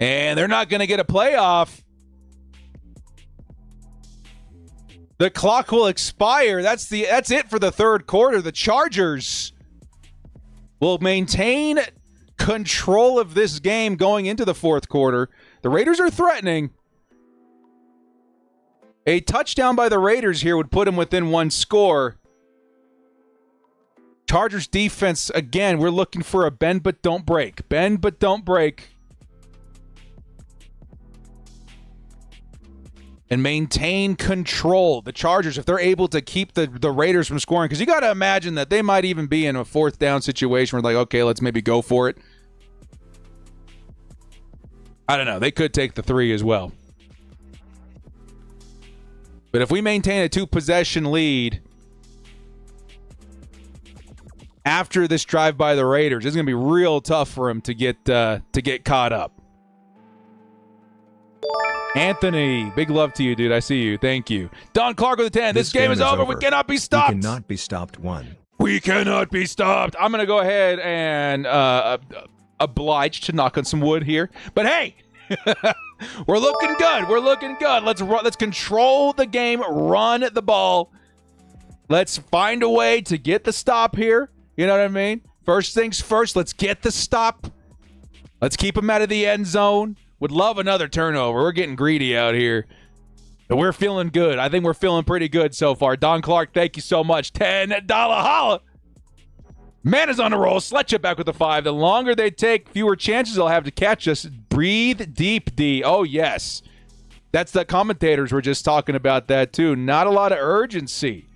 And they're not going to get a playoff. The clock will expire. That's it for the third quarter. The Chargers will maintain control of this game going into the fourth quarter. The Raiders are threatening. A touchdown by the Raiders here would put them within one score. Chargers defense, again, we're looking for a bend but don't break. Bend but don't break. And maintain control. The Chargers, if they're able to keep the Raiders from scoring, because you got to imagine that they might even be in a fourth down situation where like, okay, let's maybe go for it. I don't know. They could take the 3 as well. But if we maintain a 2-possession lead after this drive by the Raiders, it's going to be real tough for them to get caught up. Anthony, big love to you, dude. I see you. Thank you. Don Clark with the 10. This game is over. We cannot be stopped. We cannot be stopped. 1. We cannot be stopped. I'm going to go ahead and oblige to knock on some wood here. But hey, We're looking good. We're looking good. Let's control the game, run the ball. Let's find a way to get the stop here. You know what I mean? First things first, let's get the stop. Let's keep him out of the end zone. Would love another turnover. We're getting greedy out here. But we're feeling good. I think we're feeling pretty good so far. Don Clark, thank you so much. $10 holla. Man is on a roll. Sletcha back with the 5. The longer they take, fewer chances they'll have to catch us. Breathe deep, D. Oh, yes. That's the commentators were just talking about that, too. Not a lot of urgency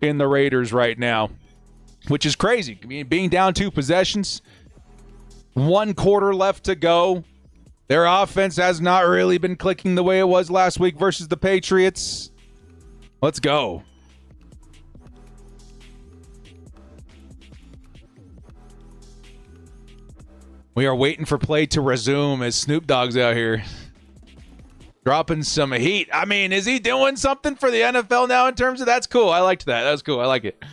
in the Raiders right now, which is crazy. I mean, being down 2 possessions, 1 quarter left to go. Their offense has not really been clicking the way it was last week versus the Patriots. Let's go. We are waiting for play to resume as Snoop Dogg's out here dropping some heat. I mean, is he doing something for the NFL now in terms of that's cool? I liked that. That was cool. I like it.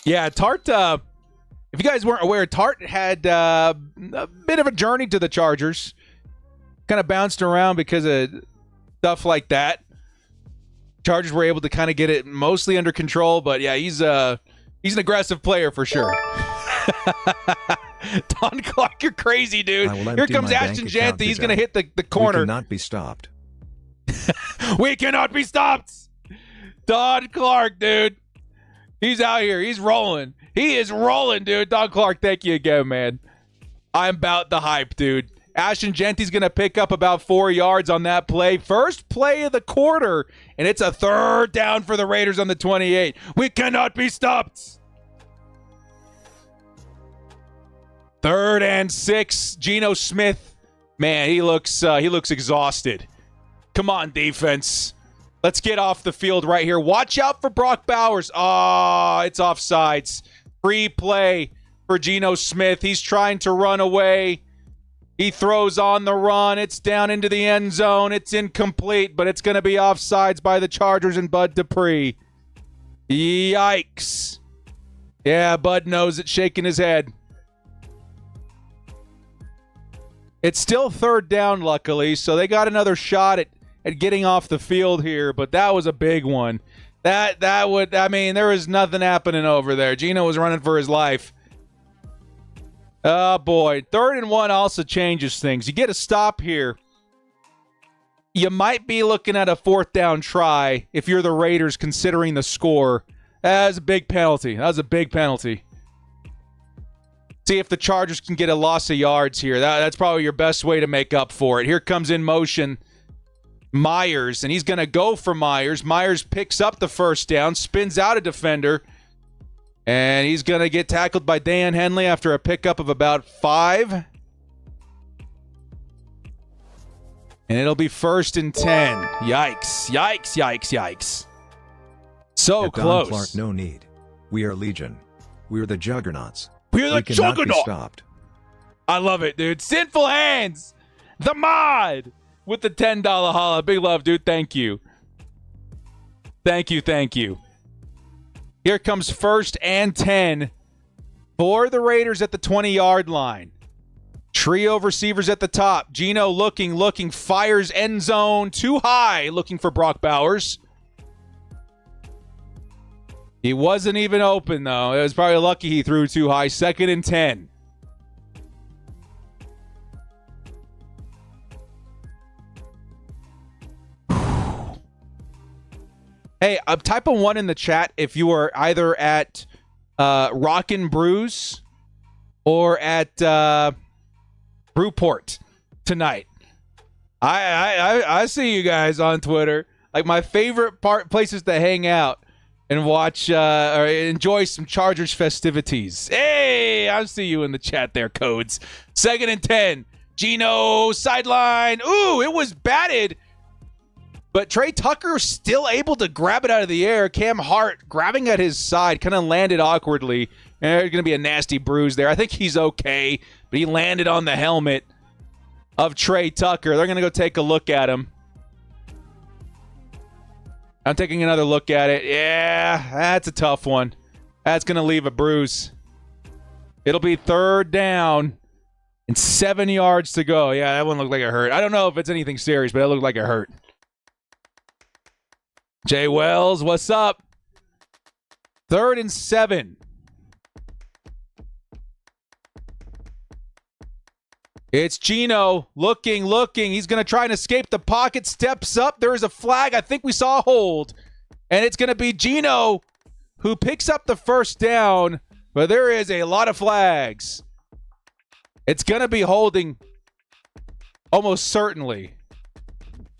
Yeah, Tart, if you guys weren't aware, Tart had a bit of a journey to the Chargers. Kind of bounced around because of stuff like that. Chargers were able to kind of get it mostly under control, but yeah, he's an aggressive player for sure. Don Clark, you're crazy, dude. Here comes Ashton Janty. He's going to hit the corner. We cannot be stopped. We cannot be stopped. Don Clark, dude. He's out here. He's rolling. He is rolling, dude. Don Clark, thank you again, man. I'm about the hype, dude. Ashton Genty's going to pick up about 4 yards on that play. First play of the quarter, and it's a 3rd down for the Raiders on the 28. We cannot be stopped. 3rd and 6. Geno Smith, man, he looks exhausted. Come on, defense. Let's get off the field right here. Watch out for Brock Bowers. Oh, it's offsides. Free play for Geno Smith. He's trying to run away. He throws on the run. It's down into the end zone. It's incomplete, but it's going to be offsides by the Chargers and Bud Dupree. Yikes. Yeah, Bud knows it, shaking his head. It's still 3rd down, luckily, so they got another shot at getting off the field here, but that was a big one. There was nothing happening over there. Geno was running for his life. Oh, boy. 3rd and 1 also changes things. You get a stop here. You might be looking at a 4th down try if you're the Raiders considering the score. That was a big penalty. See if the Chargers can get a loss of yards here. That's probably your best way to make up for it. Here comes in motion Myers, and he's going to go for Myers. Myers picks up the 1st down, spins out a defender, and he's going to get tackled by Dan Henley after a pickup of about 5. And it'll be 1st and 10. Yikes. So At close. Don Clark, no need. We are Legion. We're the Juggernauts. We're the We cannot be Juggernaut. stopped. I love it, dude. Sinful Hands. The mod. With the $10 holla. Big love, dude. Thank you. Thank you. Here comes 1st and 10 for the Raiders at the 20-yard line. Trio of receivers at the top. Geno looking, fires end zone too high, looking for Brock Bowers. He wasn't even open, though. It was probably lucky he threw too high. 2nd and 10. Hey, type a 1 in the chat if you are either at Rockin' Brews or at Brewport tonight. I see you guys on Twitter. Like my favorite places to hang out and watch or enjoy some Chargers festivities. Hey, I see you in the chat there, Codes. 2nd and 10. Geno sideline. Ooh, it was batted. But Trey Tucker still able to grab it out of the air. Cam Hart grabbing at his side, kind of landed awkwardly. There's going to be a nasty bruise there. I think he's okay, but he landed on the helmet of Trey Tucker. They're going to go take a look at him. I'm taking another look at it. Yeah, that's a tough one. That's going to leave a bruise. It'll be 3rd down and 7 yards to go. Yeah, that one looked like it hurt. I don't know if it's anything serious, but it looked like it hurt. Jay Wells, what's up? 3rd and 7. It's Geno looking. He's going to try and escape the pocket. Steps up. There is a flag. I think we saw a hold. And it's going to be Geno who picks up the 1st down. But there is a lot of flags. It's going to be holding almost certainly.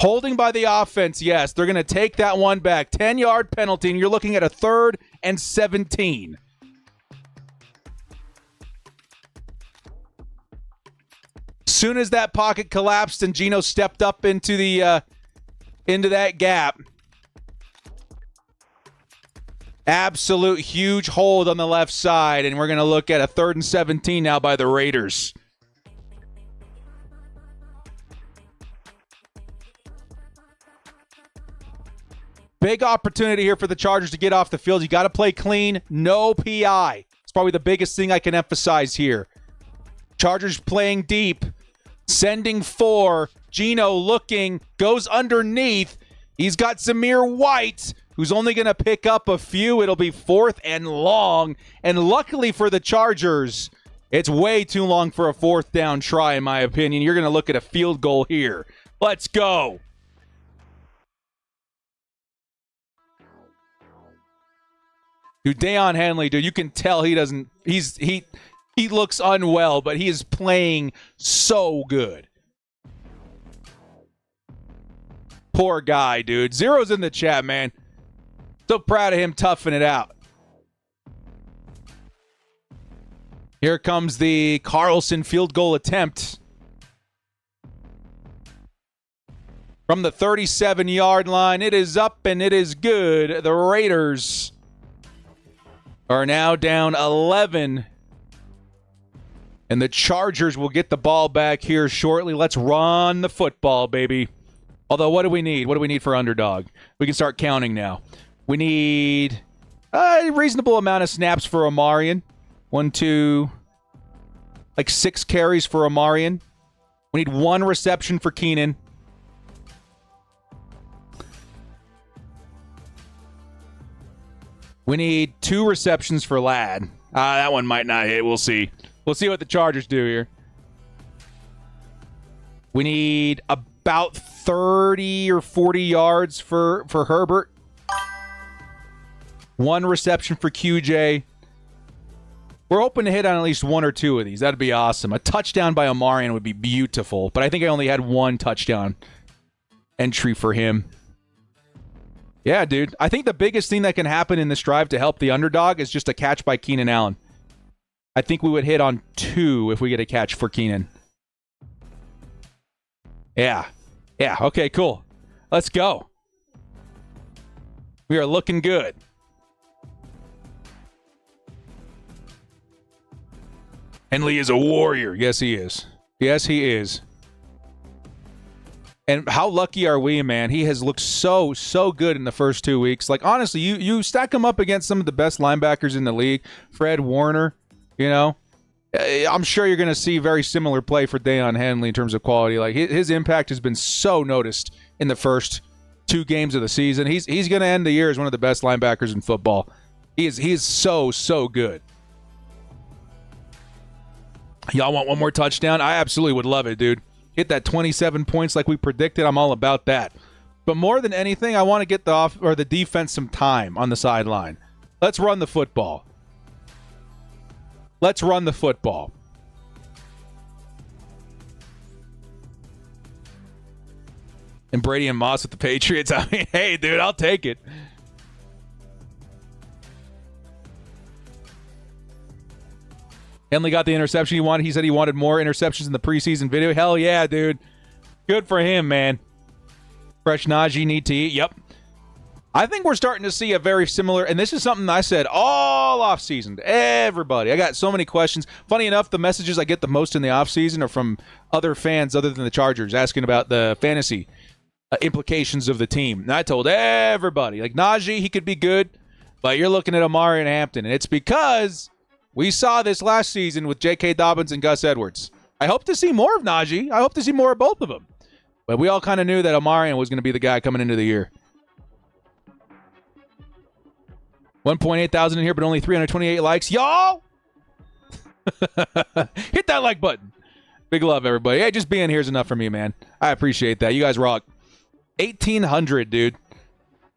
Holding by the offense, yes. They're going to take that one back. 10-yard penalty, and you're looking at a 3rd and 17. Soon as that pocket collapsed and Geno stepped up into that gap, absolute huge hold on the left side, and we're going to look at a 3rd and 17 now by the Raiders. Big opportunity here for the Chargers to get off the field. You got to play clean, no PI. It's probably the biggest thing I can emphasize here. Chargers playing deep. Sending 4. Geno looking. Goes underneath. He's got Zamir White, who's only going to pick up a few. It'll be 4th and long. And luckily for the Chargers, it's way too long for a 4th down try, in my opinion. You're going to look at a field goal here. Let's go. Dude, Deion Henley, dude, you can tell he looks unwell, but he is playing so good. Poor guy, dude. Zero's in the chat, man. So proud of him toughing it out. Here comes the Carlson field goal attempt. From the 37-yard line, it is up and it is good. The Raiders are now down 11. And the Chargers will get the ball back here shortly. Let's run the football, baby. Although, what do we need? What do we need for Underdog? We can start counting now. We need a reasonable amount of snaps for Omarion. 1, 2, like 6 carries for Omarion. We need 1 reception for Keenan. We need 2 receptions for Ladd. That one might not hit. We'll see. We'll see what the Chargers do here. We need about 30 or 40 yards for Herbert. 1 reception for QJ. We're hoping to hit on at least 1 or 2 of these. That'd be awesome. A touchdown by Omarion would be beautiful, but I think I only had 1 touchdown entry for him. Yeah, dude. I think the biggest thing that can happen in this drive to help the Underdog is just a catch by Keenan Allen. I think we would hit on 2 if we get a catch for Keenan. Yeah. Yeah, okay, cool. Let's go. We are looking good. Henley is a warrior. Yes, he is. Yes, he is. And how lucky are we, man? He has looked so good in the first 2 weeks. Like, honestly, you stack him up against some of the best linebackers in the league. Fred Warner, you know. I'm sure you're going to see very similar play for Deion Henley in terms of quality. Like, his impact has been so noticed in the first 2 games of the season. He's going to end the year as one of the best linebackers in football. He is so good. Y'all want 1 more touchdown? I absolutely would love it, dude. Hit that 27 points like we predicted. I'm all about that. But more than anything, I want to get the defense some time on the sideline. Let's run the football. Let's run the football. And Brady and Moss with the Patriots. I mean, hey, dude, I'll take it. Henley got the interception he wanted. He said he wanted more interceptions in the preseason video. Hell yeah, dude. Good for him, man. Fresh Najee need to eat. Yep. I think we're starting to see a very similar, and this is something I said all offseason to everybody. I got so many questions. Funny enough, the messages I get the most in the offseason are from other fans other than the Chargers asking about the fantasy implications of the team. And I told everybody, like, Najee, he could be good. But you're looking at Amari and Hampton, and it's because we saw this last season with J.K. Dobbins and Gus Edwards. I hope to see more of Najee. I hope to see more of both of them. But we all kind of knew that Amari was going to be the guy coming into the year. 1.8 thousand in here, but only 328 likes. Y'all! Hit that like button. Big love, everybody. Hey, just being here is enough for me, man. I appreciate that. You guys rock. 1,800, dude.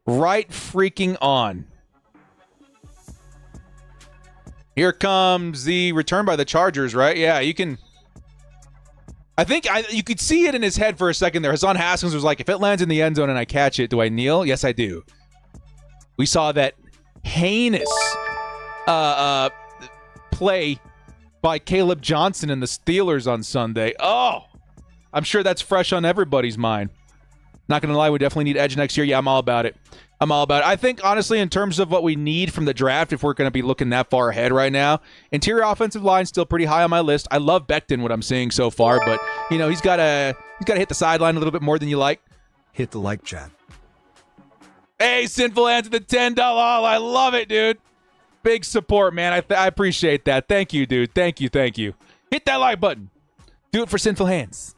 Right freaking on. Here comes the return by the Chargers, right? Yeah, you can... I think you could see it in his head for a second there. Hassan Haskins was like, if it lands in the end zone and I catch it, do I kneel? Yes, I do. We saw that heinous play by Caleb Johnson and the Steelers on Sunday. Oh, I'm sure that's fresh on everybody's mind. Not going to lie, we definitely need edge next year. Yeah, I'm all about it. I think, honestly, in terms of what we need from the draft, if we're going to be looking that far ahead right now, interior offensive line still pretty high on my list. I love Becton, what I'm seeing so far, but, you know, he's got to hit the sideline a little bit more than you like. Hit the like, chat. Hey, Sinful Hands at the $10 all. I love it, dude. Big support, man. I appreciate that. Thank you, dude. Thank you. Hit that like button. Do it for Sinful Hands.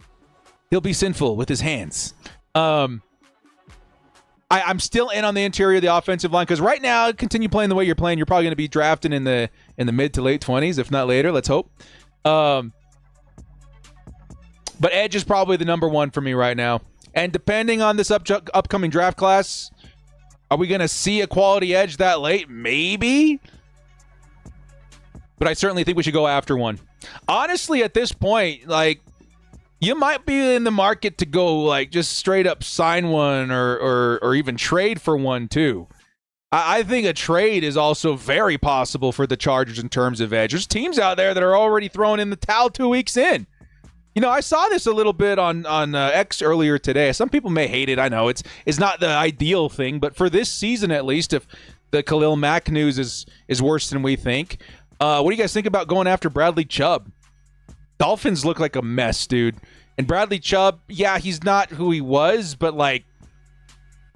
He'll be sinful with his hands. I'm still in on the interior of the offensive line because right now, continue playing the way you're playing. You're probably going to be drafting in the mid to late 20s, if not later. Let's hope. But edge is probably the number one for me right now. And depending on this upcoming draft class, are we going to see a quality edge that late? Maybe. But I certainly think we should go after one. Honestly, at this point, like, you might be in the market to go, like, just straight up sign one or even trade for one, too. I think a trade is also very possible for the Chargers in terms of edge. There's teams out there that are already throwing in the towel 2 weeks in. You know, I saw this a little bit on X earlier today. Some people may hate it. I know it's not the ideal thing, but for this season at least, if the Khalil Mack news is worse than we think, what do you guys think about going after Bradley Chubb? Dolphins look like a mess, dude. And Bradley Chubb, yeah, he's not who he was, but, like,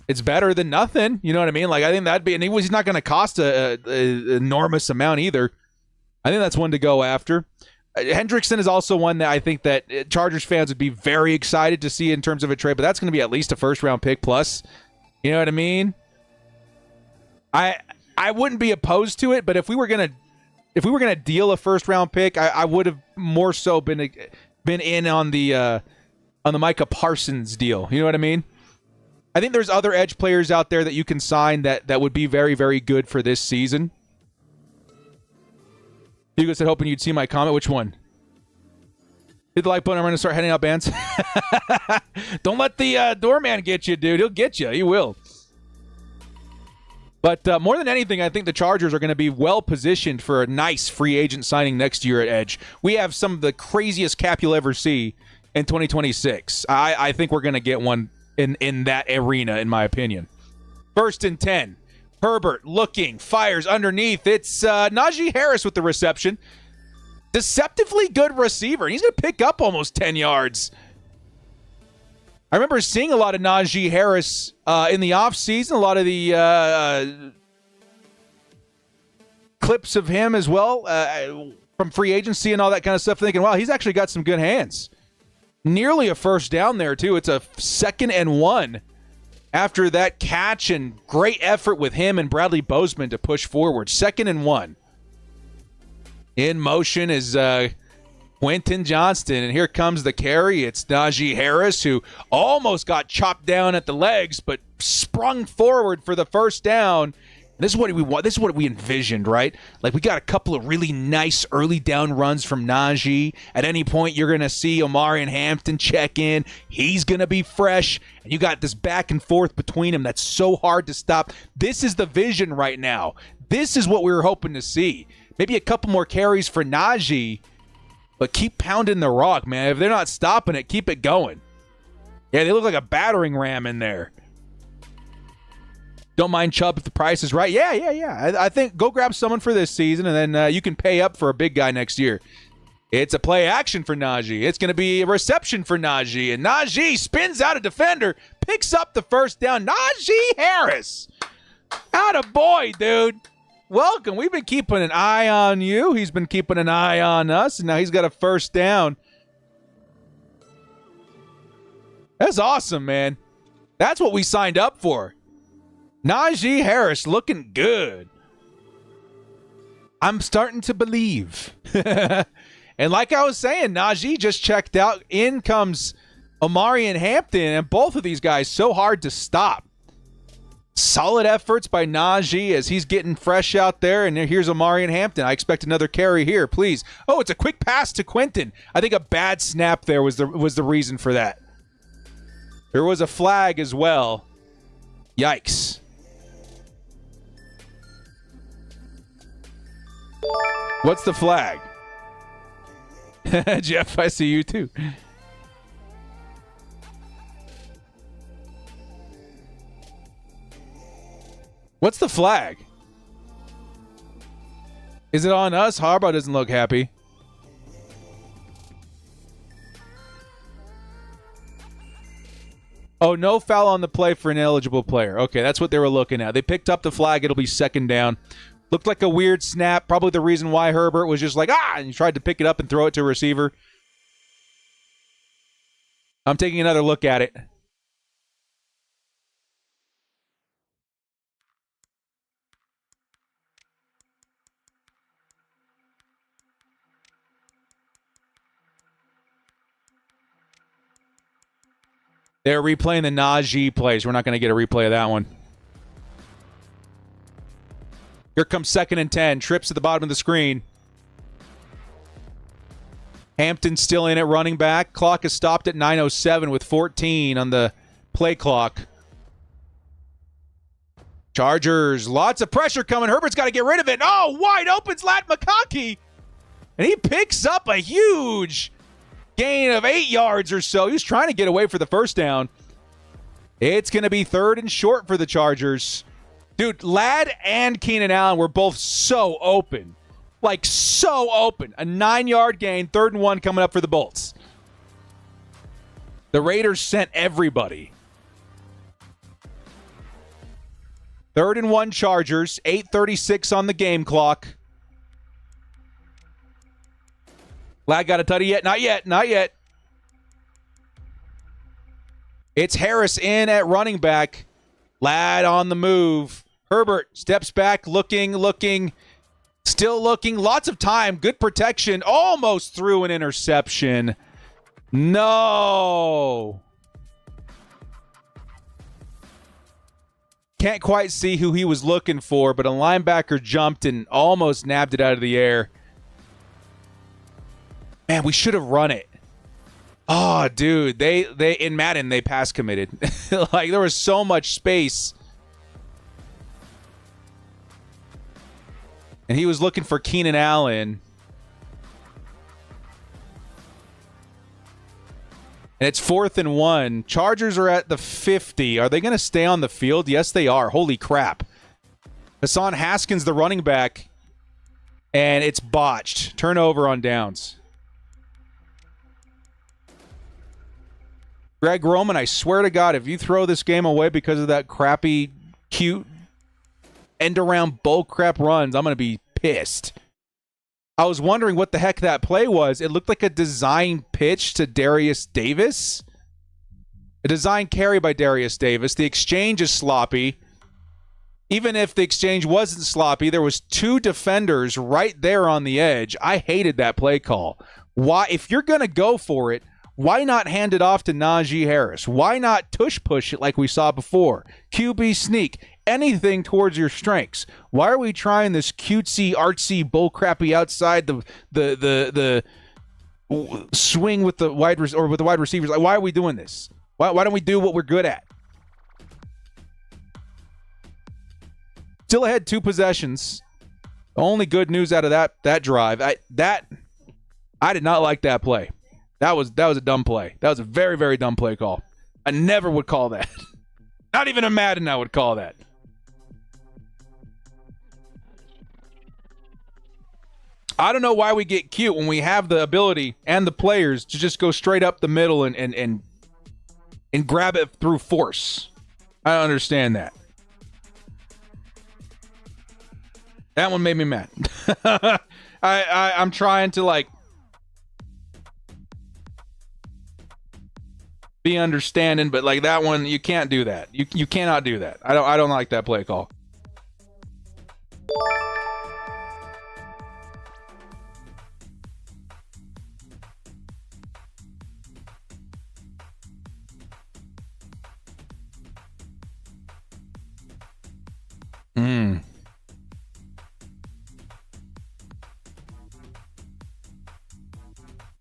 it's better than nothing. You know what I mean? Like, I think that'd be, and he's not going to cost an enormous amount either. I think that's one to go after. Hendrickson is also one that I think that Chargers fans would be very excited to see in terms of a trade, but that's going to be at least a first-round pick plus. You know what I mean? I wouldn't be opposed to it, but if we were gonna deal a first-round pick, I would have more so been in on the Micah Parsons deal. You know what I mean? I think there's other edge players out there that you can sign that would be very, very good for this season. Hugo said, hoping you'd see my comment. Which one? Hit the like button. I'm going to start heading out bands. Don't let the doorman get you, dude. He'll get you. He will. But more than anything, I think the Chargers are going to be well-positioned for a nice free agent signing next year at edge. We have some of the craziest cap you'll ever see in 2026. I think we're going to get one in that arena, in my opinion. 1st and 10. Herbert looking, fires underneath. It's Najee Harris with the reception. Deceptively good receiver. He's going to pick up almost 10 yards. I remember seeing a lot of Najee Harris in the offseason, a lot of the clips of him as well from free agency and all that kind of stuff, thinking, wow, he's actually got some good hands. Nearly a first down there, too. It's a 2nd and 1. After that catch and great effort with him and Bradley Bozeman to push forward. 2nd and 1. In motion is Quentin Johnston. And here comes the carry. It's Najee Harris, who almost got chopped down at the legs, but sprung forward for the first down. This is what we want. This is what we envisioned, right? Like, we got a couple of really nice early down runs from Najee. At any point, you're going to see Omari and Hampton check in. He's going to be fresh. And you got this back and forth between them that's so hard to stop. This is the vision right now. This is what we were hoping to see. Maybe a couple more carries for Najee, but keep pounding the rock, man. If they're not stopping it, keep it going. Yeah, they look like a battering ram in there. Don't mind Chubb if the price is right. Yeah. I think go grab someone for this season, and then you can pay up for a big guy next year. It's a play action for Najee. It's going to be a reception for Najee, and Najee spins out a defender, picks up the first down. Najee Harris Atta boy, dude. Welcome. We've been keeping an eye on you. He's been keeping an eye on us, and now he's got a first down. That's awesome, man. That's what we signed up for. Najee Harris looking good. I'm starting to believe. And like I was saying, Najee just checked out. In comes Omari and Hampton, and both of these guys so hard to stop. Solid efforts by Najee as he's getting fresh out there, and here's Omari and Hampton. I expect another carry here, please. Oh, it's a quick pass to Quentin. I think a bad snap there was the reason for that. There was a flag as well. Yikes. What's the flag? Jeff, I see you too. What's the flag? Is it on us? Harbaugh doesn't look happy. Oh, no foul on the play for an eligible player. Okay, that's what they were looking at. They picked up the flag. It'll be second down. Looked like a weird snap. Probably the reason why Herbert was just like, and he tried to pick it up and throw it to a receiver. I'm taking another look at it. They're replaying the Najee plays. We're not going to get a replay of that one. Here comes 2nd and 10. Trips at the bottom of the screen. Hampton still in at running back. Clock is stopped at 9:07 with 14 on the play clock. Chargers, lots of pressure coming. Herbert's got to get rid of it. Oh, wide open's Lat McConkey. And he picks up a huge gain of 8 yards or so. He was trying to get away for the first down. It's going to be 3rd and short for the Chargers. Dude, Ladd and Keenan Allen were both so open. Like, so open. A 9-yard gain, 3rd and 1 coming up for the Bolts. The Raiders sent everybody. 3rd and 1 Chargers, 8:36 on the game clock. Ladd got a tutty yet? Not yet. Not yet. It's Harris in at running back. Ladd on the move. Herbert steps back, looking, still looking. Lots of time. Good protection. Almost threw an interception. No. Can't quite see who he was looking for, but a linebacker jumped and almost nabbed it out of the air. Man, we should have run it. Oh, dude, they in Madden they pass committed. Like there was so much space. And he was looking for Keenan Allen. And it's 4th and 1. Chargers are at the 50. Are they going to stay on the field? Yes, they are. Holy crap. Hassan Haskins, the running back. And it's botched. Turnover on downs. Greg Roman, I swear to God, if you throw this game away because of that crappy, cute, end-around bull crap runs, I'm going to be pissed. I was wondering what the heck that play was. It looked like a design pitch to Darius Davis. A design carry by Darius Davis. The exchange is sloppy. Even if the exchange wasn't sloppy, there was 2 defenders right there on the edge. I hated that play call. Why? If you're going to go for it, why not hand it off to Najee Harris? Why not tush push it like we saw before? QB sneak. Anything towards your strengths. Why are we trying this cutesy, artsy, bullcrappy outside the swing with the wide receivers? Like, why are we doing this? Why don't we do what we're good at? Still ahead 2 possessions. Only good news out of that drive. I did not like that play. That was a dumb play. That was a very, very dumb play call. I never would call that. Not even a Madden I would call that. I don't know why we get cute when we have the ability and the players to just go straight up the middle and grab it through force. I don't understand that. That one made me mad. I'm trying to like be understanding, but like that one, you can't do that. You cannot do that. I don't like that play call.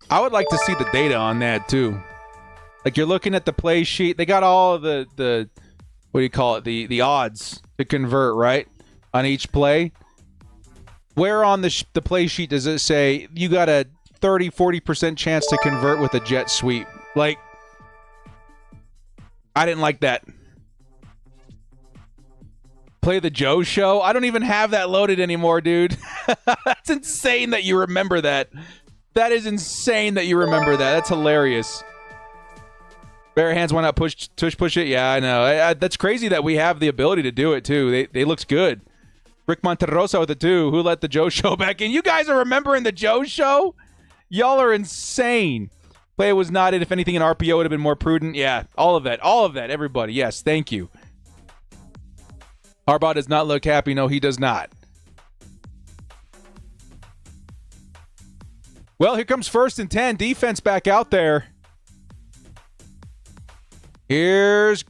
I would like to see the data on that too. Like you're looking at the play sheet, they got all of the what do you call it? The odds to convert, right? On each play. Where on the play sheet does it say you got a 30-40% chance to convert with a jet sweep? Like, I didn't like that. Play the Joe show? I don't even have that loaded anymore, dude. That's insane that you remember that. That is insane that you remember that. That's hilarious. Bare hands, why not push it? Yeah, I know. That's crazy that we have the ability to do it, too. They looks good. Rick Monterosa with the 2. Who let the Joe show back in? You guys are remembering the Joe show? Y'all are insane. Play was not in. If anything, an RPO would have been more prudent. Yeah, all of that. All of that, everybody. Yes, thank you. Harbaugh does not look happy. No, he does not. Well, here comes 1st and 10. Defense back out there. Here's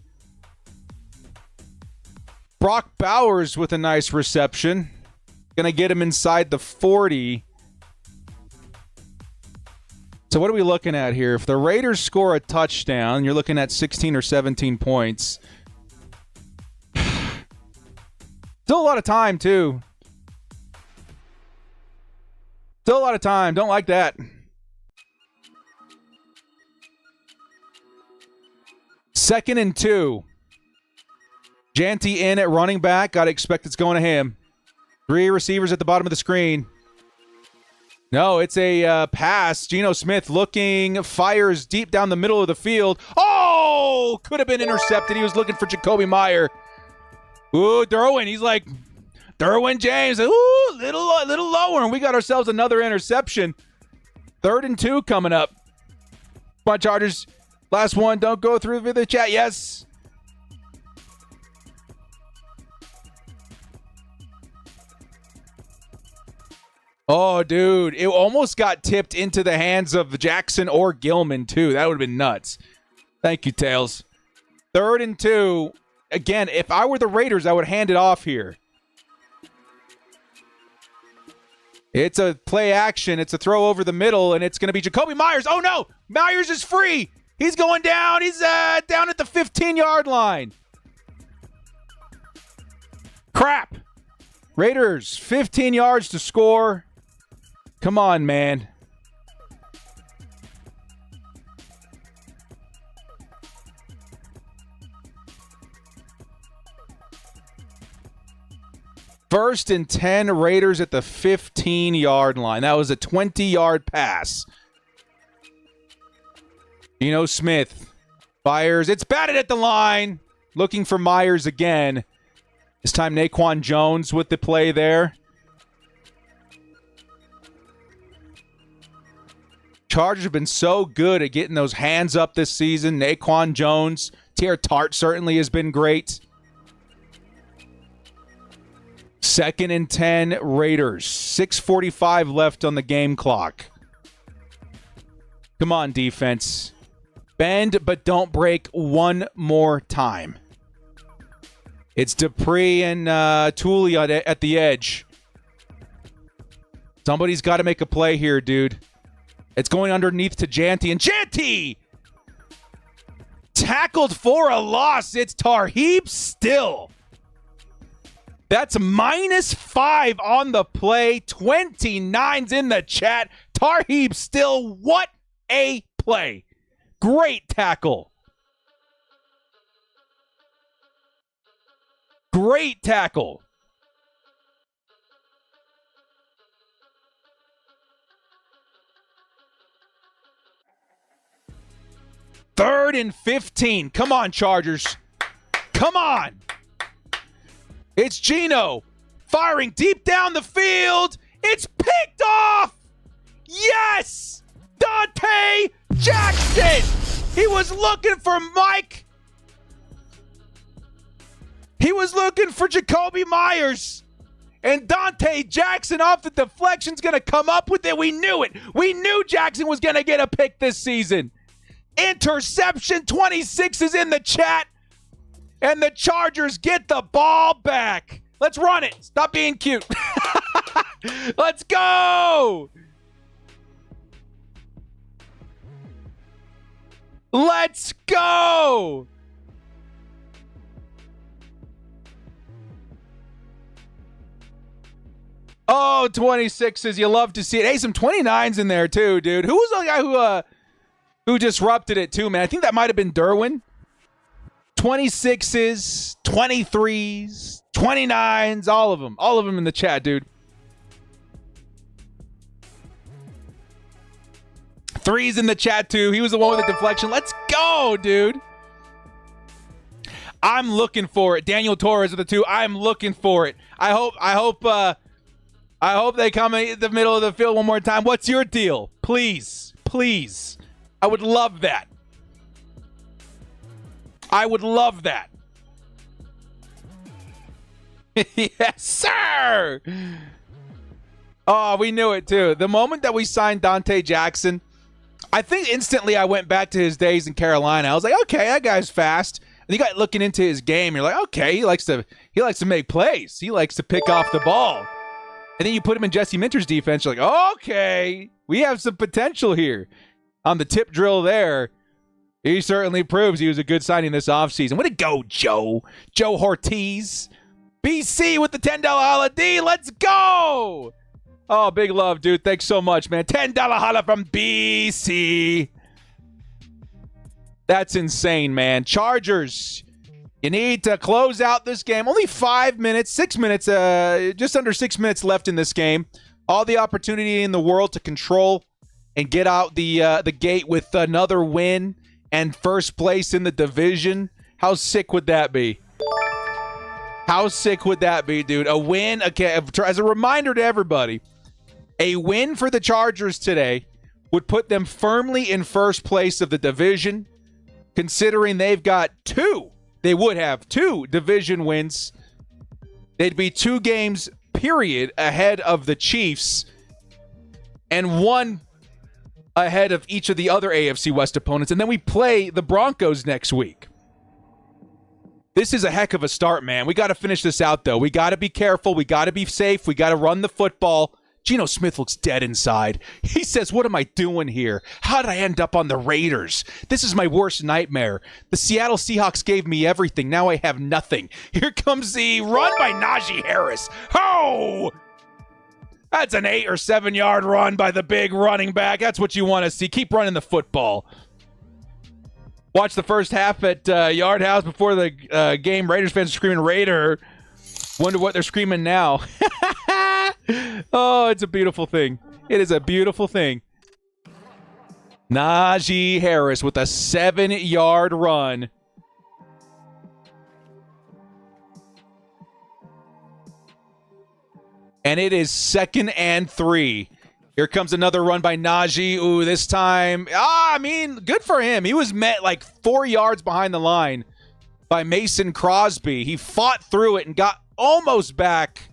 Brock Bowers with a nice reception. Gonna get him inside the 40. So what are we looking at here? If the Raiders score a touchdown, you're looking at 16 or 17 points. Still a lot of time, too. Still a lot of time. Don't like that. Second and 2. Janty in at running back. Got to expect it's going to him. 3 receivers at the bottom of the screen. No, it's a pass. Geno Smith looking, fires deep down the middle of the field. Oh! Could have been intercepted. He was looking for Jacoby Meyer. Ooh, Derwin. He's like, Derwin James. Ooh, little lower. And we got ourselves another interception. 3rd and 2 coming up. Come on, Chargers. Last one. Don't go through the chat. Yes. Oh, dude. It almost got tipped into the hands of Jackson or Gilman, too. That would have been nuts. Thank you, Tails. 3rd and 2. Again, if I were the Raiders, I would hand it off here. It's a play action. It's a throw over the middle, and it's going to be Jacoby Myers. Oh, no. Myers is free. He's going down. He's down at the 15-yard line. Crap. Raiders, 15 yards to score. Come on, man. First and 10, Raiders at the 15-yard line. That was a 20-yard pass. Geno Smith fires. It's batted at the line. Looking for Myers again. This time Naquan Jones with the play there. Chargers have been so good at getting those hands up this season. Naquan Jones. Tier Tart certainly has been great. 2nd and 10, Raiders. 6:45 left on the game clock. Come on, defense. Bend, but don't break one more time. It's Dupree and Tooley at the edge. Somebody's got to make a play here, dude. It's going underneath to Janty, and Janty tackled for a loss. It's Tarheeb Still. That's -5 on the play. 29's in the chat. Tarheeb Still, what a play. Great tackle. Great tackle. Third and 15. Come on, Chargers. Come on. It's Geno. Firing deep down the field. It's picked off. Yes! Dante Jackson! He was looking for Mike. He was looking for Jacoby Myers. And Dante Jackson off the deflection's going to come up with it. We knew it. We knew Jackson was going to get a pick this season. Interception 26 is in the chat. And the Chargers get the ball back. Let's run it. Stop being cute. Let's go. Let's go. Oh, 26s. You love to see it. Hey, some 29s in there too, dude. Who was the guy who disrupted it too, man? I think that might have been Derwin. 26s, 23s, 29s, all of them. All of them in the chat, dude. 3s in the chat too. He was the one with the deflection. Let's go, dude. I'm looking for it. Daniel Torres with the 2. I'm looking for it. I hope they come in the middle of the field one more time. What's your deal? Please. Please. I would love that. I would love that. Yes, sir. Oh, we knew it too. The moment that we signed Dante Jackson, I think instantly I went back to his days in Carolina. I was like, okay, that guy's fast. And you got looking into his game, you're like, okay, he likes to make plays. He likes to pick off the ball. And then you put him in Jesse Minter's defense. You're like, okay, we have some potential here. On the tip drill there, he certainly proves he was a good signing this offseason. Way to go, Joe. Joe Ortiz. BC with the $10 holla. Let's go. Oh, big love, dude. Thanks so much, man. $10 holla from BC. That's insane, man. Chargers, you need to close out this game. Only 5 minutes, 6 minutes, just under 6 minutes left in this game. All the opportunity in the world to control and get out the gate with another win and first place in the division. How sick would that be? How sick would that be, dude? A win, okay, as a reminder to everybody, a win for the Chargers today would put them firmly in first place of the division, considering they've got 2. They would have 2 division wins. They'd be 2 games, period, ahead of the Chiefs and 1 ahead of each of the other AFC West opponents. And then we play the Broncos next week. This is a heck of a start, man. We got to finish this out, though. We got to be careful. We got to be safe. We got to run the football. Geno Smith looks dead inside. He says, what am I doing here? How did I end up on the Raiders? This is my worst nightmare. The Seattle Seahawks gave me everything. Now I have nothing. Here comes the run by Najee Harris. Oh! That's an 8 or 7 yard run by the big running back. That's what you want to see. Keep running the football. Watch the first half at Yard House before the game. Raiders fans are screaming Raider. Wonder what they're screaming now. Oh, it's a beautiful thing. It is a beautiful thing. Najee Harris with a 7-yard run. And it is 2nd and 3. Here comes another run by Najee. Ooh, this time. Good for him. He was met like 4 yards behind the line by Mason Crosby. He fought through it and got almost back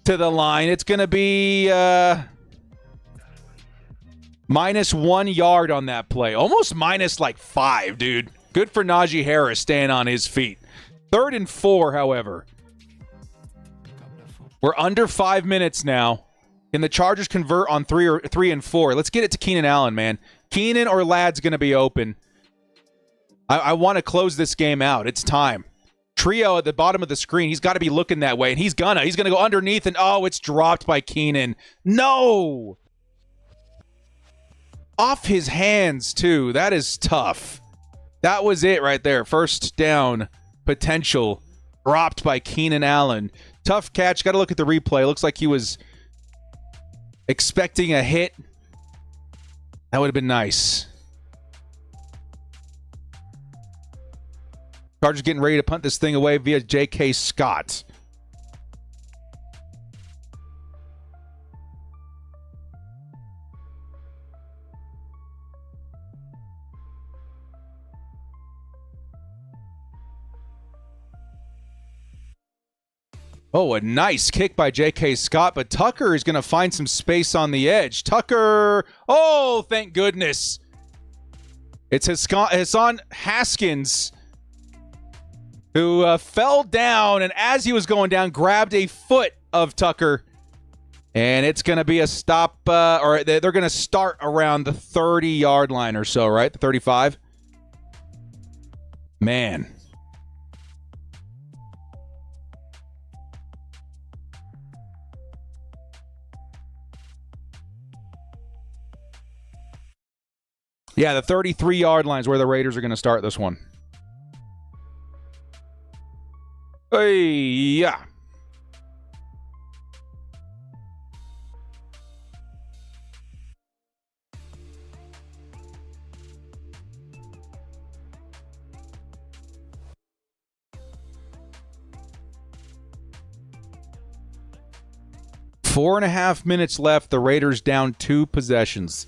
to the line. It's going to be minus 1 yard on that play. Almost minus like 5, dude. Good for Najee Harris staying on his feet. 3rd and 4, however. We're under 5 minutes now. Can the Chargers convert on 3 and 4? Let's get it to Keenan Allen, man. Keenan or Ladd's going to be open. I want to close this game out. It's time. Trio at the bottom of the screen. He's got to be looking that way, and he's gonna go underneath, and oh, it's dropped by Keenan. No! Off his hands, too. That is tough. That was it right there. First down potential dropped by Keenan Allen. Tough catch. Got to look at the replay. Looks like he was expecting a hit. That would have been nice. Chargers getting ready to punt this thing away via J.K. Scott. Oh, a nice kick by J.K. Scott, but Tucker is going to find some space on the edge. Tucker, oh, thank goodness. It's Hassan Haskins who fell down, and as he was going down, grabbed a foot of Tucker. And it's going to be a stop, or they're going to start around the 30-yard line or so, right? The 35? Man. Yeah, the 33-yard line is where the Raiders are going to start this one. Hey, yeah. Four and a half minutes left. The Raiders down 2 possessions.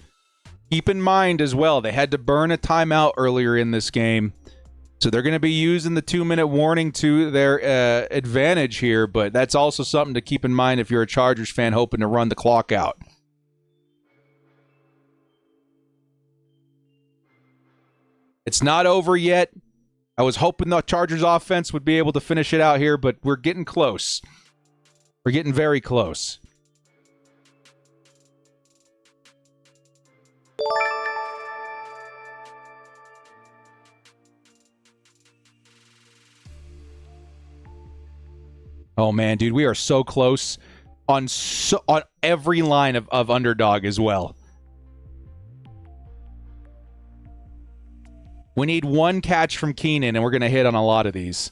Keep in mind as well, they had to burn a timeout earlier in this game. So they're going to be using the 2-minute warning to their advantage here, but that's also something to keep in mind if you're a Chargers fan hoping to run the clock out. It's not over yet. I was hoping the Chargers offense would be able to finish it out here, but we're getting close. We're getting very close. Oh, man, dude, we are so close on every line of Underdog as well. We need 1 catch from Keenan, and we're going to hit on a lot of these.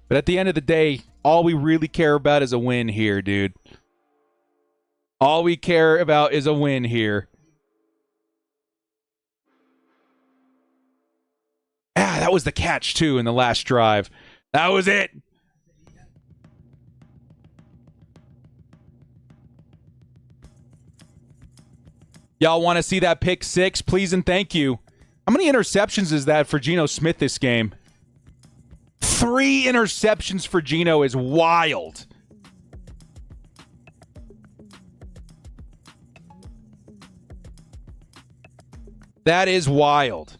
But at the end of the day, all we really care about is a win here, dude. All we care about is a win here. Ah, that was the catch, too, in the last drive. That was it. Y'all want to see that pick 6? Please and thank you. How many interceptions is that for Geno Smith this game? 3 interceptions for Geno is wild. That is wild.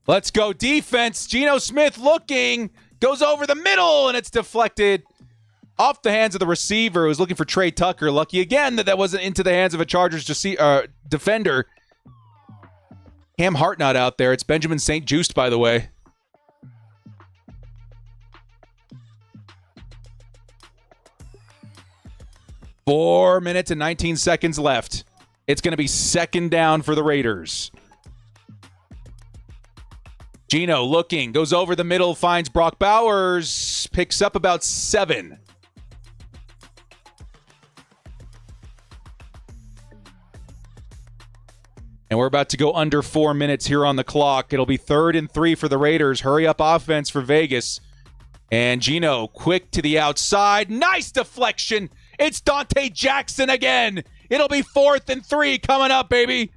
Let's go defense. Geno Smith looking. Goes over the middle, and it's deflected off the hands of the receiver who was looking for Trey Tucker. Lucky again that wasn't into the hands of a Chargers defender. Cam Hart not out there. It's Benjamin St. Juste, by the way. Four minutes and 19 seconds left. It's going to be 2nd down for the Raiders. Geno looking, goes over the middle, finds Brock Bowers, picks up about 7. And we're about to go under 4 minutes here on the clock. It'll be 3rd and 3 for the Raiders. Hurry up offense for Vegas. And Geno quick to the outside. Nice deflection. It's Dante Jackson again. It'll be 4th and 3 coming up, baby.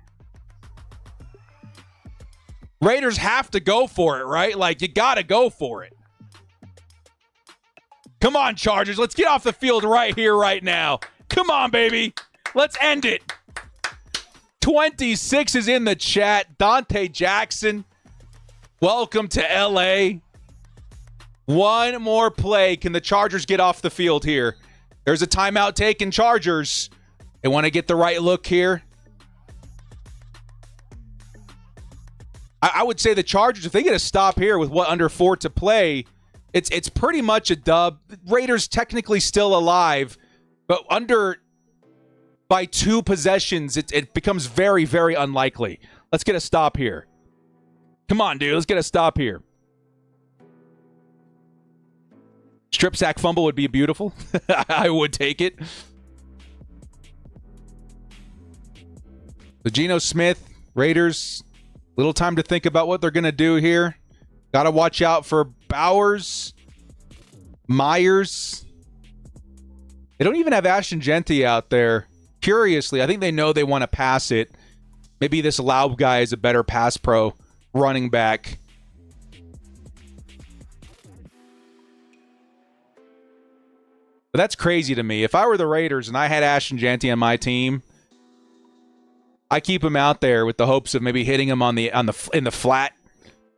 Raiders have to go for it, right? Like, you got to go for it. Come on, Chargers. Let's get off the field right here, right now. Come on, baby. Let's end it. 26 is in the chat. Dante Jackson, welcome to L.A. One more play. Can the Chargers get off the field here? There's a timeout taken, Chargers. They want to get the right look here. I would say the Chargers, if they get a stop here with under 4 to play, it's pretty much a dub. Raiders technically still alive, but under by 2 possessions, it becomes very, very unlikely. Let's get a stop here. Come on, dude. Let's get a stop here. Strip sack fumble would be beautiful. I would take it. So Geno Smith, Raiders, little time to think about what they're going to do here. Got to watch out for Bowers, Myers. They don't even have Ashton Genty out there. Curiously, I think they know they want to pass it. Maybe this Laub guy is a better pass pro running back. But that's crazy to me. If I were the Raiders and I had Ashton Jeanty on my team, I keep him out there with the hopes of maybe hitting him in the flat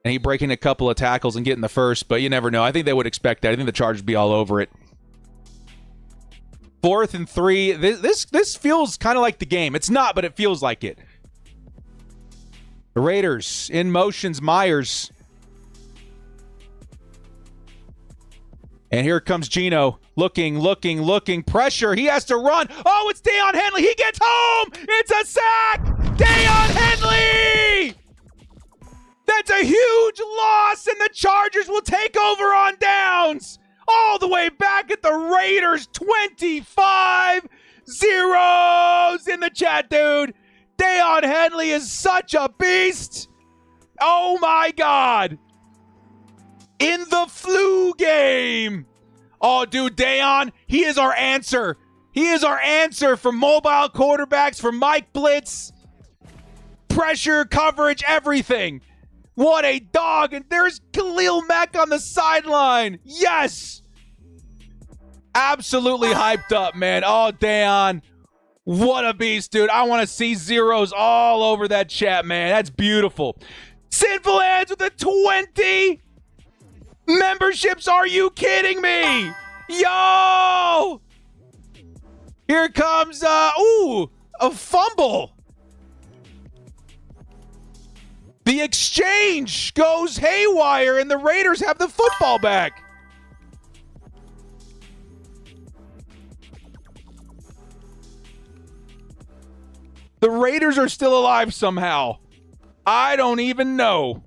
and he breaking a couple of tackles and getting the first, but you never know. I think they would expect that. I think the Chargers would be all over it. 4th and 3. This feels kind of like the game. It's not, but it feels like it. The Raiders in motions, Myers. And here comes Geno. Looking. Pressure. He has to run. Oh, it's Deion Henley. He gets home. It's a sack. Deion Henley. That's a huge loss, and the Chargers will take over on downs. All the way back at the Raiders. 25 zeros in the chat, dude. Deion Henley is such a beast. Oh, my God. In the flu game. Oh, dude, Deion, he is our answer. He is our answer for mobile quarterbacks, for Mike Blitz, pressure, coverage, everything. What a dog. And there's Khalil Mack on the sideline. Yes. Absolutely hyped up, man. Oh, Deion, what a beast, dude. I want to see zeros all over that chat, man. That's beautiful. Sinful Hands with the 20 memberships. Are you kidding me? Yo! Here comes, a fumble. The exchange goes haywire, and the Raiders have the football back. The Raiders are still alive somehow. I don't even know.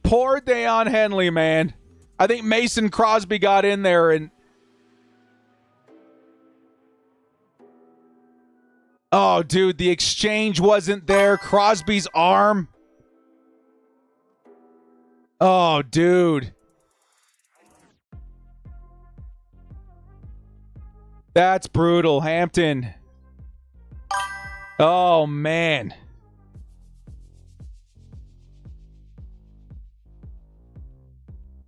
Poor Deion Henley, man. I think Mason Crosby got in there and... Oh, dude, the exchange wasn't there. Crosby's arm. Oh, dude. That's brutal, Hampton. Oh, man.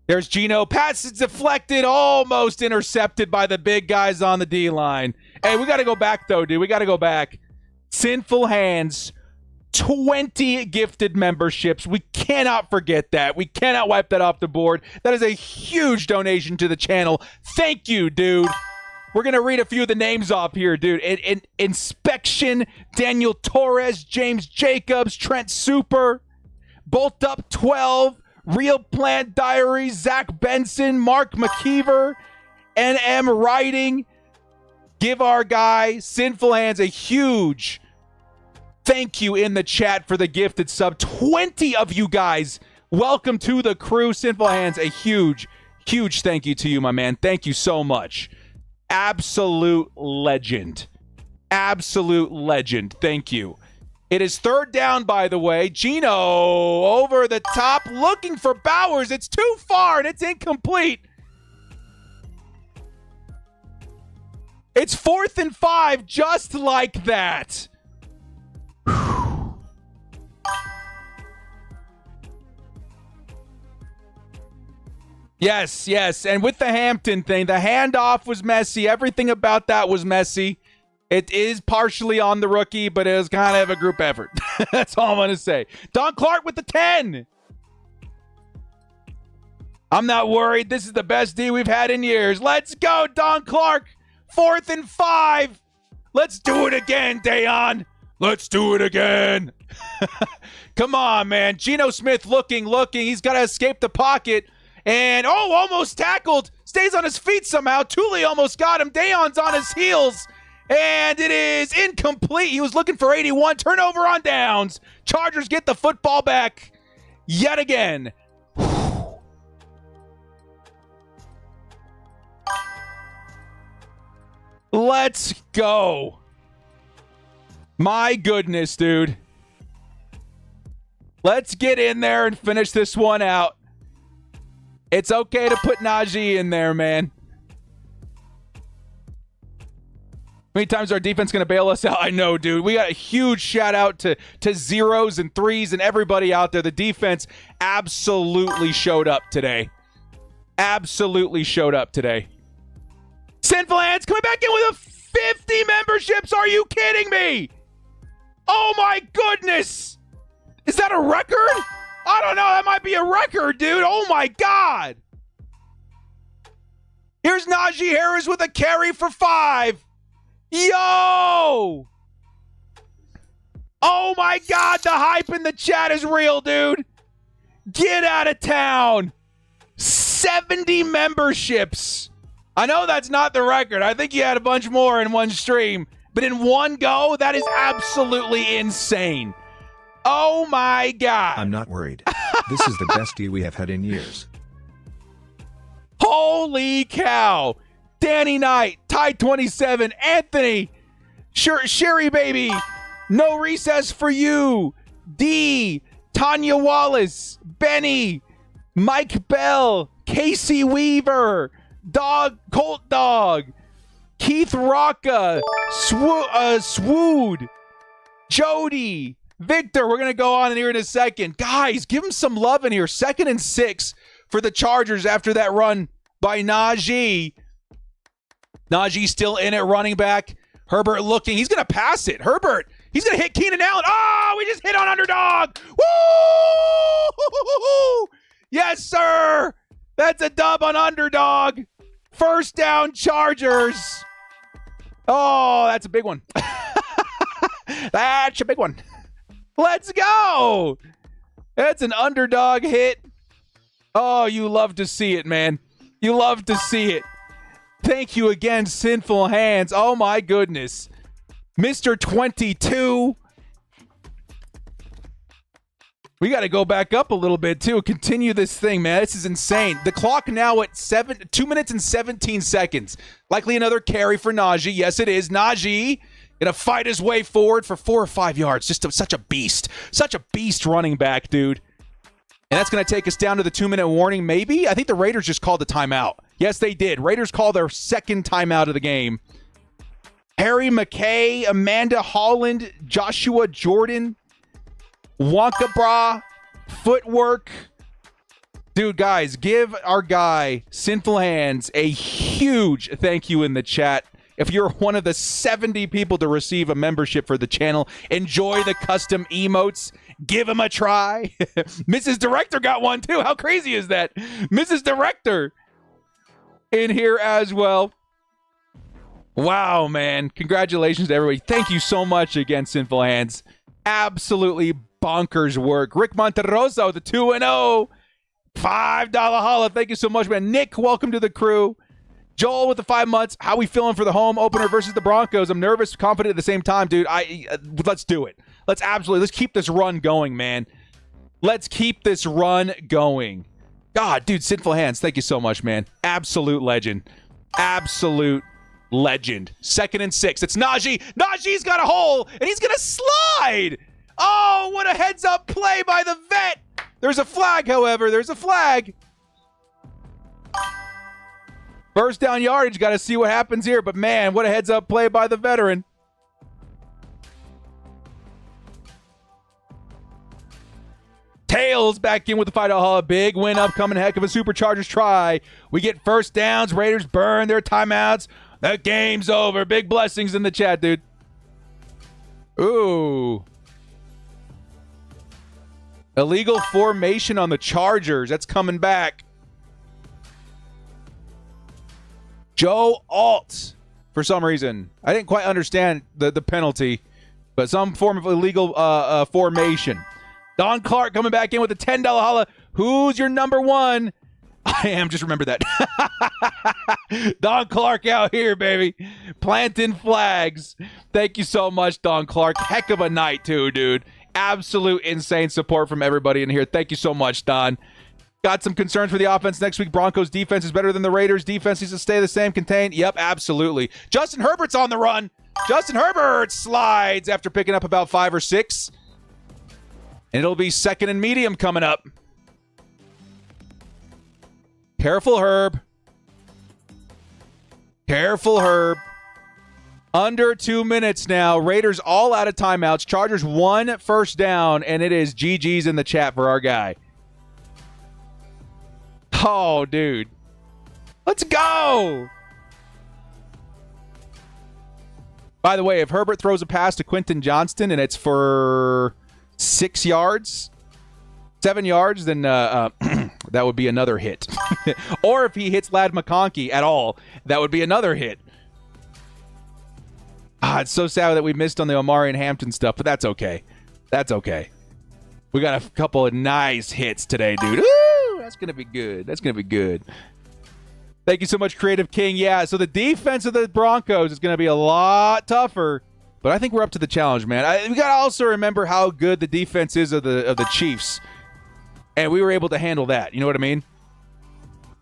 There's Geno. Pass is deflected, almost intercepted by the big guys on the D-line. Hey, we got to go back, though, dude. We got to go back. Sinful Hands, 20 gifted memberships. We cannot forget that. We cannot wipe that off the board. That is a huge donation to the channel. Thank you, dude. We're going to read a few of the names off here, dude. Inspection, Daniel Torres, James Jacobs, Trent Super, Bolt Up 12, Real Plant Diaries, Zach Benson, Mark McKeever, NM Writing. Give our guy, Sinful Hands, a huge thank you in the chat for the gifted sub. 20 of you guys. Welcome to the crew. Sinful Hands, a huge, huge thank you to you, my man. Thank you so much. Absolute legend. Absolute legend. Thank you. It is 3rd down, by the way. Geno over the top, looking for Bowers. It's too far, and it's incomplete. It's 4th and 5, just like that. Yes, yes. And with the Hampton thing, the handoff was messy. Everything about that was messy. It is partially on the rookie, but it was kind of a group effort. That's all I'm going to say. Don Clark with the 10. I'm not worried. This is the best D we've had in years. Let's go, Don Clark. 4th and 5. Let's do it again, Deion. Let's do it again. Come on, man. Geno Smith looking. He's got to escape the pocket. And, almost tackled. Stays on his feet somehow. Thule almost got him. Deion's on his heels. And it is incomplete. He was looking for 81. Turnover on downs. Chargers get the football back yet again. Let's go. My goodness, dude. Let's get in there and finish this one out. It's okay to put Najee in there, man. many times our defense going to bail us out? I know, dude. We got a huge shout out to zeros and threes and everybody out there. The defense absolutely showed up today. Absolutely showed up today. Sinful Hands coming back in with a 50 memberships. Are you kidding me? Oh my goodness. Is that a record? I don't know. That might be a record, dude. Oh my God. Here's Najee Harris with a carry for 5. Yo! Oh my God, the hype in the chat is real, dude. Get out of town. 70 memberships. I know that's not the record. I think you had a bunch more in one stream. But in one go, that is absolutely insane. Oh my God. I'm not worried. This is the best D we have had in years. Holy cow. Danny Knight, Ty 27, Anthony, Sherry Baby, No Recess for You, D, Tanya Wallace, Benny, Mike Bell, Casey Weaver, Colt Dog, Keith Rocca, Swood, Jody, Victor. We're going to go on in here in a second. Guys, give him some love in here. 2nd and 6 for the Chargers after that run by Najee. Najee still in at running back. Herbert looking. He's going to pass it. Herbert, he's going to hit Keenan Allen. Oh, we just hit on Underdog. Woo! Yes, sir. That's a dub on Underdog. First down, Chargers. Oh, that's a big one. That's a big one. Let's go. That's an Underdog hit. Oh, you love to see it, man. You love to see it. Thank you again, Sinful Hands. Oh, my goodness. Mr. 22. We got to go back up a little bit, too. Continue this thing, man. This is insane. The clock now at 2 minutes and 17 seconds. Likely another carry for Najee. Yes, it is. Najee going to fight his way forward for 4 or 5 yards. Just such a beast. Such a beast running back, dude. And that's going to take us down to the 2-minute warning, maybe? I think the Raiders just called the timeout. Yes, they did. Raiders called their second timeout of the game. Harry McKay, Amanda Holland, Joshua Jordan, Wonka Bra, Footwork. Dude, guys, give our guy, Sinful Hands, a huge thank you in the chat. If you're one of the 70 people to receive a membership for the channel, enjoy the custom emotes. Give him a try. Mrs. Director got one too. How crazy is that? Mrs. Director in here as well. Wow, man. Congratulations to everybody. Thank you so much again, Sinful Hands. Absolutely bonkers work. Rick Monteroso, the 2-0. $5 holla. Thank you so much, man. Nick, welcome to the crew. Joel with the 5 months. How we feeling for the home opener versus the Broncos? I'm nervous, confident at the same time, dude. Let's do it. Let's keep this run going, man. Let's keep this run going. God, dude, Sinful Hands, thank you so much, man. Absolute legend. Absolute legend. 2nd and 6. It's Najee. Najee's got a hole, and he's going to slide. Oh, what a heads-up play by the vet. There's a flag, however. There's a flag. First down yardage. Got to see what happens here. But, man, what a heads-up play by the veteran. Tails back in with the $5 holla. Big win upcoming. Heck of a Superchargers try. We get first downs. Raiders burn their timeouts. The game's over. Big blessings in the chat, dude. Ooh. Illegal formation on the Chargers. That's coming back. Joe Alt, for some reason. I didn't quite understand the penalty, but some form of illegal formation. Don Clark coming back in with a $10 holla. Who's your number one? I am. Just remember that. Don Clark out here, baby. Planting flags. Thank you so much, Don Clark. Heck of a night, too, dude. Absolute insane support from everybody in here. Thank you so much, Don. Got some concerns for the offense next week. Broncos defense is better than the Raiders. Defense needs to stay the same, contained. Yep, absolutely. Justin Herbert's on the run. Justin Herbert slides after picking up about 5 or 6. And it'll be 2nd and medium coming up. Careful, Herb. Careful, Herb. Under 2 minutes now. Raiders all out of timeouts. Chargers 1 first down, and it is GG's in the chat for our guy. Oh, dude. Let's go. By the way, if Herbert throws a pass to Quentin Johnston and it's for 6 yards, 7 yards, then that would be another hit. Or if he hits Ladd McConkey at all, that would be another hit. It's so sad that we missed on the Omari and Hampton stuff, but that's okay. That's okay. We got a couple of nice hits today, dude. Ooh, that's going to be good. That's going to be good. Thank you so much, Creative King. Yeah, so the defense of the Broncos is going to be a lot tougher, but I think we're up to the challenge, man. We got to also remember how good the defense is of the Chiefs, and we were able to handle that. You know what I mean?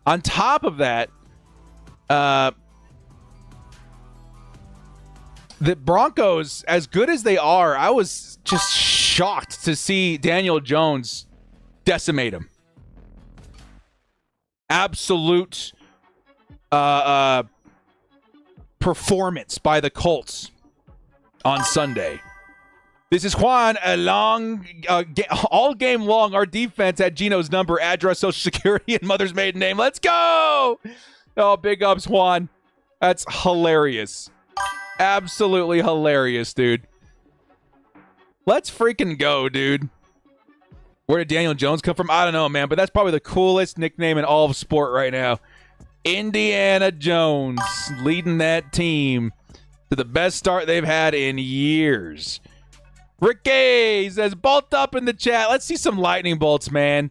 On top of that, the Broncos, as good as they are, I was just shocked to see Daniel Jones decimate him. Absolute performance by the Colts on Sunday. This is Juan. All game long, our defense had Gino's number, address, social security, and mother's maiden name. Let's go! Oh, big ups, Juan. That's hilarious. Absolutely hilarious, dude. Let's freaking go, dude. Where did Daniel Jones come from? I don't know, man, but that's probably the coolest nickname in all of sport right now. Indiana Jones leading that team to the best start they've had in years. Ricky says, bolt up in the chat. Let's see some lightning bolts, man.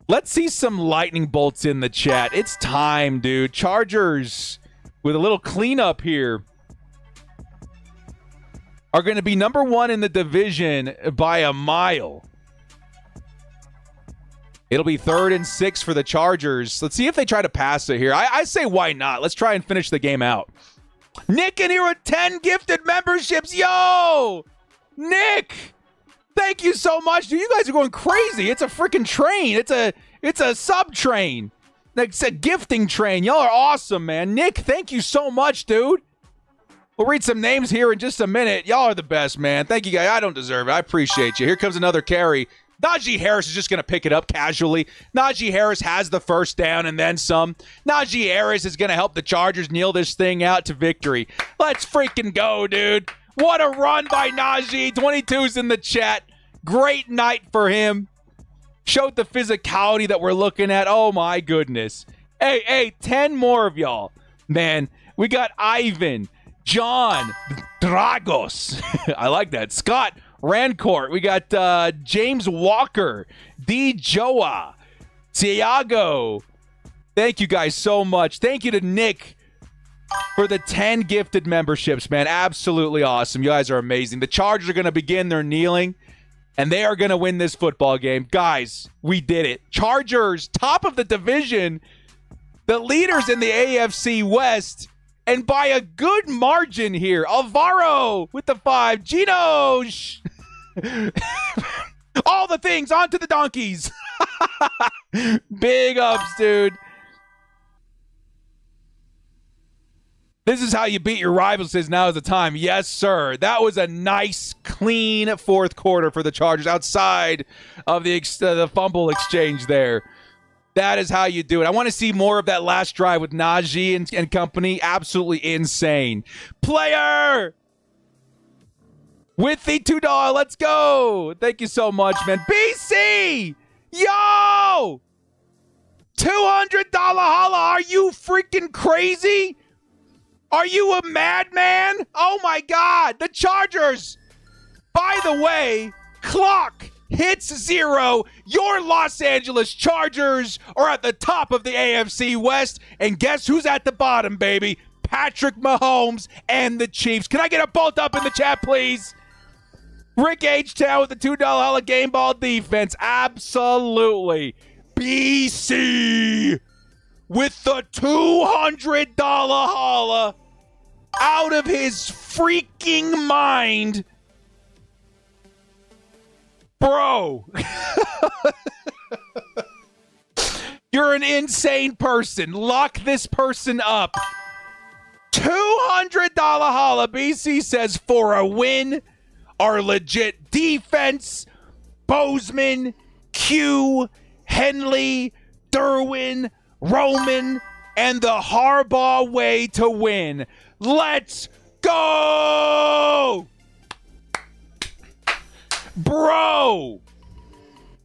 Let's see some lightning bolts in the chat. It's time, dude. Chargers with a little cleanup here are going to be number 1 in the division by a mile. It'll be 3rd and 6 for the Chargers. Let's see if they try to pass it here. I say why not? Let's try and finish the game out. Nick in here with 10 gifted memberships. Yo! Nick! Thank you so much, dude. You guys are going crazy. It's a freaking train. It's a sub train. It's a gifting train. Y'all are awesome, man. Nick, thank you so much, dude. We'll read some names here in just a minute. Y'all are the best, man. Thank you, guys. I don't deserve it. I appreciate you. Here comes another carry. Najee Harris is just going to pick it up casually. Najee Harris has the first down and then some. Najee Harris is going to help the Chargers kneel this thing out to victory. Let's freaking go, dude. What a run by Najee. 22's in the chat. Great night for him. Showed the physicality that we're looking at. Oh, my goodness. Hey, 10 more of y'all. Man, we got Ivan, John, Dragos. I like that. Scott Rancourt. We got James Walker, D. Joa, Tiago. Thank you guys so much. Thank you to Nick for the 10 gifted memberships, man. Absolutely awesome. You guys are amazing. The Chargers are going to begin their kneeling, and they are going to win this football game. Guys, we did it. Chargers, top of the division, the leaders in the AFC West, and by a good margin here. Alvaro with the 5. Gino. All the things onto the donkeys. Big ups, dude. This is how you beat your rivals, says now is the time. Yes, sir. That was a nice, clean fourth quarter for the Chargers outside of the fumble exchange there. That is how you do it. I want to see more of that last drive with Najee and company. Absolutely insane. Player with the $2. Let's go. Thank you so much, man. BC! Yo! $200 holla. Are you freaking crazy? Are you a madman? Oh, my God. The Chargers. By the way, clock hits 0. Your Los Angeles Chargers are at the top of the AFC West. And guess who's at the bottom, baby? Patrick Mahomes and the Chiefs. Can I get a bolt up in the chat, please? Rick H-Town with the $2 holla game ball defense. Absolutely. BC with the $200 holla out of his freaking mind. Bro. You're an insane person. Lock this person up. $200 holla. BC says for a win, our legit defense, Bozeman, Q, Henley, Derwin, Roman, and the Harbaugh way to win. Let's go! Bro!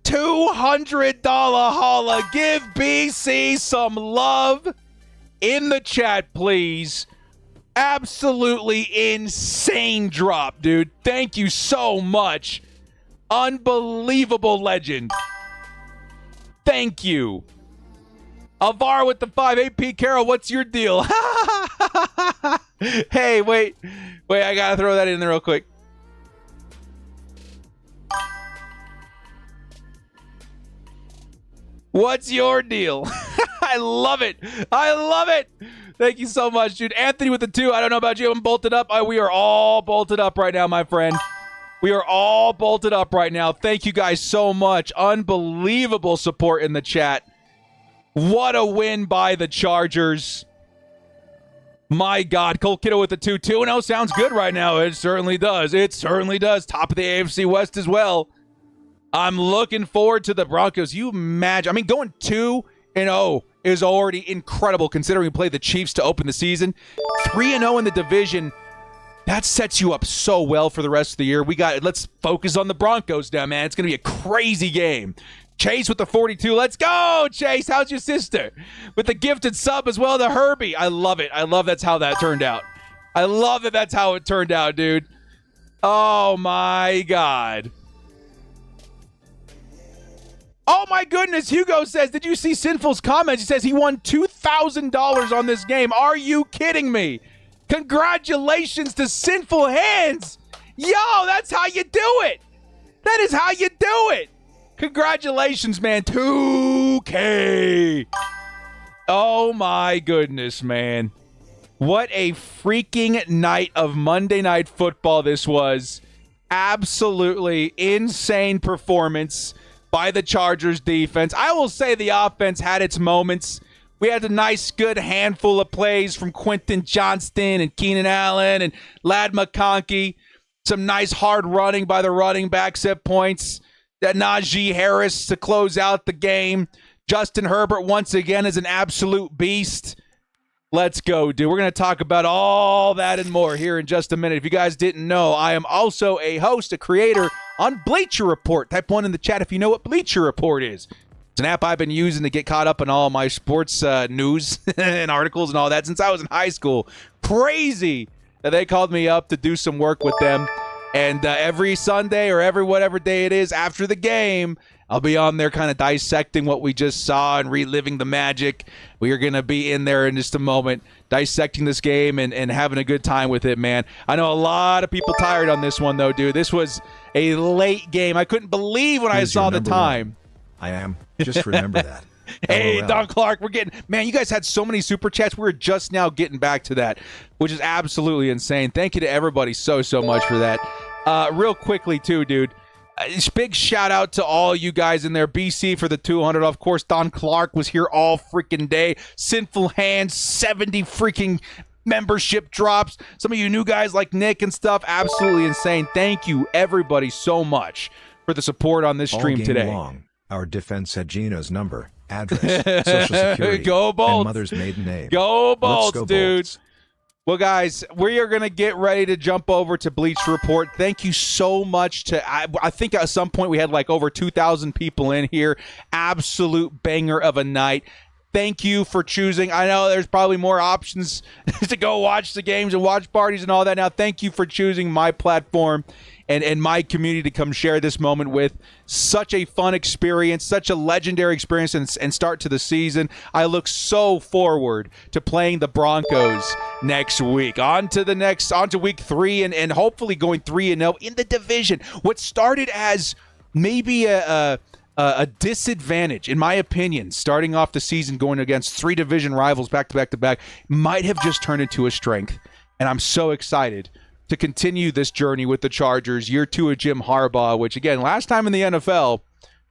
$200 holla. Give BC some love in the chat, please. Absolutely insane drop, dude. Thank you so much. Unbelievable legend. Thank you. Alvar with the 5. AP Carroll, what's your deal? Hey, wait, I gotta throw that in there real quick. What's your deal? I love it. Thank you so much, dude. Anthony with the 2. I don't know about you. I'm bolted up. We are all bolted up right now, my friend. We are all bolted up right now. Thank you guys so much. Unbelievable support in the chat. What a win by the Chargers. My God. Cole Kiddo with the 2. 2-0 sounds good right now. It certainly does. Top of the AFC West as well. I'm looking forward to the Broncos. You imagine. I mean, going 2-0 is already incredible considering we played the Chiefs to open the season. 3-0 in the division. That sets you up so well for the rest of the year. Let's focus on the Broncos now, man. It's going to be a crazy game. Chase with the 42. Let's go, Chase. How's your sister? With the gifted sub as well to Herbie. I love it. That's how that turned out. I love that that's how it turned out, dude. Oh, my God. Oh, my goodness. Hugo says, did you see Sinful's comments? He says he won $2,000 on this game. Are you kidding me? Congratulations to Sinful Hands. Yo, that's how you do it. That is how you do it. Congratulations, man. 2K. Oh, my goodness, man. What a freaking night of Monday Night Football this was. Absolutely insane performance by the Chargers defense. I will say the offense had its moments. We had a nice, good handful of plays from Quentin Johnston and Keenan Allen and Ladd McConkey. Some nice hard running by the running backs at points. That Najee Harris to close out the game. Justin Herbert once again is an absolute beast. Let's go, dude. We're going to talk about all that and more here in just a minute. If you guys didn't know, I am also a host, a creator on Bleacher Report. Type 1 in the chat if you know what Bleacher Report is. It's an app I've been using to get caught up in all my sports news and articles and all that since I was in high school. Crazy that they called me up to do some work with them. And every Sunday or every whatever day it is after the game, I'll be on there kind of dissecting what we just saw and reliving the magic. We are going to be in there in just a moment, dissecting this game and having a good time with it, man. I know a lot of people tired on this one, though, dude. This was a late game. I couldn't believe when I saw the time. I am. Just remember that. Hey, LOL. Don Clark, man, you guys had so many super chats. We're just now getting back to that, which is absolutely insane. Thank you to everybody so much for that. Real quickly, too, dude. Big shout out to all you guys in there. BC for the 200. Of course, Don Clark was here all freaking day. Sinful Hands, 70 freaking membership drops. Some of you new guys like Nick and stuff. Absolutely insane. Thank you, everybody, so much for the support on this stream game today. Long, our defense said Gino's number, address, social security, Go Bolts. and mother's maiden name. Go Bolts, Let's go, dude. Bolts. Well, guys, we are going to get ready to jump over to Bleach Report. Thank you so much to, I think at some point we had like over 2,000 people in here. Absolute banger of a night. Thank you for choosing. I know there's probably more options to go watch the games and watch parties and all that. Now, thank you for choosing my platform and my community to come share this moment with. Such a fun experience, such a legendary experience and start to the season. I look so forward to playing the Broncos next week. On to week 3 and hopefully going 3-0 in the division. What started as maybe a disadvantage, in my opinion, starting off the season going against 3 division rivals back to back, might have just turned into a strength. And I'm so excited to continue this journey with the Chargers, year 2 of Jim Harbaugh, which, again, last time in the NFL,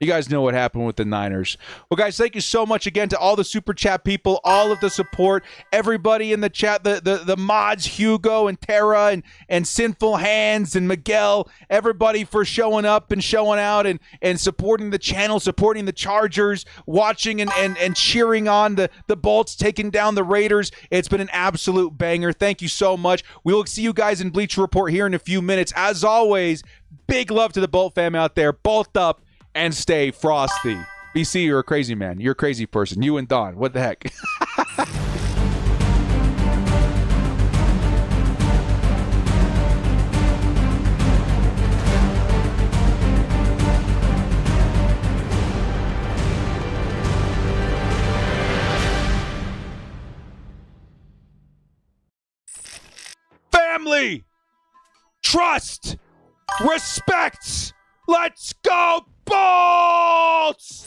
You guys know what happened with the Niners. Well, guys, thank you so much again to all the Super Chat people, all of the support, everybody in the chat, the mods, Hugo and Tara and Sinful Hands and Miguel, everybody for showing up and showing out and supporting the channel, supporting the Chargers, watching and cheering on the Bolts taking down the Raiders. It's been an absolute banger. Thank you so much. We will see you guys in Bleacher Report here in a few minutes. As always, big love to the Bolt fam out there. Bolt up and stay frosty. BC, you're a crazy man. You're a crazy person. You and Don. What the heck? Family, trust, respect. Let's go, Bolts!